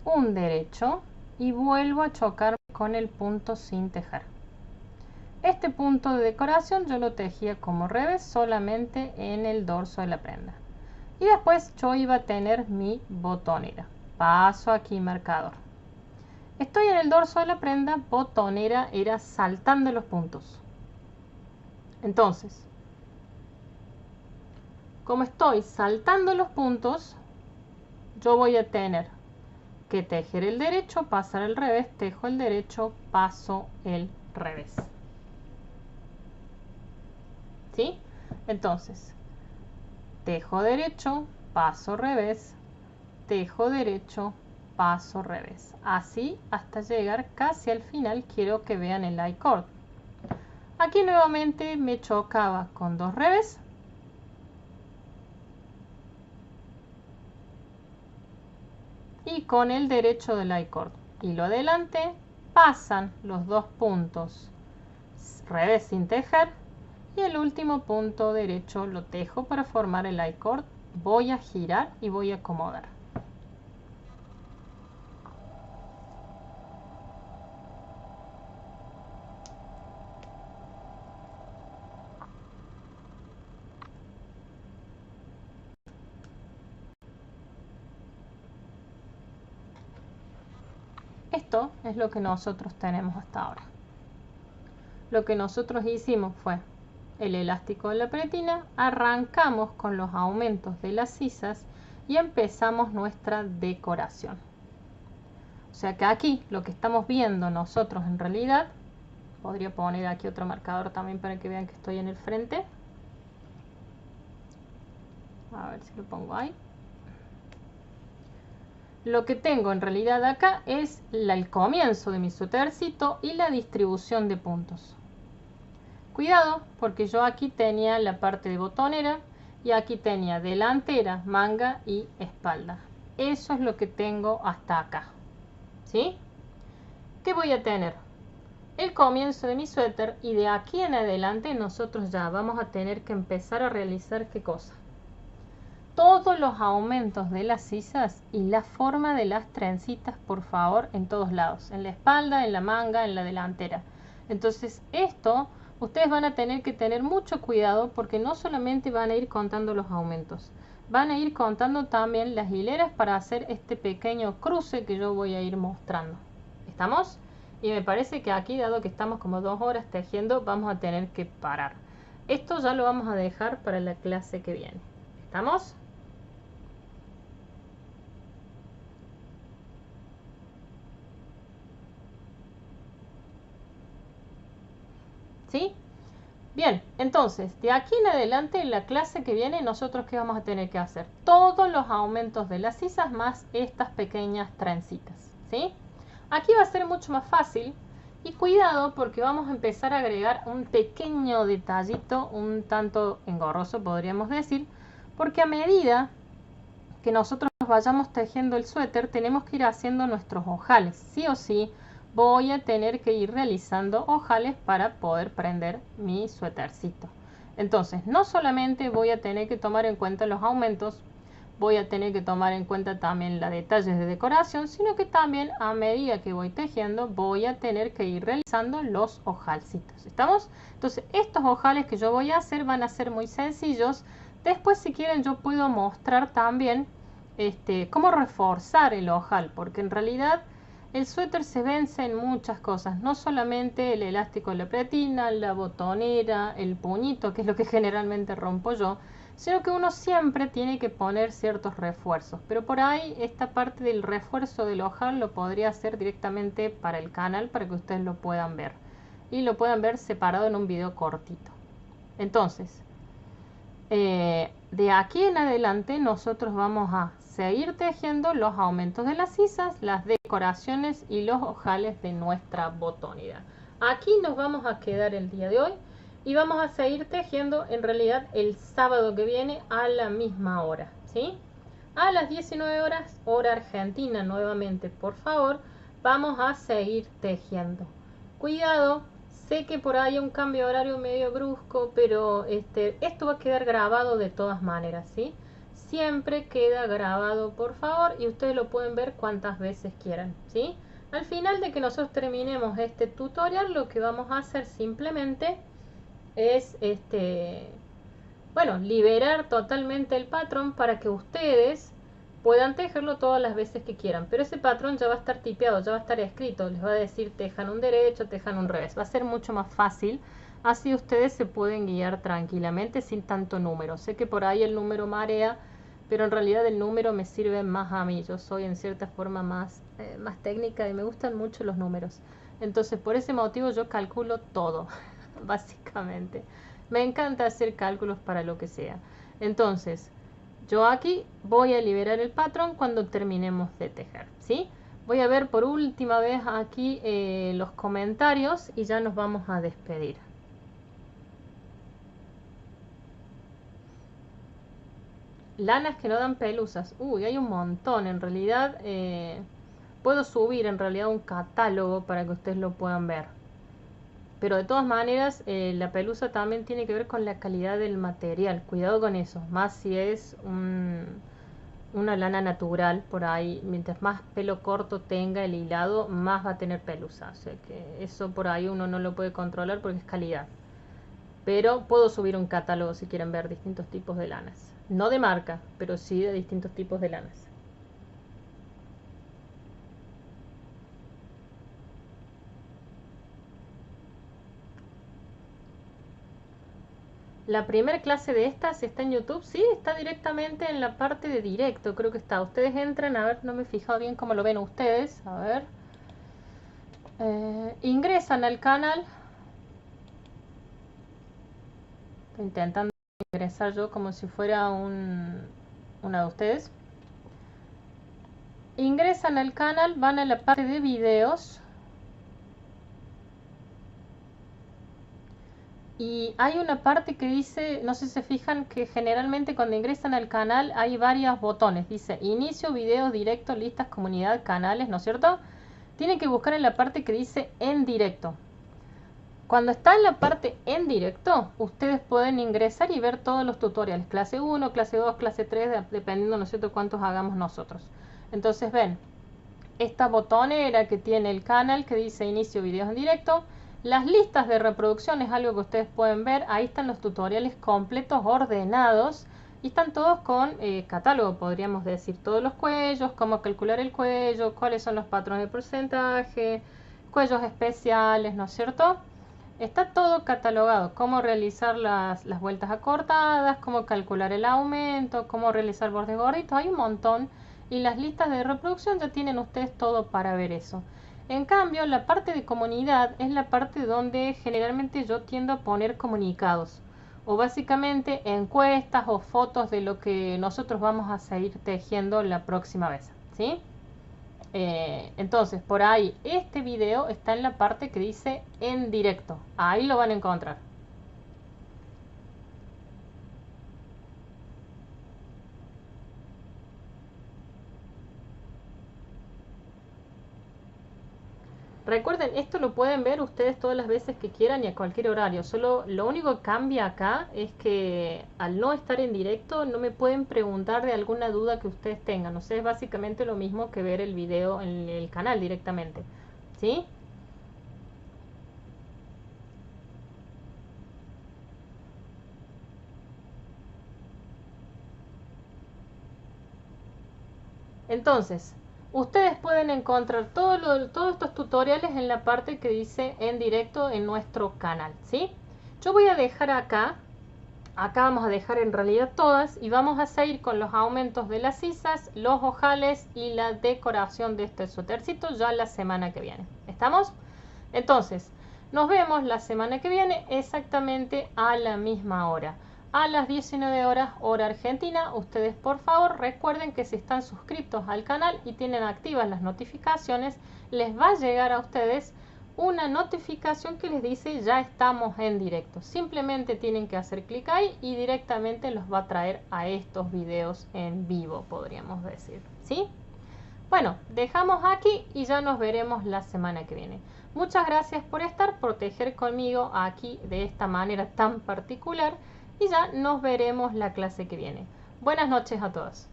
un derecho y vuelvo a chocar con el punto sin tejer. Este punto de decoración yo lo tejía como revés solamente en el dorso de la prenda. Y después yo iba a tener mi botonera. Paso aquí marcador. Estoy en el dorso de la prenda, botonera era saltando los puntos. Entonces, como estoy saltando los puntos, yo voy a tener que tejer el derecho, pasar el revés, tejo el derecho, paso el revés. ¿Sí? Entonces, tejo derecho, paso revés, tejo derecho, paso revés. Así hasta llegar casi al final. Quiero que vean el I-cord. Aquí nuevamente me chocaba con 2 revés. Y con el derecho del I-cord. Hilo adelante, pasan los 2 puntos revés sin tejer. Y el último punto derecho lo tejo para formar el I-cord. Voy a girar y voy a acomodar. Esto es lo que nosotros tenemos hasta ahora. Lo que nosotros hicimos fue el elástico de la pretina, arrancamos con los aumentos de las sisas y empezamos nuestra decoración. O sea que aquí lo que estamos viendo nosotros en realidad, podría poner aquí otro marcador también para que vean que estoy en el frente. A ver si lo pongo ahí. Lo que tengo en realidad acá es el comienzo de mi suétercito y la distribución de puntos. Cuidado, porque yo aquí tenía la parte de botonera y aquí tenía delantera, manga y espalda. Eso es lo que tengo hasta acá. ¿Sí? ¿Qué voy a tener? El comienzo de mi suéter y de aquí en adelante nosotros ya vamos a tener que empezar a realizar ¿qué cosa? Todos los aumentos de las sisas y la forma de las trencitas, por favor, en todos lados. En la espalda, en la manga, en la delantera. Entonces esto ustedes van a tener que tener mucho cuidado porque no solamente van a ir contando los aumentos. Van a ir contando también las hileras para hacer este pequeño cruce que yo voy a ir mostrando. ¿Estamos? Y me parece que aquí, dado que estamos como 2 horas tejiendo, vamos a tener que parar. Esto ya lo vamos a dejar para la clase que viene. ¿Estamos? ¿Sí? Bien, entonces, de aquí en adelante, en la clase que viene, nosotros ¿qué vamos a tener que hacer? Todos los aumentos de las sisas más estas pequeñas trencitas, ¿sí? Aquí va a ser mucho más fácil y cuidado porque vamos a empezar a agregar un pequeño detallito, un tanto engorroso podríamos decir, porque a medida que nosotros vayamos tejiendo el suéter tenemos que ir haciendo nuestros ojales, sí o sí. Voy a tener que ir realizando ojales para poder prender mi suétercito. Entonces, no solamente voy a tener que tomar en cuenta los aumentos, voy a tener que tomar en cuenta también los detalles de decoración, sino que también a medida que voy tejiendo voy a tener que ir realizando los ojalcitos. ¿Estamos? Entonces estos ojales que yo voy a hacer van a ser muy sencillos. Después, si quieren, yo puedo mostrar también cómo reforzar el ojal, porque en realidad el suéter se vence en muchas cosas, no solamente el elástico de la pretina, la botonera, el puñito, que es lo que generalmente rompo yo, sino que uno siempre tiene que poner ciertos refuerzos. Pero por ahí esta parte del refuerzo del ojal lo podría hacer directamente para el canal para que ustedes lo puedan ver. Y lo puedan ver separado en un video cortito. Entonces, de aquí en adelante nosotros vamos a seguir tejiendo los aumentos de las sisas, las decoraciones y los ojales de nuestra botonera. Aquí nos vamos a quedar el día de hoy y vamos a seguir tejiendo en realidad el sábado que viene a la misma hora, ¿sí? A las 19 horas, hora argentina nuevamente, por favor, vamos a seguir tejiendo. Cuidado, sé que por ahí hay un cambio de horario medio brusco, pero esto va a quedar grabado de todas maneras, ¿sí? Siempre queda grabado, por favor, y ustedes lo pueden ver cuantas veces quieran, ¿sí? Al final de que nosotros terminemos este tutorial, lo que vamos a hacer simplemente es bueno, liberar totalmente el patrón para que ustedes puedan tejerlo todas las veces que quieran. Pero ese patrón ya va a estar tipeado, ya va a estar escrito. Les va a decir tejan un derecho, tejan un revés. Va a ser mucho más fácil. Así ustedes se pueden guiar tranquilamente sin tanto número. Sé que por ahí el número marea, pero en realidad el número me sirve más a mí. Yo soy en cierta forma más técnica y me gustan mucho los números. Entonces por ese motivo yo calculo todo, básicamente. Me encanta hacer cálculos para lo que sea. Entonces, yo aquí voy a liberar el patrón cuando terminemos de tejer, ¿sí? Voy a ver por última vez aquí los comentarios y ya nos vamos a despedir. Lanas que no dan pelusas. Uy, hay un montón. En realidad, puedo subir en realidad un catálogo para que ustedes lo puedan ver. Pero de todas maneras, la pelusa también tiene que ver con la calidad del material. Cuidado con eso. Más si es una lana natural por ahí. Mientras más pelo corto tenga el hilado, más va a tener pelusa. O sea que eso por ahí uno no lo puede controlar porque es calidad. Pero puedo subir un catálogo si quieren ver distintos tipos de lanas. No de marca, pero sí de distintos tipos de lanas. La primera clase de estas está en YouTube, sí, está directamente en la parte de directo, creo que está. Ustedes entran, a ver, no me he fijado bien cómo lo ven ustedes, a ver. Ingresan al canal. Estoy intentando ingresar yo como si fuera una de ustedes. Ingresan al canal, van a la parte de videos. Y hay una parte que dice, no sé si se fijan, que generalmente cuando ingresan al canal hay varios botones. Dice inicio, video, directo, listas, comunidad, canales, ¿no es cierto? Tienen que buscar en la parte que dice en directo. Cuando está en la parte en directo, ustedes pueden ingresar y ver todos los tutoriales. Clase 1, clase 2, clase 3, dependiendo, ¿no es cierto?, cuántos hagamos nosotros. Entonces ven, esta botonera que tiene el canal que dice inicio videos en directo. Las listas de reproducción es algo que ustedes pueden ver. Ahí están los tutoriales completos ordenados y están todos con catálogo, podríamos decir, todos los cuellos, cómo calcular el cuello, cuáles son los patrones de porcentaje, cuellos especiales, ¿no es cierto? Está todo catalogado, cómo realizar las vueltas acortadas, cómo calcular el aumento, cómo realizar bordes gorditos, hay un montón. Y las listas de reproducción ya tienen ustedes todo para ver eso. En cambio, la parte de comunidad es la parte donde generalmente yo tiendo a poner comunicados. O básicamente encuestas o fotos de lo que nosotros vamos a seguir tejiendo la próxima vez, ¿sí? Entonces, por ahí, este video está en la parte que dice en directo. Ahí lo van a encontrar. Recuerden, esto lo pueden ver ustedes todas las veces que quieran y a cualquier horario. Solo lo único que cambia acá es que al no estar en directo no me pueden preguntar de alguna duda que ustedes tengan. O sea, es básicamente lo mismo que ver el video en el canal directamente. ¿Sí? Entonces, ustedes pueden encontrar todos estos tutoriales en la parte que dice en directo en nuestro canal, ¿sí? Yo voy a dejar acá vamos a dejar en realidad todas y vamos a seguir con los aumentos de las sisas, los ojales y la decoración de este suétercito ya la semana que viene. ¿Estamos? Entonces, nos vemos la semana que viene exactamente a la misma hora. A las 19 horas hora argentina. Ustedes por favor recuerden que si están suscritos al canal y tienen activas las notificaciones, les va a llegar a ustedes una notificación que les dice ya estamos en directo. Simplemente tienen que hacer clic ahí y directamente los va a traer a estos videos en vivo, podríamos decir, ¿sí? Bueno, dejamos aquí y ya nos veremos la semana que viene. Muchas gracias por estar, por tejer conmigo aquí de esta manera tan particular y ya nos veremos la clase que viene. Buenas noches a todos.